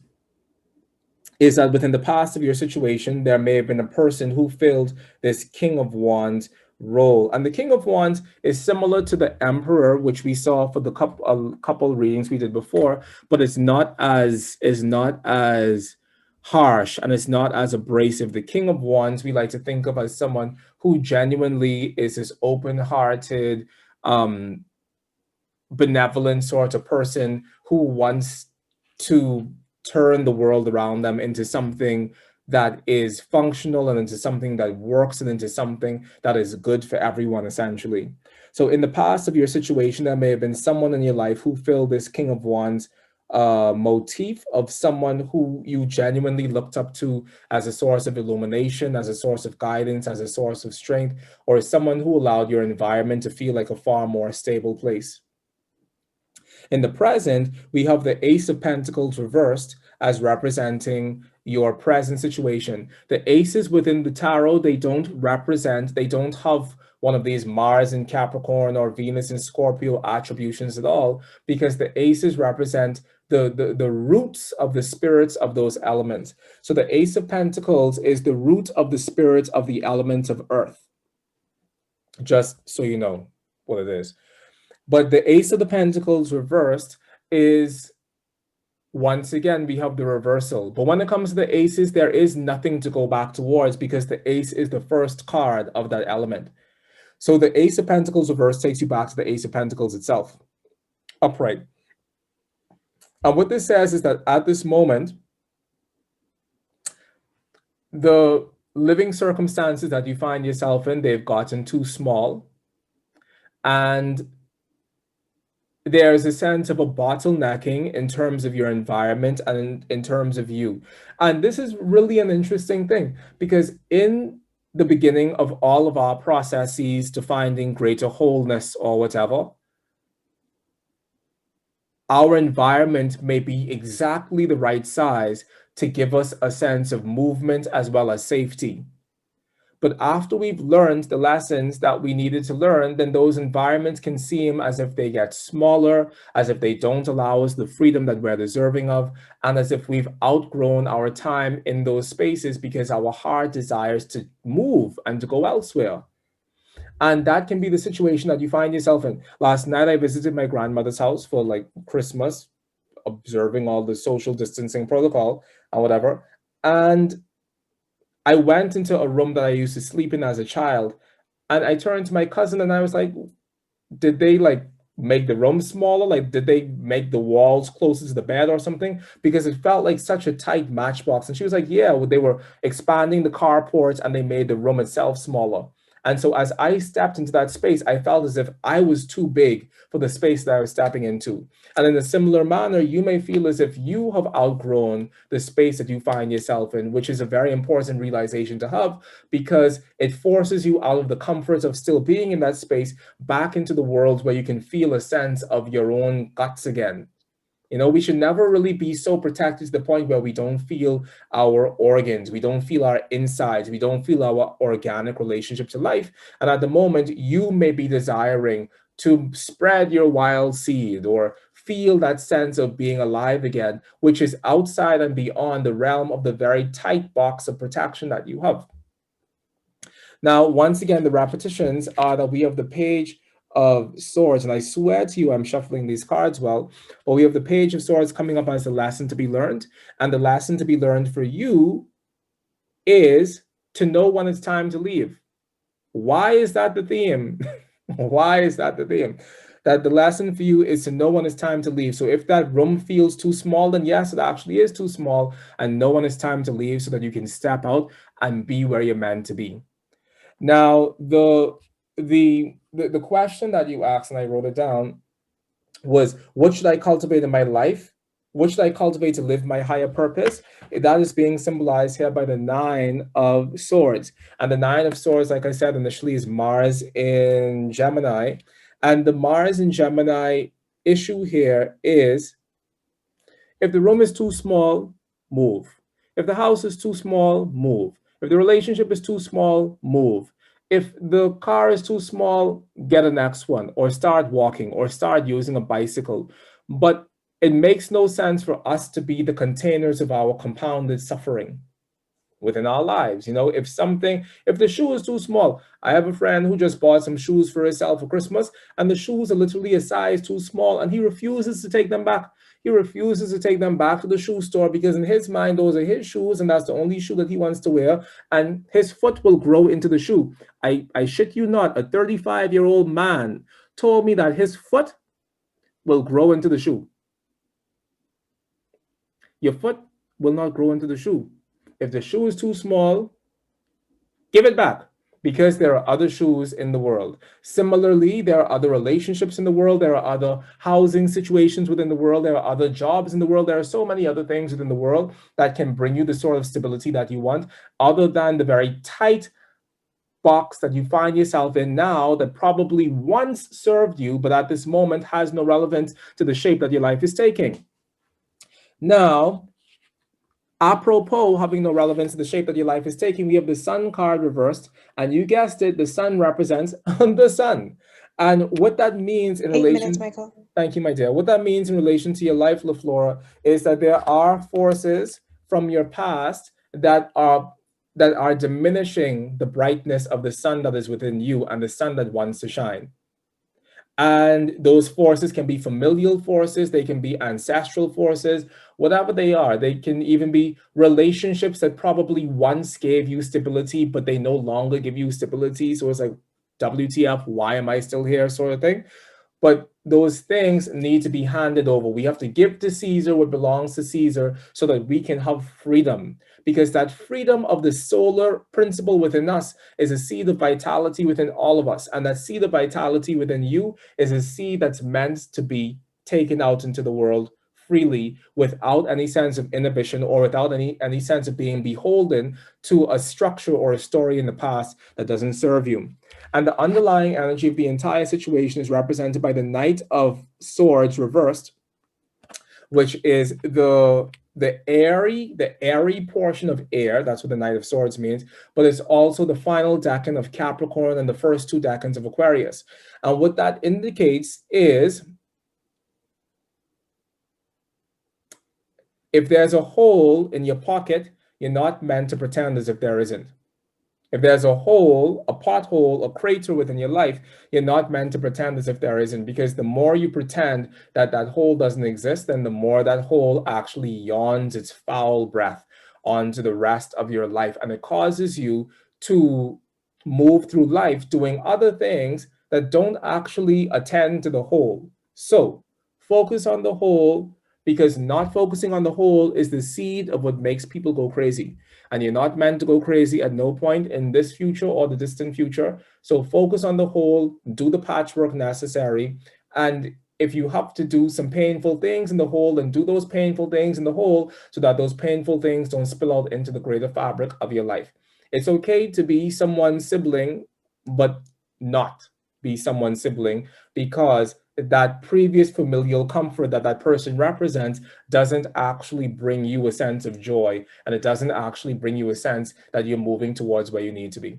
is that within the past of your situation, there may have been a person who filled this King of Wands role. And the King of Wands is similar to the Emperor, which we saw for the couple readings we did before, but it's not as harsh and it's not as abrasive. The King of Wands we like to think of as someone who genuinely is this open-hearted, benevolent sort of person who wants to turn the world around them into something that is functional and into something that works and into something that is good for everyone, essentially. So in the past of your situation, there may have been someone in your life who filled this King of Wands motif of someone who you genuinely looked up to as a source of illumination, as a source of guidance, as a source of strength, or as someone who allowed your environment to feel like a far more stable place. In the present, we have the Ace of Pentacles reversed as representing your present situation. The aces within the tarot, they don't have one of these Mars in Capricorn or Venus in Scorpio attributions at all, because the aces represent the roots of the spirits of those elements. So the Ace of Pentacles is the root of the spirit of the element of earth, just so you know what it is. But the Ace of the Pentacles reversed is, once again, we have the reversal. But when it comes to the aces, there is nothing to go back towards because the ace is the first card of that element. So the Ace of Pentacles reversed takes you back to the Ace of Pentacles itself, upright. And what this says is that at this moment, the living circumstances that you find yourself in, they've gotten too small. And there's a sense of a bottlenecking in terms of your environment and in terms of you. And this is really an interesting thing because in the beginning of all of our processes to finding greater wholeness or whatever, our environment may be exactly the right size to give us a sense of movement as well as safety. But after we've learned the lessons that we needed to learn, then those environments can seem as if they get smaller, as if they don't allow us the freedom that we're deserving of, and as if we've outgrown our time in those spaces because our heart desires to move and to go elsewhere. And that can be the situation that you find yourself in. Last night, I visited my grandmother's house for like Christmas, observing all the social distancing protocol and whatever. And I went into a room that I used to sleep in as a child, and I turned to my cousin and I was like, did they like make the room smaller? Like, did they make the walls closer to the bed or something? Because it felt like such a tight matchbox. And she was like, yeah, they were expanding the carports and they made the room itself smaller. And so as I stepped into that space, I felt as if I was too big for the space that I was stepping into. And in a similar manner, you may feel as if you have outgrown the space that you find yourself in, which is a very important realization to have because it forces you out of the comforts of still being in that space back into the world where you can feel a sense of your own guts again. You know, we should never really be so protected to the point where we don't feel our organs, we don't feel our insides, we don't feel our organic relationship to life. And at the moment, you may be desiring to spread your wild seed or feel that sense of being alive again, which is outside and beyond the realm of the very tight box of protection that you have. Now, once again, the repetitions are that we have the Page of Swords, and I swear to you, I'm shuffling these cards well, but we have the Page of Swords coming up as a lesson to be learned, and the lesson to be learned for you is to know when it's time to leave. Why is that the theme? Why is that the theme? That the lesson for you is to know when it's time to leave. So if that room feels too small, then yes, it actually is too small, and know when it's time to leave so that you can step out and be where you're meant to be. Now, the question that you asked, and I wrote it down, was what should I cultivate in my life? What should I cultivate to live my higher purpose? That is being symbolized here by the Nine of Swords. And the Nine of Swords, like I said initially, is Mars in Gemini. And the Mars in Gemini issue here is if the room is too small, move. If the house is too small, move. If the relationship is too small, move. If the car is too small, get a next one or start walking or start using a bicycle. But It makes no sense for us to be the containers of our compounded suffering within our lives. If the shoe is too small, I have a friend who just bought some shoes for himself for Christmas, and the shoes are literally a size too small, and he refuses to take them back. He refuses to take them back to the shoe store because in his mind, those are his shoes, and that's the only shoe that he wants to wear, and his foot will grow into the shoe. I shit you not, a 35-year-old man told me that his foot will grow into the shoe. Your foot will not grow into the shoe. If the shoe is too small, give it back, because there are other shoes in the world. Similarly, there are other relationships in the world. There are other housing situations within the world. There are other jobs in the world. There are so many other things within the world that can bring you the sort of stability that you want, other than the very tight box that you find yourself in now that probably once served you, but at this moment has no relevance to the shape that your life is taking. Now, apropos having no relevance to the shape that your life is taking, we have the Sun card reversed, and you guessed it, the Sun represents the Sun. And what that means in 8 relation... minutes, Mychal. Thank you, my dear. What that means in relation to your life, LaFlora, is that there are forces from your past that are diminishing the brightness of the sun that is within you and the sun that wants to shine. And those forces can be familial forces, they can be ancestral forces, whatever they are. They can even be relationships that probably once gave you stability, but they no longer give you stability. So it's like, WTF, why am I still here, sort of thing. But those things need to be handed over. We have to give to Caesar what belongs to Caesar so that we can have freedom. Because that freedom of the solar principle within us is a seed of vitality within all of us. And that seed of vitality within you is a seed that's meant to be taken out into the world freely, without any sense of inhibition or without any sense of being beholden to a structure or a story in the past that doesn't serve you. And the underlying energy of the entire situation is represented by the Knight of Swords reversed, which is the airy portion of air. That's what the Knight of Swords means. But it's also the final decan of Capricorn and the first 2 decans of Aquarius. And what that indicates is, if there's a hole in your pocket, you're not meant to pretend as if there isn't. If there's a hole, a pothole, a crater within your life, you're not meant to pretend as if there isn't, because the more you pretend that that hole doesn't exist, then the more that hole actually yawns its foul breath onto the rest of your life. And it causes you to move through life doing other things that don't actually attend to the hole. So focus on the hole, because not focusing on the hole is the seed of what makes people go crazy. And you're not meant to go crazy at no point in this future or the distant future. So focus on the hole, do the patchwork necessary. And if you have to do some painful things in the hole, then do those painful things in the hole so that those painful things don't spill out into the greater fabric of your life. It's okay to be someone's sibling, but not be someone's sibling, because that previous familial comfort that that person represents doesn't actually bring you a sense of joy, and it doesn't actually bring you a sense that you're moving towards where you need to be.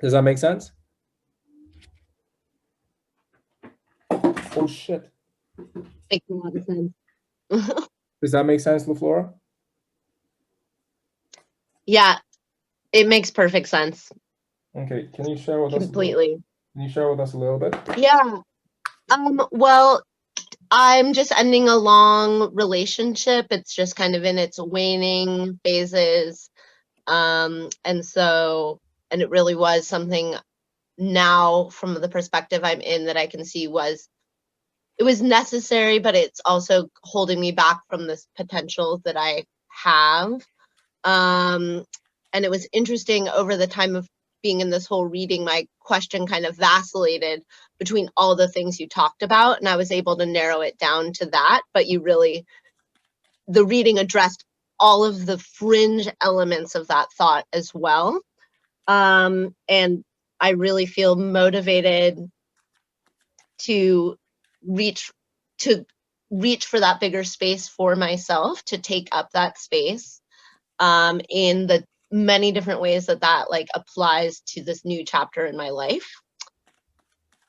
Does that make sense? Oh shit. Makes a lot of sense. Does that make sense, LaFlora? Yeah, it makes perfect sense. Okay, can you share with us Completely. Can you share with us a little bit? Yeah. Well, I'm just ending a long relationship. It's just kind of in its waning phases. And it really was something now from the perspective I'm in that I can see it was necessary, but it's also holding me back from this potential that I have. And it was interesting over the time of being in this whole reading, my question kind of vacillated between all the things you talked about, and I was able to narrow it down to that. But the reading addressed all of the fringe elements of that thought as well. And I really feel motivated to reach for that bigger space for myself, to take up that space in the many different ways that like applies to this new chapter in my life.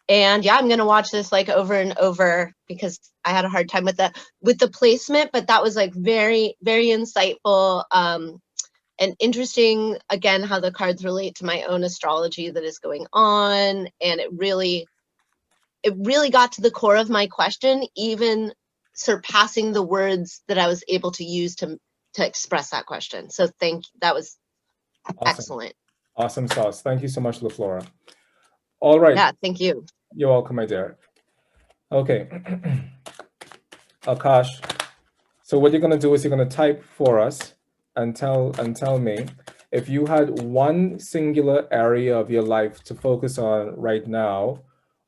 And yeah, I'm gonna watch this like over and over because I had a hard time with the placement, but that was like very, very insightful and interesting. Again, how the cards relate to my own astrology that is going on, and it really got to the core of my question, even surpassing the words that I was able to use to express that question. So that was Awesome. excellent. Awesome sauce. Thank you so much, LaFlora. All right. Yeah, thank you. You're welcome, my dear. Okay. Akash, so what you're going to do is you're going to type for us and tell me if you had one singular area of your life to focus on right now,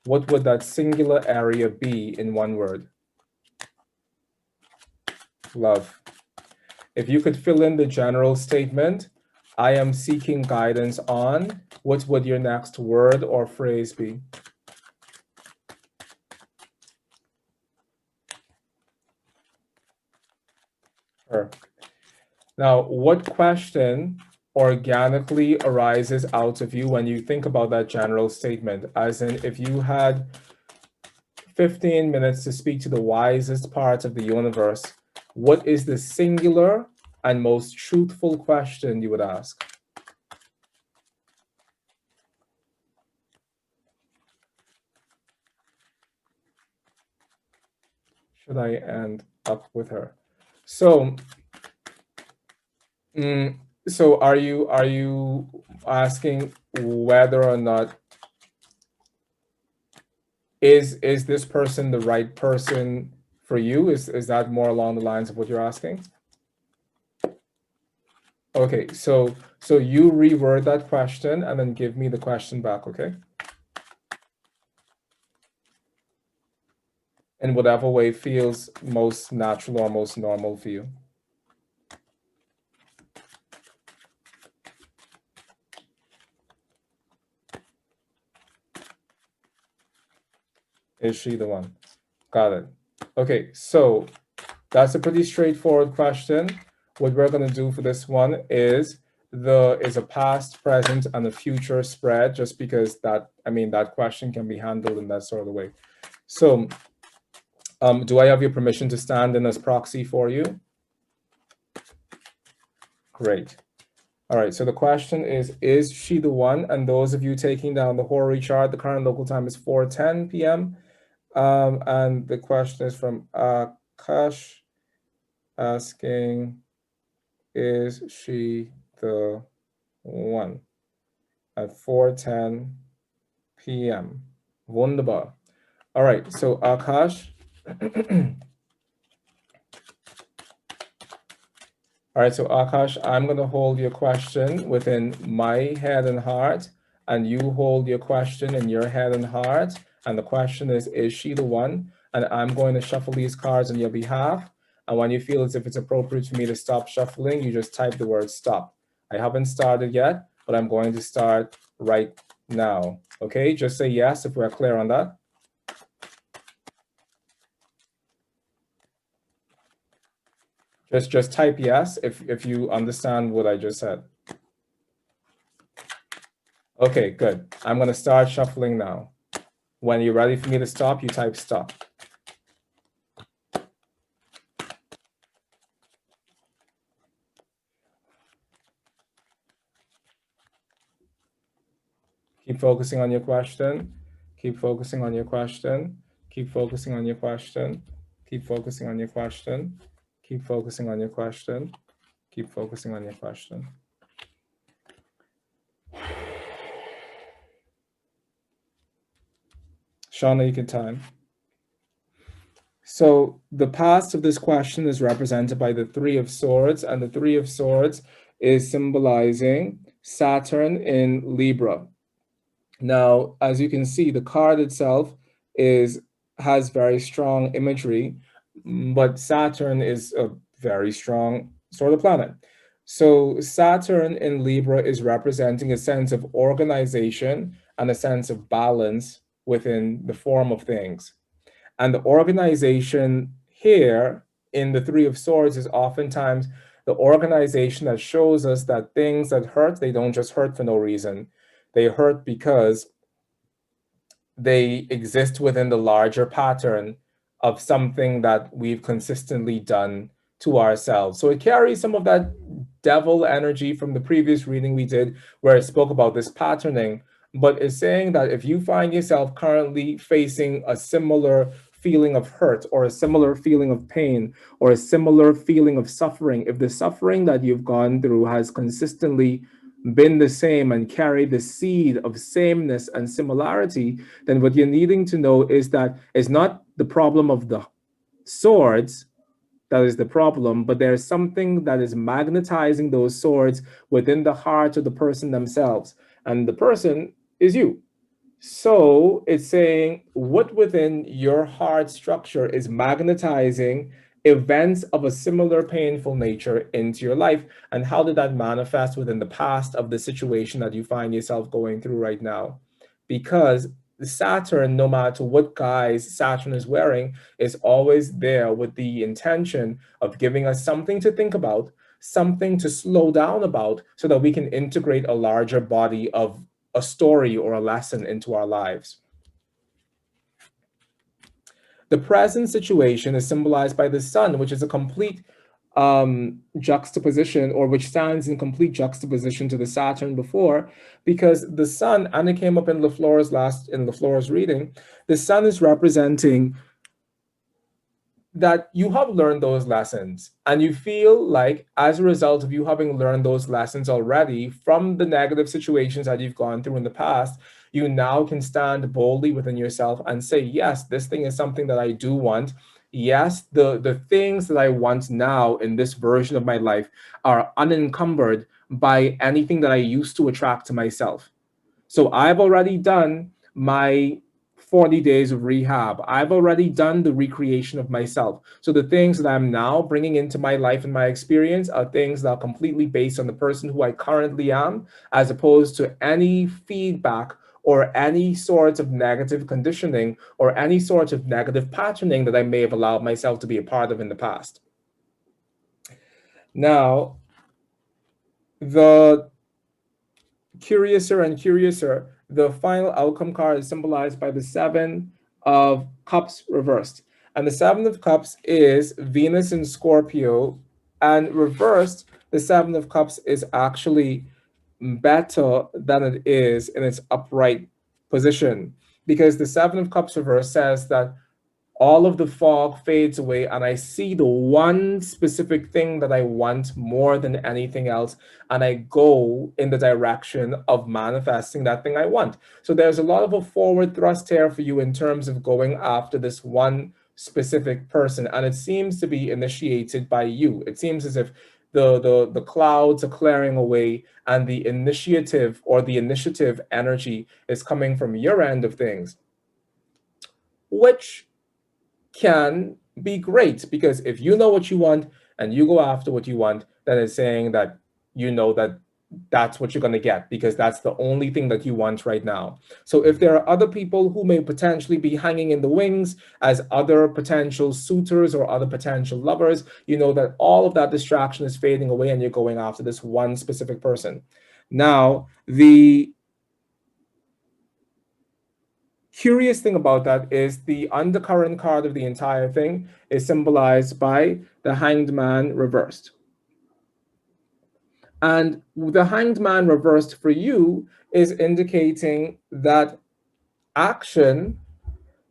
what would that singular area be in one word? Love. If you could fill in the general statement, I am seeking guidance on, what would your next word or phrase be? Sure. Now, what question organically arises out of you when you think about that general statement? As in, if you had 15 minutes to speak to the wisest part of the universe, what is the singular and most truthful question you would ask? Should I end up with her? So, so are you asking whether or not is this person the right person for you? Is that more along the lines of what you're asking? Okay, so you reword that question and then give me the question back, okay? In whatever way feels most natural or most normal for you. Is she the one? Got it. Okay, so that's a pretty straightforward question. What we're going to do for this one is a past, present, and a future spread, just because that question can be handled in that sort of way. So do I have your permission to stand in as proxy for you? Great. All right, so the question is she the one? And those of you taking down the Hori chart, the current local time is 4:10 p.m. And the question is from Akash, asking, is she the one? At 4:10 p.m. Wunderbar. All right, so Akash. All right, so Akash, I'm going to hold your question within my head and heart, and you hold your question in your head and heart. And the question is she the one? And I'm going to shuffle these cards on your behalf. And when you feel as if it's appropriate for me to stop shuffling, you just type the word stop. I haven't started yet, but I'm going to start right now. Okay, just say yes if we're clear on that. Just type yes if you understand what I just said. Okay, good. I'm going to start shuffling now. When you're ready for me to stop, you type stop. Keep focusing on your question. Keep focusing on your question. Keep focusing on your question. Keep focusing on your question. Keep focusing on your question. Keep focusing on your question. Shauna, you can time. So the past of this question is represented by the Three of Swords, and the Three of Swords is symbolizing Saturn in Libra. Now, as you can see, the card itself has very strong imagery, but Saturn is a very strong sort of planet. So Saturn in Libra is representing a sense of organization and a sense of balance within the form of things. And the organization here in the Three of Swords is oftentimes the organization that shows us that things that hurt, they don't just hurt for no reason. They hurt because they exist within the larger pattern of something that we've consistently done to ourselves. So it carries some of that devil energy from the previous reading we did, where it spoke about this patterning, but it's saying that if you find yourself currently facing a similar feeling of hurt or a similar feeling of pain or a similar feeling of suffering, if the suffering that you've gone through has consistently been the same and carried the seed of sameness and similarity, then what you're needing to know is that it's not the problem of the swords that is the problem, but there's something that is magnetizing those swords within the heart of the person themselves. And the person is you. So it's saying what within your heart structure is magnetizing events of a similar painful nature into your life, and how did that manifest within the past of the situation that you find yourself going through right now? Because Saturn, no matter what guise Saturn is wearing, is always there with the intention of giving us something to think about, something to slow down about, so that we can integrate a larger body of a story or a lesson into our lives. The present situation is symbolized by the sun, which is a complete juxtaposition, or which stands in complete juxtaposition to the Saturn before, because the sun, and it came up in LaFleur's reading, the sun is representing that you have learned those lessons, and you feel like as a result of you having learned those lessons already from the negative situations that you've gone through in the past, you now can stand boldly within yourself and say, yes, this thing is something that I do want. Yes, the things that I want now in this version of my life are unencumbered by anything that I used to attract to myself. So I've already done my 40 days of rehab. I've already done the recreation of myself. So the things that I'm now bringing into my life and my experience are things that are completely based on the person who I currently am, as opposed to any feedback or any sort of negative conditioning or any sort of negative patterning that I may have allowed myself to be a part of in the past. Now, the curiouser and curiouser, the final outcome card is symbolized by the Seven of Cups reversed. And the Seven of Cups is Venus in Scorpio, and reversed, the Seven of Cups is actually better than it is in its upright position, because the Seven of Cups reversed says that all of the fog fades away and I see the one specific thing that I want more than anything else, and I go in the direction of manifesting that thing I want. So there's a lot of a forward thrust here for you in terms of going after this one specific person, and it seems to be initiated by you. It seems as if the clouds are clearing away and the initiative or the initiative energy is coming from your end of things, which can be great, because if you know what you want and you go after what you want, then it's saying that you know that that's what you're going to get, because that's the only thing that you want right now. So if there are other people who may potentially be hanging in the wings as other potential suitors or other potential lovers, you know that all of that distraction is fading away and you're going after this one specific person. Now, the curious thing about that is the undercurrent card of the entire thing is symbolized by the Hanged Man reversed. And the Hanged Man reversed for you is indicating that action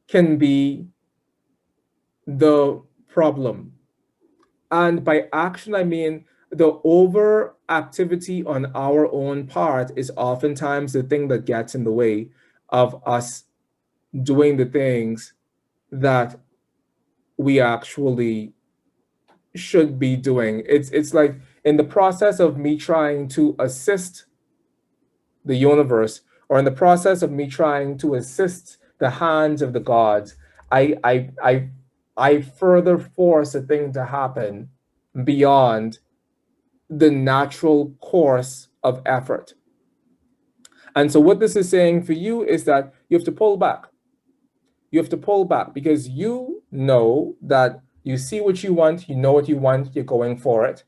can be the problem. And by action, I mean the overactivity on our own part is oftentimes the thing that gets in the way of us doing the things that we actually should be doing. It's like in the process of me trying to assist the universe, or in the process of me trying to assist the hands of the gods, I further force a thing to happen beyond the natural course of effort. And so what this is saying for you is that you have to pull back. You have to pull back because you know that you see what you want, you know what you want, you're going for it.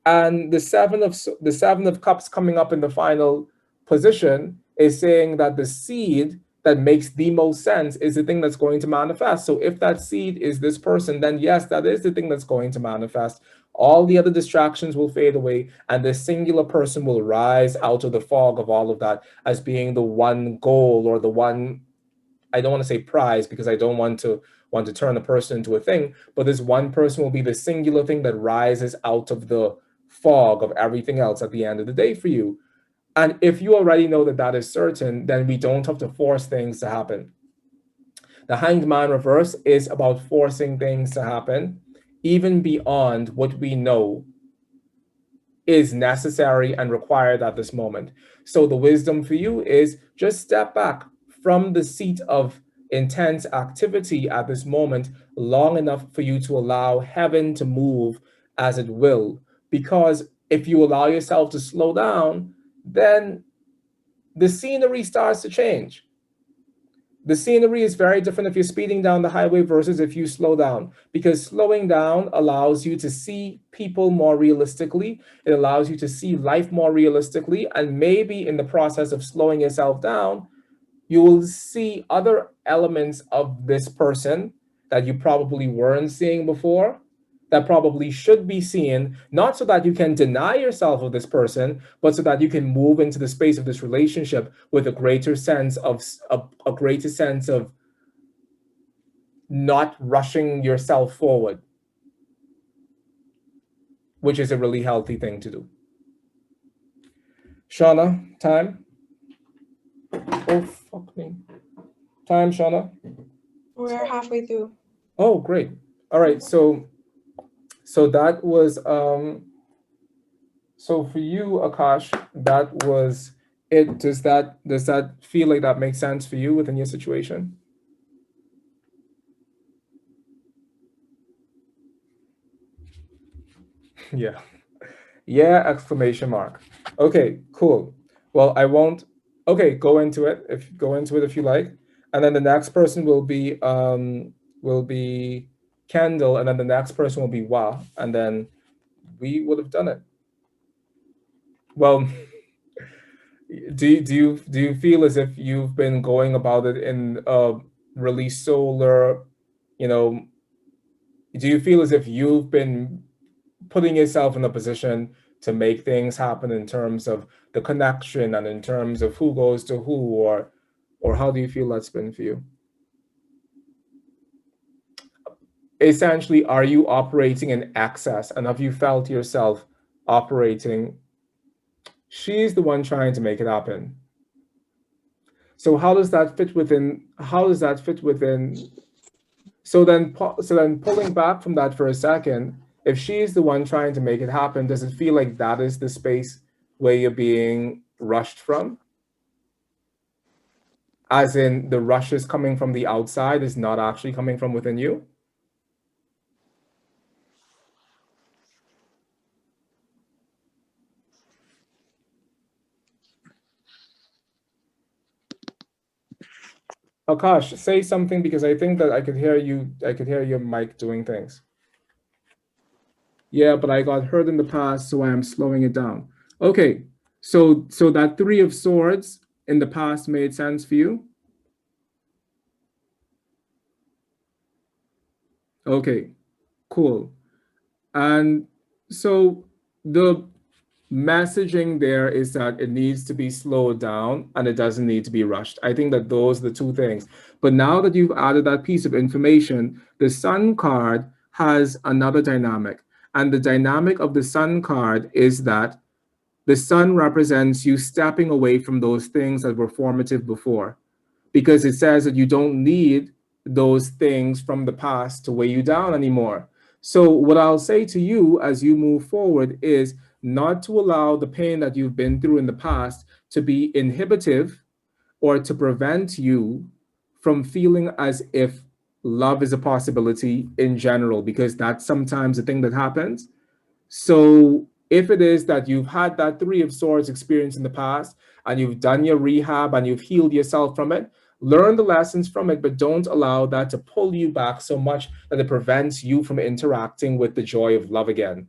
And the seven of cups coming up in the final position is saying that the seed that makes the most sense is the thing that's going to manifest. So if that seed is this person, then yes, that is the thing that's going to manifest. All the other distractions will fade away, and the singular person will rise out of the fog of all of that as being the one goal, or the one, I don't want to say prize, because I don't want to turn a person into a thing, but this one person will be the singular thing that rises out of the fog of everything else at the end of the day for you. And if you already know that that is certain, then we don't have to force things to happen. The Hanged Man reverse is about forcing things to happen, even beyond what we know is necessary and required at this moment. So the wisdom for you is just step back from the seat of intense activity at this moment long enough for you to allow heaven to move as it will. Because if you allow yourself to slow down, then the scenery starts to change. The scenery is very different if you're speeding down the highway versus if you slow down, because slowing down allows you to see people more realistically. It allows you to see life more realistically. And maybe in the process of slowing yourself down, you will see other elements of this person that you probably weren't seeing before, that probably should be seen, not so that you can deny yourself of this person, but so that you can move into the space of this relationship with a greater sense of not rushing yourself forward, which is a really healthy thing to do. Shauna, time? Oh, fuck me. Time, Shauna? We're halfway through. Oh, great. All right, so that was so for you, Akash, that was it. Does that feel like that makes sense for you within your situation? Yeah. Yeah, exclamation mark. Okay, cool. Well, I won't. Okay, go into it if you like. And then the next person will be Kendall, and then the next person will be Wa, and then we would have done it. Well, do you feel as if you've been going about it in really solar, do you feel as if you've been putting yourself in a position to make things happen in terms of the connection and in terms of who goes to who, or how do you feel that's been for you? Essentially, are you operating in excess, and have you felt yourself operating? She's the one trying to make it happen. So how does that fit within? So then pulling back from that for a second, if she's the one trying to make it happen, does it feel like that is the space where you're being rushed from? As in, the rush is coming from the outside, is not actually coming from within you? Akash, say something, because I think that I could hear your mic doing things. Yeah, but I got hurt in the past, so I am slowing it down. Okay, so that Three of Swords in the past made sense for you? Okay, cool. And so the messaging there is that it needs to be slowed down and it doesn't need to be rushed. I think that those are the two things. But now that you've added that piece of information, the Sun card has another dynamic. And the dynamic of the Sun card is that the Sun represents you stepping away from those things that were formative before, because it says that you don't need those things from the past to weigh you down anymore. So what I'll say to you as you move forward is not to allow the pain that you've been through in the past to be inhibitive or to prevent you from feeling as if love is a possibility in general, because that's sometimes the thing that happens. So if it is that you've had that Three of Swords experience in the past and you've done your rehab and you've healed yourself from it, learn the lessons from it, but don't allow that to pull you back so much that it prevents you from interacting with the joy of love again.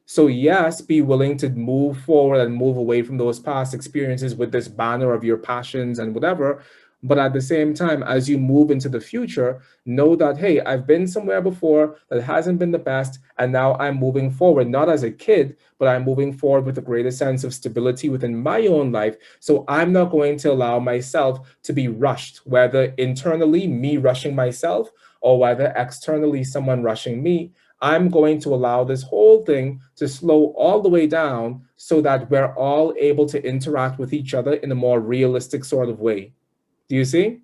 So yes, be willing to move forward and move away from those past experiences with this banner of your passions and whatever, But at the same time, as you move into the future, know that, hey, I've been somewhere before that hasn't been the best, and now I'm moving forward, not as a kid, but I'm moving forward with a greater sense of stability within my own life. So I'm not going to allow myself to be rushed, whether internally me rushing myself or whether externally someone rushing me. I'm going to allow this whole thing to slow all the way down so that we're all able to interact with each other in a more realistic sort of way. Do you see?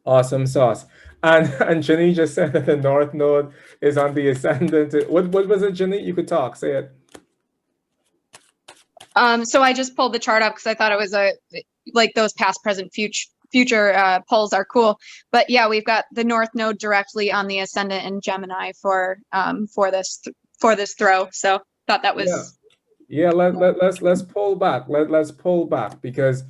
Awesome sauce. And Jenny just said that the North Node is on the ascendant. What was it, Jenny? You could talk. Say it. So I just pulled the chart up because I thought it was like those past, present, future polls are cool. But yeah, we've got the North Node directly on the ascendant in Gemini for this throw. So thought that was let's pull back. Let's pull back because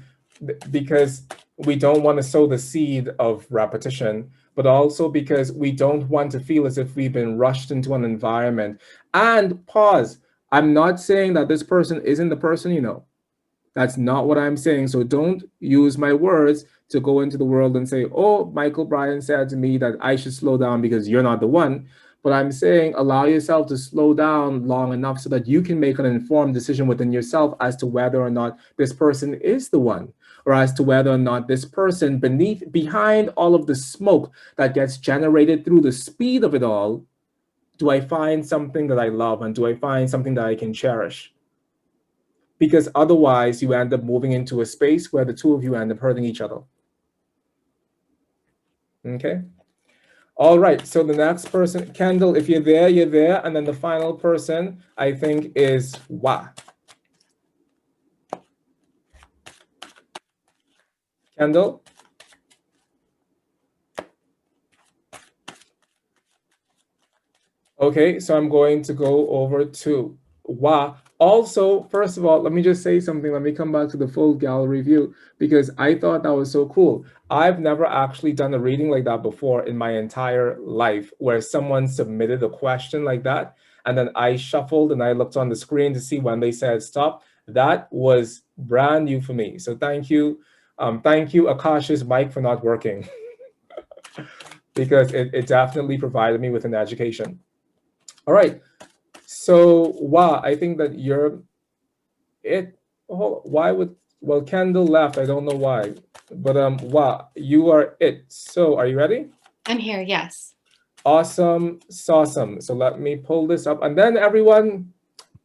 we don't want to sow the seed of repetition, but also because we don't want to feel as if we've been rushed into an environment. And pause. I'm not saying that this person isn't the person you know. That's not what I'm saying. So don't use my words to go into the world and say, oh, Mychal Bryan said to me that I should slow down because you're not the one. But I'm saying allow yourself to slow down long enough so that you can make an informed decision within yourself as to whether or not this person is the one, or as to whether or not this person behind all of the smoke that gets generated through the speed of it all, do I find something that I love, and do I find something that I can cherish? Because otherwise you end up moving into a space where the two of you end up hurting each other. Okay. All right, so the next person, Kendall, if you're there, you're there. And then the final person, I think, is Wa. Kendall? Okay, so I'm going to go over to Wa. Also, first of all, let me just say something. Let me come back to the full gallery view because I thought that was so cool. I've never actually done a reading like that before in my entire life, where someone submitted a question like that, and then I shuffled and I looked on the screen to see when they said stop. That was brand new for me. So thank you. Thank you, Akash's mic, for not working because it definitely provided me with an education. All right, so Wa, I think that you're it. Oh, well, Kendall left. I don't know why, but Wa, you are it. So are you ready? I'm here, yes. Awesome, awesome. So let me pull this up, and then everyone,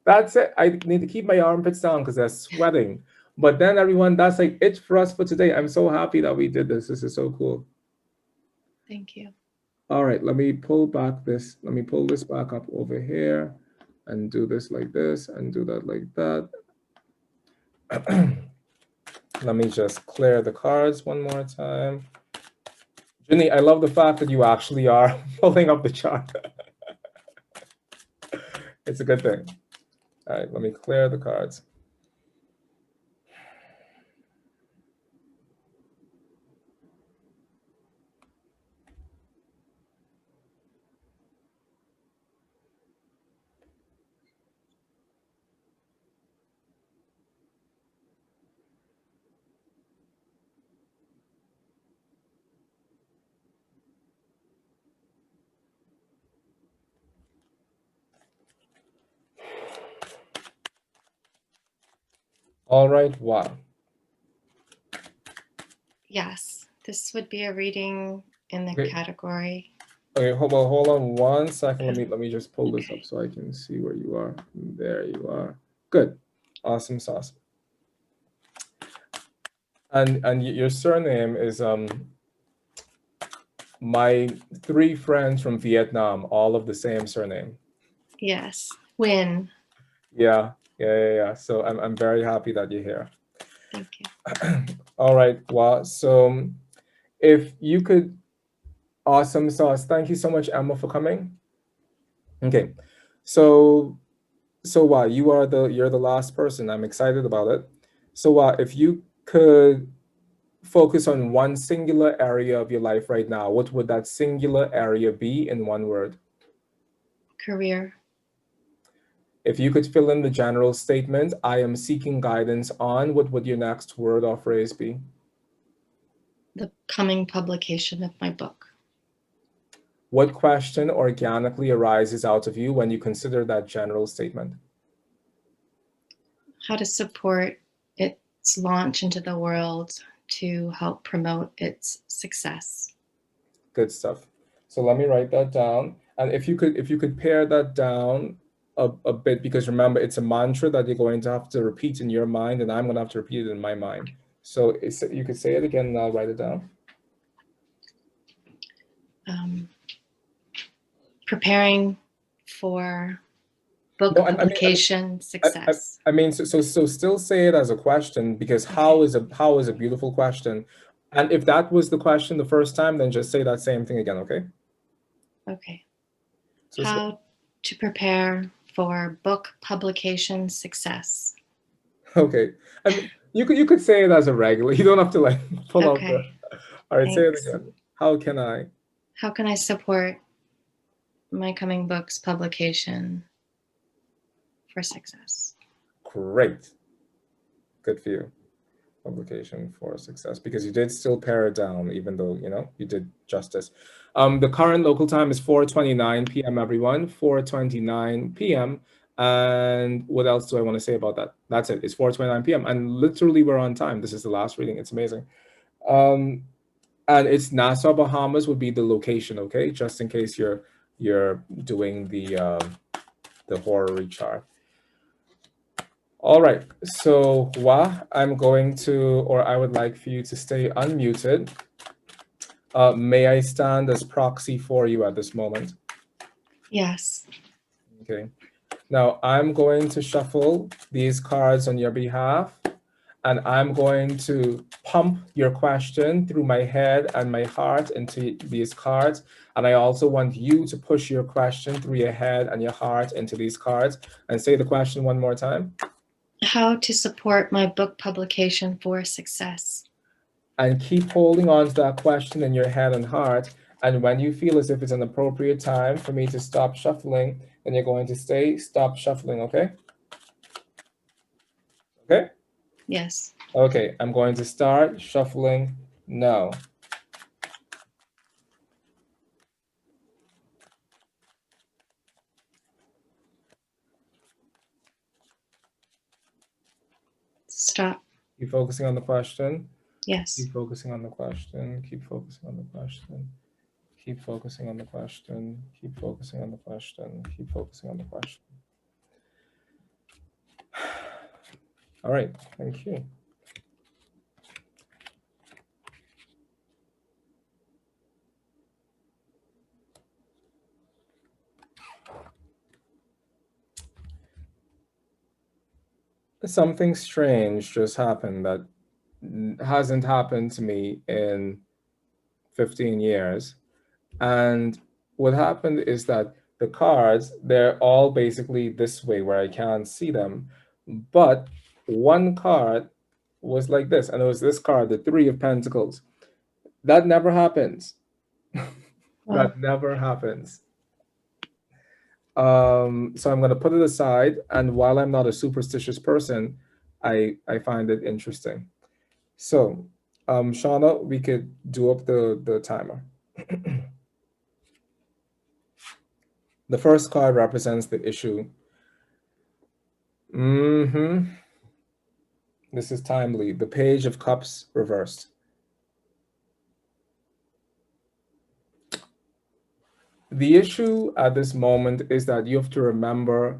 that's it. I need to keep my armpits down because they're sweating. But then everyone, that's like it for us for today. I'm so happy that we did this. This is so cool. Thank you. All right, let me pull back this. Let me pull this back up over here and do this like this and do that like that. Let me just clear the cards one more time. Ginny, I love the fact that you actually are pulling up the chart. It's a good thing. All right, let me clear the cards. All right, wow. Yes, this would be a reading in the category. Okay, hold on 1 second. Let me just pull this up so I can see where you are. There you are. Good. Awesome sauce. And your surname is my 3 friends from Vietnam, all of the same surname. Yes, Win. Yeah. So I'm very happy that you're here. Thank you. All right. Well, so if you could, awesome sauce. Thank you so much, Emma, for coming. Okay. So you're the last person. I'm excited about it. So if you could focus on one singular area of your life right now, what would that singular area be in one word? Career. If you could fill in the general statement, I am seeking guidance on, what would your next word or phrase be? The coming publication of my book. What question organically arises out of you when you consider that general statement? How to support its launch into the world to help promote its success. Good stuff. So let me write that down. And if you could pare that down a bit, because remember, it's a mantra that you're going to have to repeat in your mind, and I'm going to have to repeat it in my mind. So you could say it again, and I'll write it down. Preparing for book publication success. I mean, so still say it as a question, because Okay. how is a beautiful question. And if that was the question the first time, then just say that same thing again, okay? Okay. So How to prepare for book publication success. okay. I mean, you could say it as a regular. You don't have to like pull out the. Okay. All right, say it Thanks. again. How can I? How can I support my coming book's publication for success? Great. Good for you. Publication for success, because you did still pare it down, even though, you know, you did justice. The current local time is 4:29 p.m. everyone, 4:29 p.m. And what else do I want to say about that? That's it. It's 4:29 p.m. and literally we're on time. This is the last reading. It's amazing. And it's Nassau, Bahamas would be the location, okay? Just in case you're doing the horary chart. All right, so I'm going to, or I would like for you to stay unmuted. May I stand as proxy for you at this moment? Yes. Okay. Now I'm going to shuffle these cards on your behalf, and I'm going to pump your question through my head and my heart into these cards. And I also want you to push your question through your head and your heart into these cards. And say the question one more time. How to support my book publication for success. And keep holding on to that question in your head and heart. And when you feel as if it's an appropriate time for me to stop shuffling, then you're going to stop shuffling, okay? Okay? Yes. Okay, I'm going to start shuffling now. Stop. Keep focusing on the question. Yes. Keep focusing on the question. Keep focusing on the question. Keep focusing on the question. Keep focusing on the question. Keep focusing on the question. All right, thank you. Something strange just happened that hasn't happened to me in 15 years. And what happened is that the cards, they're all basically this way where I can't see them. But one card was like this, and it was this card, the Three of Pentacles. That never happens. That never happens. So I'm going to put it aside, and while I'm not a superstitious person, I find it interesting. So, Shauna, we could do up the timer. The first card represents the issue. This is timely. The Page of Cups reversed. The issue at this moment is that you have to remember,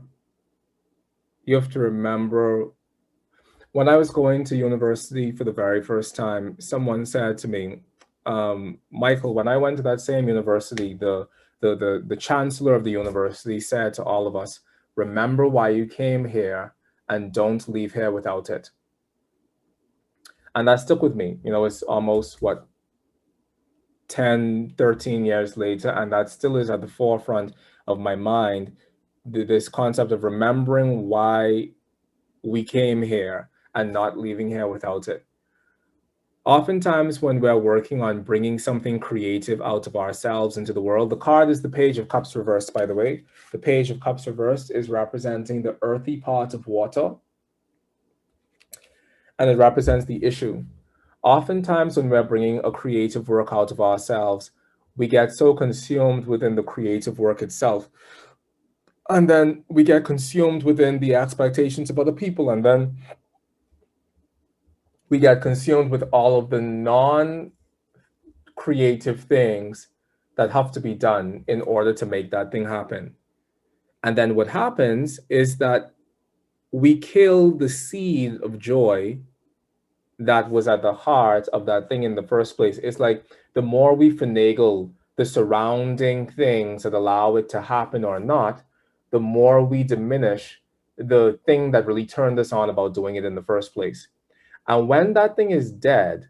when I was going to university for the very first time, someone said to me, Michael, when I went to that same university, the chancellor of the university said to all of us, remember why you came here and don't leave here without it. And that stuck with me. You know, it's almost, 10, 13 years later, and that still is at the forefront of my mind, this concept of remembering why we came here and not leaving here without it. Oftentimes when we're working on bringing something creative out of ourselves into the world, the card is the Page of Cups reversed, by the way. The Page of Cups reversed is representing the earthy part of water, and it represents the issue. Oftentimes when we're bringing a creative work out of ourselves, we get so consumed within the creative work itself. And then we get consumed within the expectations of other people. And then we get consumed with all of the non-creative things that have to be done in order to make that thing happen. And then what happens is that we kill the seed of joy that was at the heart of that thing in the first place. It's like the more we finagle the surrounding things that allow it to happen or not, the more we diminish the thing that really turned us on about doing it in the first place. And when that thing is dead,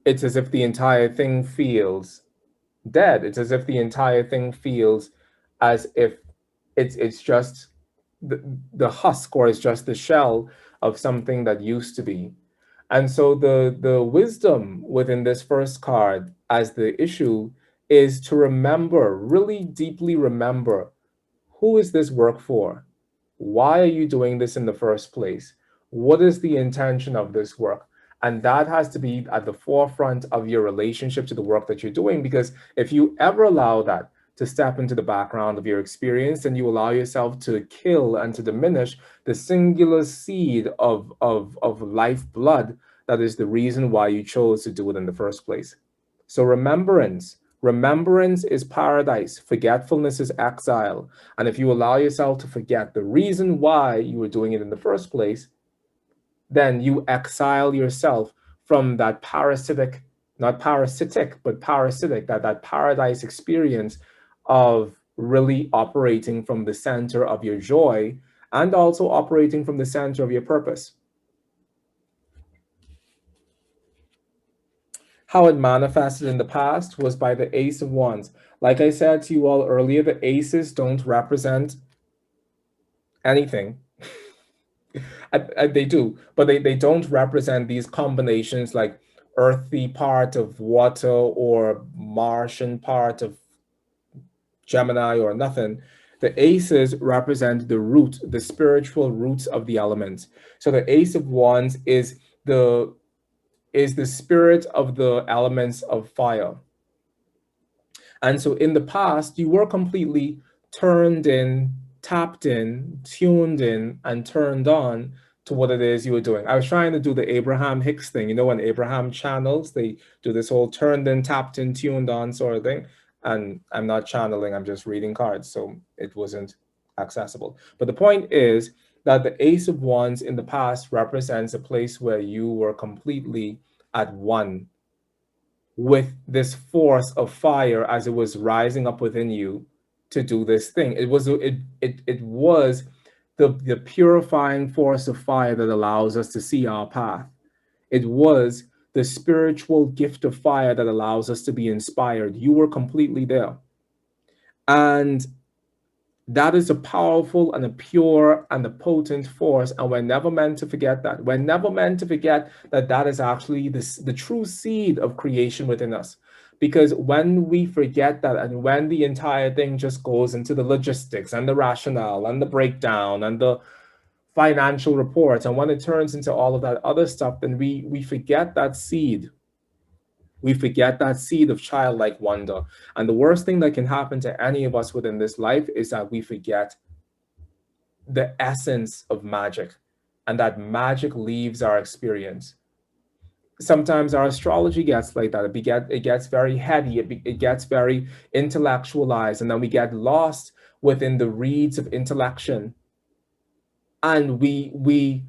it's as if the entire thing feels dead. It's as if the entire thing feels as if it's just the husk, or it's just the shell of something that used to be. And so the wisdom within this first card as the issue is to remember, really deeply remember, who is this work for? Why are you doing this in the first place? What is the intention of this work? And that has to be at the forefront of your relationship to the work that you're doing, because if you ever allow that to step into the background of your experience, and you allow yourself to kill and to diminish the singular seed of life blood that is the reason why you chose to do it in the first place. So remembrance is paradise, forgetfulness is exile. And if you allow yourself to forget the reason why you were doing it in the first place, then you exile yourself from that parasitic, not parasitic, but parasitic, that paradise experience of really operating from the center of your joy and also operating from the center of your purpose. How it manifested in the past was by the Ace of Wands. Like I said to you all earlier, the aces don't represent anything. They do, but they don't represent these combinations like earthy part of water or Martian part of Gemini or nothing. The aces represent the root, the spiritual roots of the elements. So the Ace of Wands is the spirit of the elements of fire. And so in the past, you were completely turned in, tapped in, tuned in, and turned on to what it is you were doing. I was trying to do the Abraham Hicks thing. You know, when Abraham channels, they do this whole turned in, tapped in, tuned on sort of thing. And I'm not channeling, I'm just reading cards. So it wasn't accessible. But the point is that the Ace of Wands in the past represents a place where you were completely at one with this force of fire as it was rising up within you to do this thing. It was the purifying force of fire that allows us to see our path. It was the spiritual gift of fire that allows us to be inspired. You were completely there. And that is a powerful and a pure and a potent force, and we're never meant to forget that. We're never meant to forget that that is actually the true seed of creation within us. Because when we forget that, and when the entire thing just goes into the logistics and the rationale and the breakdown and the financial reports, and when it turns into all of that other stuff, then we forget that seed. We forget that seed of childlike wonder. And the worst thing that can happen to any of us within this life is that we forget the essence of magic, and that magic leaves our experience. Sometimes our astrology gets like that. It gets very heady. It gets very intellectualized, and then we get lost within the reeds of intellection. And we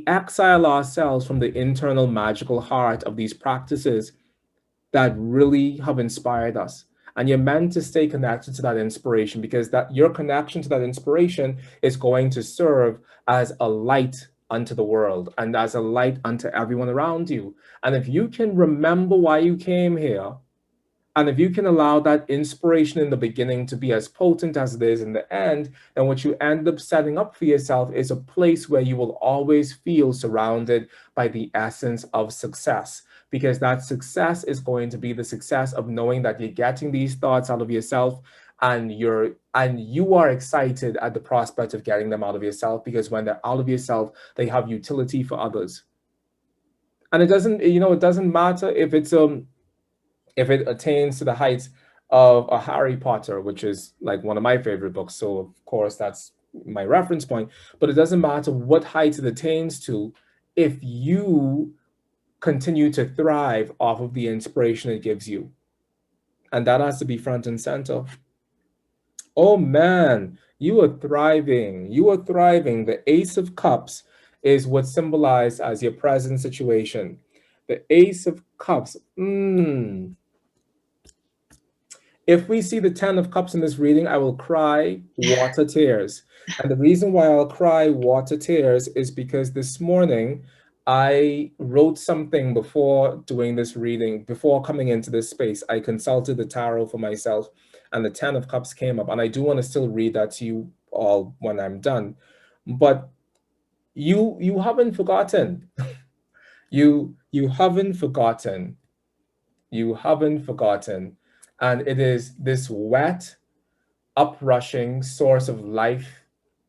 exile ourselves from the internal magical heart of these practices that really have inspired us. And you're meant to stay connected to that inspiration, because that your connection to that inspiration is going to serve as a light unto the world and as a light unto everyone around you. And if you can remember why you came here, And if you can allow that inspiration in the beginning to be as potent as it is in the end, then what you end up setting up for yourself is a place where you will always feel surrounded by the essence of success, because that success is going to be the success of knowing that you're getting these thoughts out of yourself, and you are excited at the prospect of getting them out of yourself, because when they're out of yourself, they have utility for others. And it doesn't matter if it attains to the heights of a Harry Potter, which is like one of my favorite books. So of course that's my reference point, but it doesn't matter what heights it attains to if you continue to thrive off of the inspiration it gives you. And that has to be front and center. Oh man, you are thriving. You are thriving. The Ace of Cups is what's symbolized as your present situation. The Ace of Cups. If we see the 10 of Cups in this reading, I will cry water tears. And the reason why I'll cry water tears is because this morning I wrote something before doing this reading, before coming into this space. I consulted the tarot for myself, and the 10 of Cups came up. And I do want to still read that to you all when I'm done. But you haven't forgotten. You haven't forgotten. You haven't forgotten. And it is this wet, uprushing source of life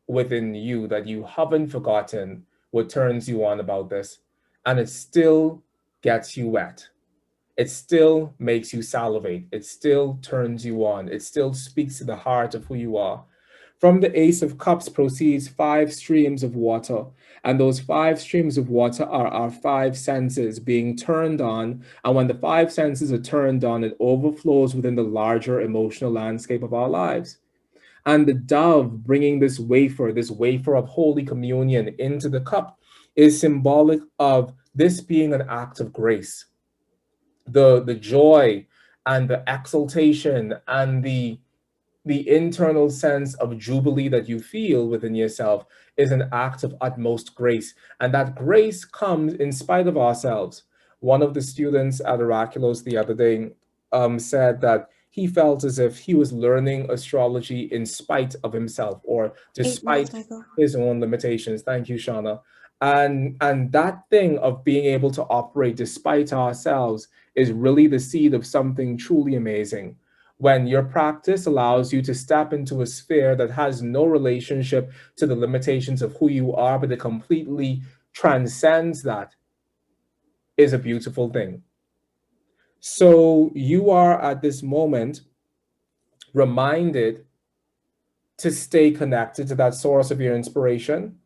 within you that you haven't forgotten what turns you on about this. And it still gets you wet. It still makes you salivate. It still turns you on. It still speaks to the heart of who you are. From the Ace of Cups proceeds 5 streams of water, and those 5 streams of water are our 5 senses being turned on, and when the 5 senses are turned on, it overflows within the larger emotional landscape of our lives. And the dove bringing this wafer of Holy Communion into the cup is symbolic of this being an act of grace. The joy and the exaltation and the internal sense of jubilee that you feel within yourself is an act of utmost grace. And that grace comes in spite of ourselves. One of the students at Oraculos the other day said that he felt as if he was learning astrology in spite of himself, or despite his own limitations. Thank you, Shauna. And that thing of being able to operate despite ourselves is really the seed of something truly amazing. When your practice allows you to step into a sphere that has no relationship to the limitations of who you are, but it completely transcends that, is a beautiful thing. So you are at this moment reminded to stay connected to that source of your inspiration,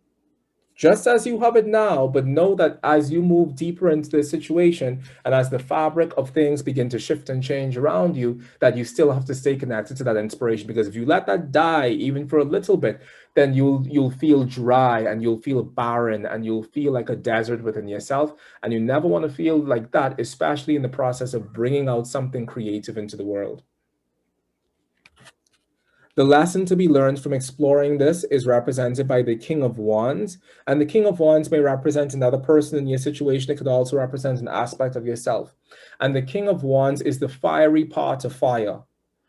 just as you have it now, but know that as you move deeper into this situation and as the fabric of things begin to shift and change around you, that you still have to stay connected to that inspiration, because if you let that die even for a little bit, then you'll feel dry and you'll feel barren and you'll feel like a desert within yourself. And you never want to feel like that, especially in the process of bringing out something creative into the world. The lesson to be learned from exploring this is represented by the King of Wands. And the King of Wands may represent another person in your situation. It could also represent an aspect of yourself. And the King of Wands is the fiery part of fire.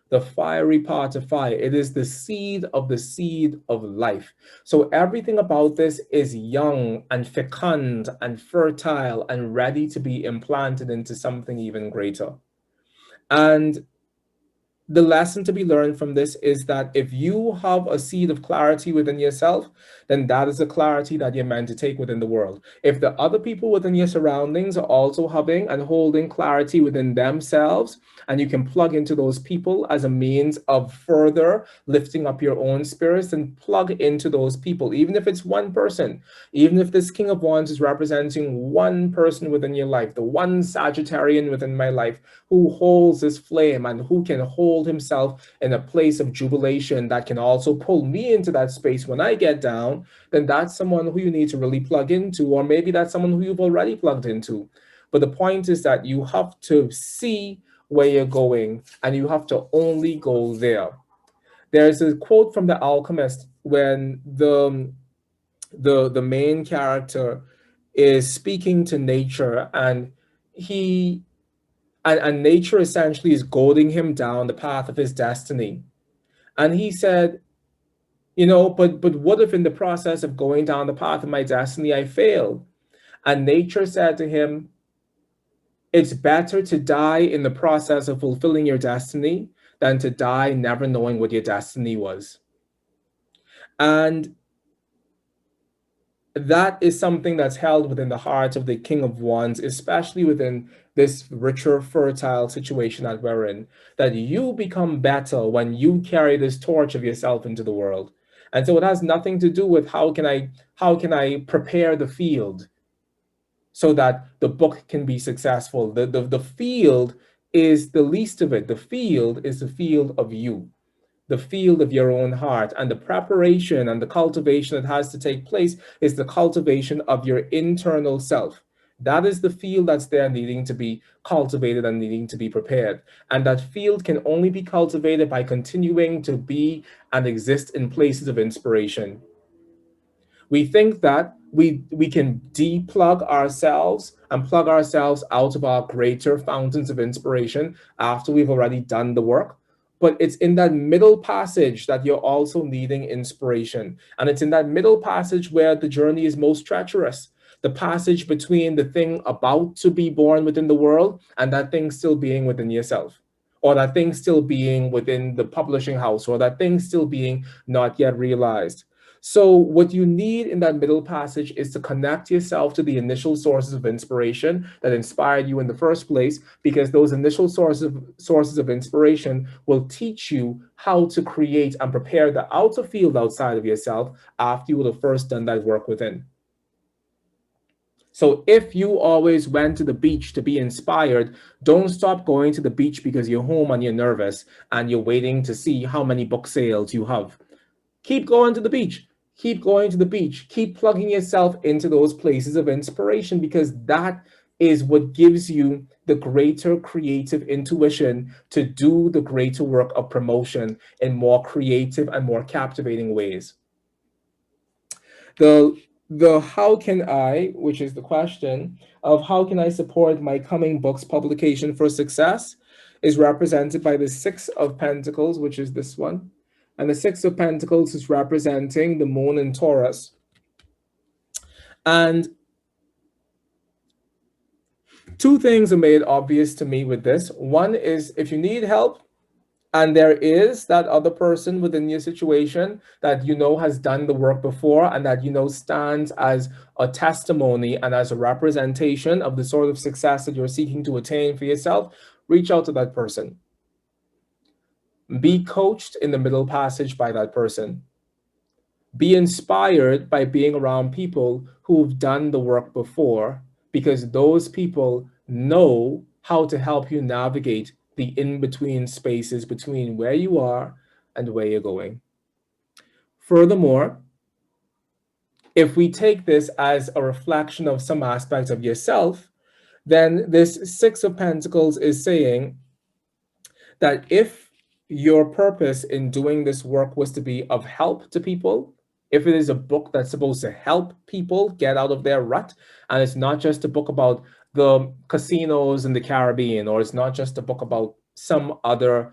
The fiery part of fire. It is the seed of life. So everything about this is young and fecund and fertile and ready to be implanted into something even greater. And the lesson to be learned from this is that if you have a seed of clarity within yourself, then that is a clarity that you're meant to take within the world. If the other people within your surroundings are also having and holding clarity within themselves, and you can plug into those people as a means of further lifting up your own spirits, then plug into those people, even if it's one person, even if this King of Wands is representing one person within your life, the one Sagittarian within my life who holds this flame and who can hold himself in a place of jubilation that can also pull me into that space when I get down, then that's someone who you need to really plug into, or maybe that's someone who you've already plugged into. But the point is that you have to see where you're going and you have to only go there. There's a quote from The Alchemist when the main character is speaking to nature, and he And nature essentially is goading him down the path of his destiny. And he said, but what if in the process of going down the path of my destiny, I failed? And nature said to him, it's better to die in the process of fulfilling your destiny than to die never knowing what your destiny was. And that is something that's held within the heart of the King of Wands, especially within this richer, fertile situation that we're in, that you become better when you carry this torch of yourself into the world. And so it has nothing to do with how can I prepare the field so that the book can be successful. The field is the least of it. The field is the field of you, the field of your own heart, and the preparation and the cultivation that has to take place is the cultivation of your internal self. That is the field that's there needing to be cultivated and needing to be prepared. And that field can only be cultivated by continuing to be and exist in places of inspiration. We think that we can deplug ourselves and plug ourselves out of our greater fountains of inspiration after we've already done the work. But it's in that middle passage that you're also needing inspiration. And it's in that middle passage where the journey is most treacherous. The passage between the thing about to be born within the world and that thing still being within yourself, or that thing still being within the publishing house, or that thing still being not yet realized. So what you need in that middle passage is to connect yourself to the initial sources of inspiration that inspired you in the first place, because those initial sources of inspiration will teach you how to create and prepare the outer field outside of yourself after you would have first done that work within. So if you always went to the beach to be inspired, don't stop going to the beach because you're home and you're nervous and you're waiting to see how many book sales you have. Keep going to the beach. Keep going to the beach. Keep plugging yourself into those places of inspiration, because that is what gives you the greater creative intuition to do the greater work of promotion in more creative and more captivating ways. The how can I, which is the question of how can I support my coming book's publication for success, is represented by the Six of Pentacles, which is this one. And the Six of Pentacles is representing the moon in Taurus. And two things are made obvious to me with this. One is, if you need help, and there is that other person within your situation that you know has done the work before and that you know stands as a testimony and as a representation of the sort of success that you're seeking to attain for yourself, reach out to that person. Be coached in the middle passage by that person. Be inspired by being around people who've done the work before, because those people know how to help you navigate the in-between spaces between where you are and where you're going. Furthermore, if we take this as a reflection of some aspects of yourself, then this Six of Pentacles is saying that if your purpose in doing this work was to be of help to people, if it is a book that's supposed to help people get out of their rut, and it's not just a book about the casinos in the Caribbean, or it's not just a book about some other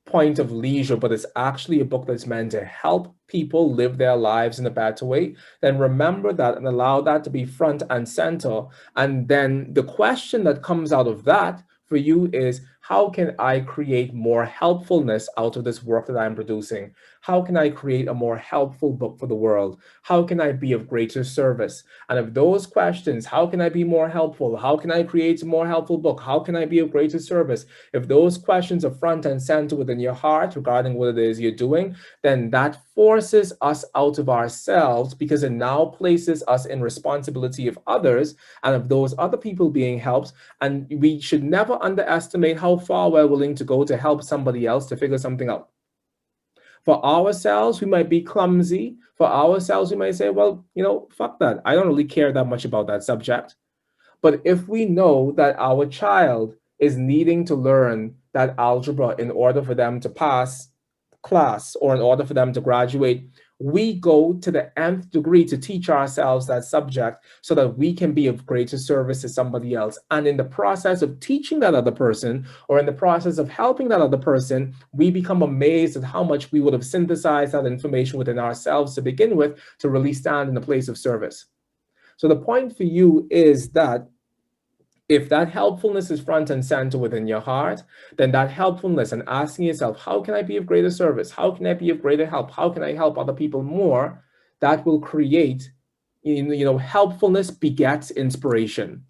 point of leisure, but it's actually a book that's meant to help people live their lives in a better way, then remember that and allow that to be front and center. And then the question that comes out of that for you is, how can I create more helpfulness out of this work that I'm producing? How can I create a more helpful book for the world? How can I be of greater service? And if those questions, how can I be more helpful? How can I create a more helpful book? How can I be of greater service? If those questions are front and center within your heart regarding what it is you're doing, then that forces us out of ourselves, because it now places us in responsibility of others and of those other people being helped. And we should never underestimate how far we're willing to go to help somebody else to figure something out. For ourselves, we might be clumsy. For ourselves, we might say, well, fuck that. I don't really care that much about that subject. But if we know that our child is needing to learn that algebra in order for them to pass class or in order for them to graduate, we go to the nth degree to teach ourselves that subject so that we can be of greater service to somebody else. And in the process of teaching that other person, or in the process of helping that other person, we become amazed at how much we would have synthesized that information within ourselves to begin with to really stand in the place of service. So the point for you is that if that helpfulness is front and center within your heart, then that helpfulness and asking yourself, how can I be of greater service? How can I be of greater help? How can I help other people more? That will create, helpfulness begets inspiration.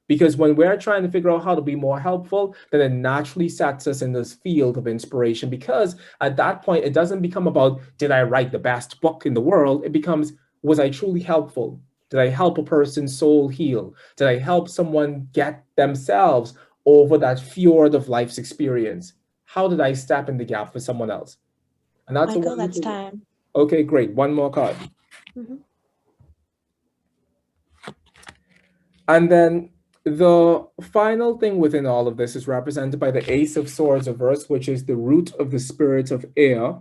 Because when we're trying to figure out how to be more helpful, then it naturally sets us in this field of inspiration. Because at that point, it doesn't become about, did I write the best book in the world? It becomes, was I truly helpful? Did I help a person's soul heal? Did I help someone get themselves over that fjord of life's experience? How did I step in the gap for someone else? And that's Mychal, that's time. Okay, great. One more card. Mhm. And then the final thing within all of this is represented by the Ace of Swords reversed, which is the root of the spirit of air.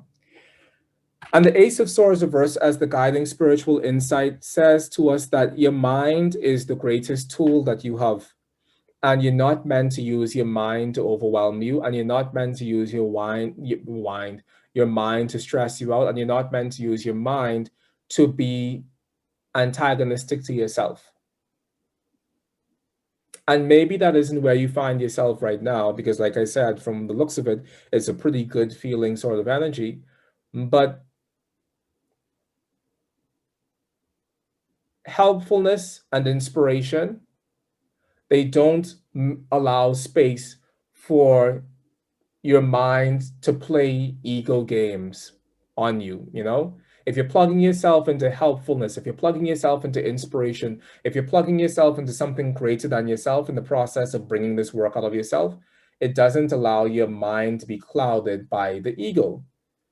And the Ace of Swords reversed, as the guiding spiritual insight, says to us that your mind is the greatest tool that you have. And you're not meant to use your mind to overwhelm you. And you're not meant to use your mind to stress you out. And you're not meant to use your mind to be antagonistic to yourself. And maybe that isn't where you find yourself right now, because like I said, from the looks of it, it's a pretty good feeling sort of energy. But helpfulness and inspiration, they don't allow space for your mind to play ego games on you, If you're plugging yourself into helpfulness, if you're plugging yourself into inspiration, if you're plugging yourself into something greater than yourself in the process of bringing this work out of yourself, it doesn't allow your mind to be clouded by the ego,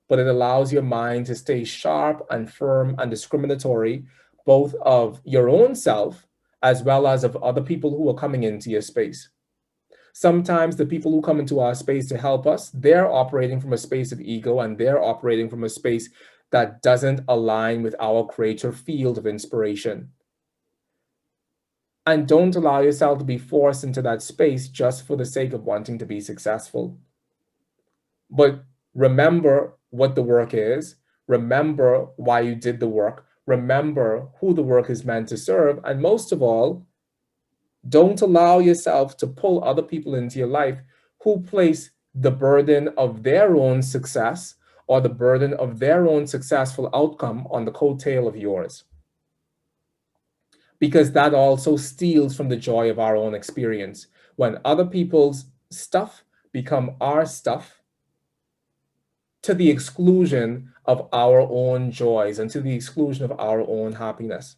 but it allows your mind to stay sharp and firm and discriminatory, both of your own self as well as of other people who are coming into your space. Sometimes the people who come into our space to help us, they're operating from a space of ego, and they're operating from a space that doesn't align with our greater field of inspiration. And don't allow yourself to be forced into that space just for the sake of wanting to be successful. But remember what the work is. Remember why you did the work. Remember who the work is meant to serve. And most of all, don't allow yourself to pull other people into your life who place the burden of their own success or the burden of their own successful outcome on the coattail of yours. Because that also steals from the joy of our own experience. When other people's stuff become our stuff, to the exclusion of our own joys and to the exclusion of our own happiness.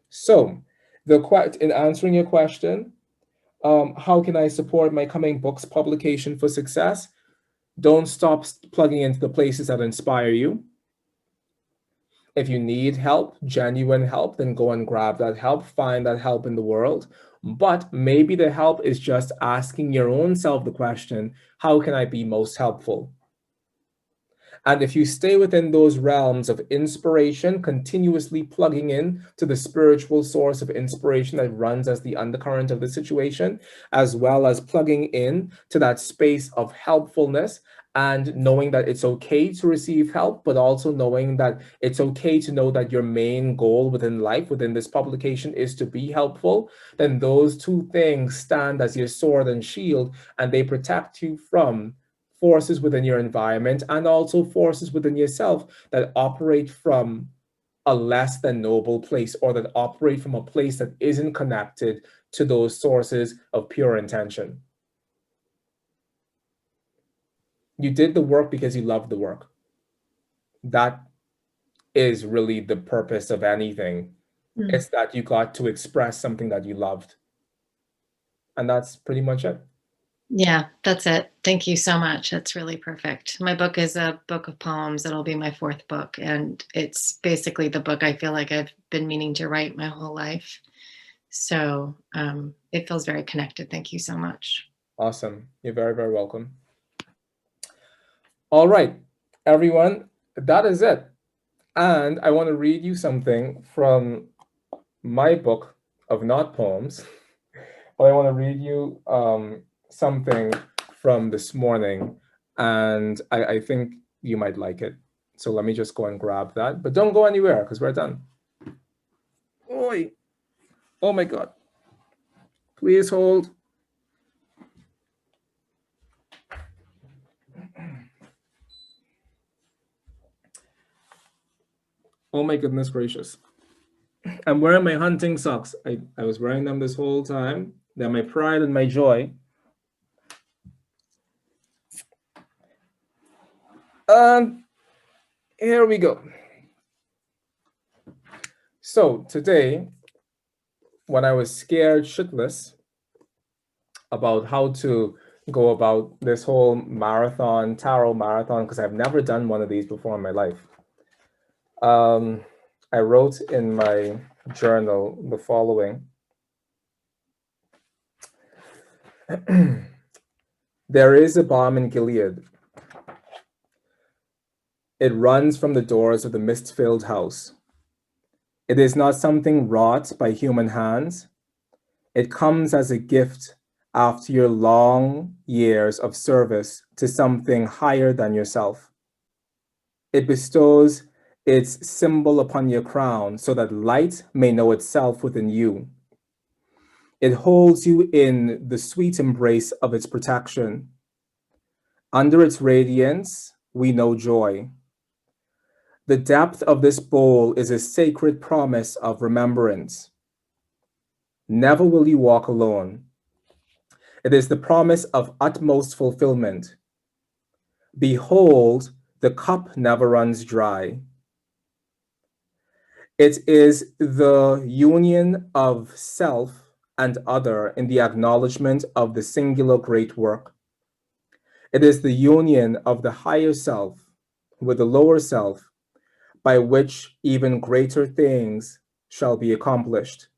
So, in answering your question, how can I support my coming books publication for success? Don't stop plugging into the places that inspire you. If you need help, genuine help, then go and grab that help, find that help in the world. But maybe the help is just asking your own self the question, how can I be most helpful? And if you stay within those realms of inspiration, continuously plugging in to the spiritual source of inspiration that runs as the undercurrent of the situation, as well as plugging in to that space of helpfulness and knowing that it's okay to receive help, but also knowing that it's okay to know that your main goal within life, within this publication, is to be helpful, then those two things stand as your sword and shield, and they protect you from forces within your environment and also forces within yourself that operate from a less than noble place, or that operate from a place that isn't connected to those sources of pure intention. You did the work because you loved the work. That is really the purpose of anything. It's that you got to express something that you loved. And that's pretty much it. Yeah, that's it. Thank you so much. That's really perfect. My book is a book of poems. It'll be my 4th book. And it's basically the book I feel like I've been meaning to write my whole life. So it feels very connected. Thank you so much. Awesome. You're very, very welcome. All right, everyone, that is it. And I want to read you something from my book of not poems, but I want to read you something from this morning, and I think you might like it. So let me just go and grab that, but don't go anywhere because we're done. Oi. Oh my God. Please hold. Oh my goodness gracious. I'm wearing my hunting socks. I was wearing them this whole time. They're my pride and my joy. And here we go. So today, when I was scared shitless about how to go about this whole marathon, tarot marathon, because I've never done one of these before in my life, I wrote in my journal the following. There is a balm in Gilead. It runs from the doors of the mist-filled house. It is not something wrought by human hands. It comes as a gift after your long years of service to something higher than yourself. It bestows its symbol upon your crown so that light may know itself within you. It holds you in the sweet embrace of its protection. Under its radiance, we know joy. The depth of this bowl is a sacred promise of remembrance. Never will you walk alone. It is the promise of utmost fulfillment. Behold, the cup never runs dry. It is the union of self and other in the acknowledgement of the singular great work. It is the union of the higher self with the lower self, by which even greater things shall be accomplished.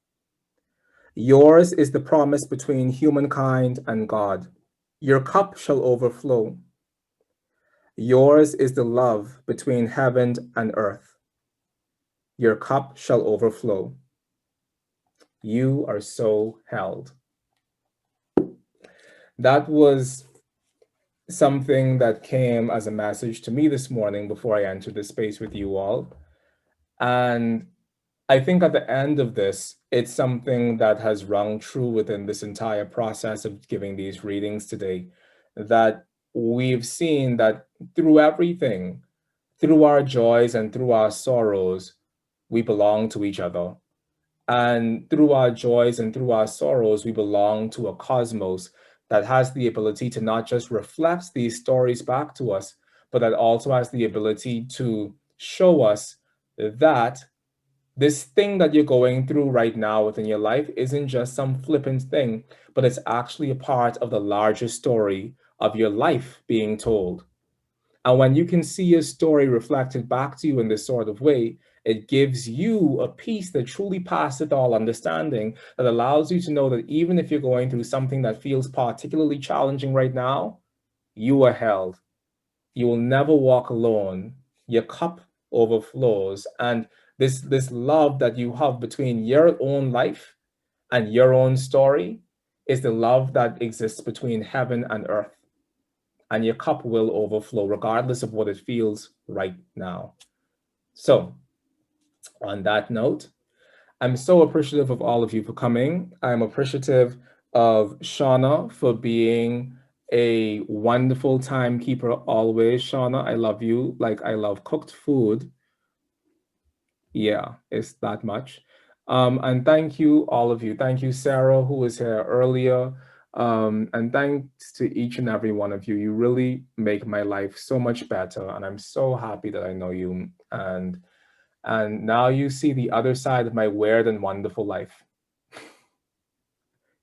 Yours is the promise between humankind and God. Your cup shall overflow. Yours is the love between heaven and earth. Your cup shall overflow. You are so held. That was something that came as a message to me this morning before I entered this space with you all. And I think at the end of this, it's something that has rung true within this entire process of giving these readings today, that we've seen that through everything, through our joys and through our sorrows, we belong to each other. And through our joys and through our sorrows, we belong to a cosmos that has the ability to not just reflect these stories back to us, but that also has the ability to show us that this thing that you're going through right now within your life isn't just some flippant thing, but it's actually a part of the larger story of your life being told. And when you can see your story reflected back to you in this sort of way, it gives you a peace that truly passeth all understanding, that allows you to know that even if you're going through something that feels particularly challenging right now, you are held. You will never walk alone. Your cup overflows. And this love that you have between your own life and your own story is the love that exists between heaven and earth. And your cup will overflow regardless of what it feels right now. So on that note, I'm so appreciative of all of you for coming. I'm appreciative of Shauna for being a wonderful timekeeper always. Shauna, I love you like I love cooked food. Yeah, it's that much. And thank you, all of you. Thank you, Sarah, who was here earlier. And thanks to each and every one of you. You really make my life so much better. And I'm so happy that I know you. And now you see the other side of my weird and wonderful life.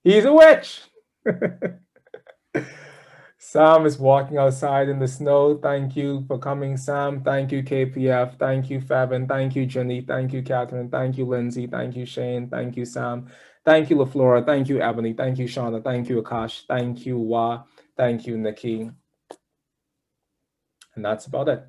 He's a witch! Sam is walking outside in the snow. Thank you for coming, Sam. Thank you, KPF. Thank you, Fevin. Thank you, Jenny. Thank you, Catherine. Thank you, Lindsay. Thank you, Shane. Thank you, Sam. Thank you, LaFlora. Thank you, Ebony. Thank you, Shauna. Thank you, Akash. Thank you, Wa. Thank you, Nikki. And that's about it.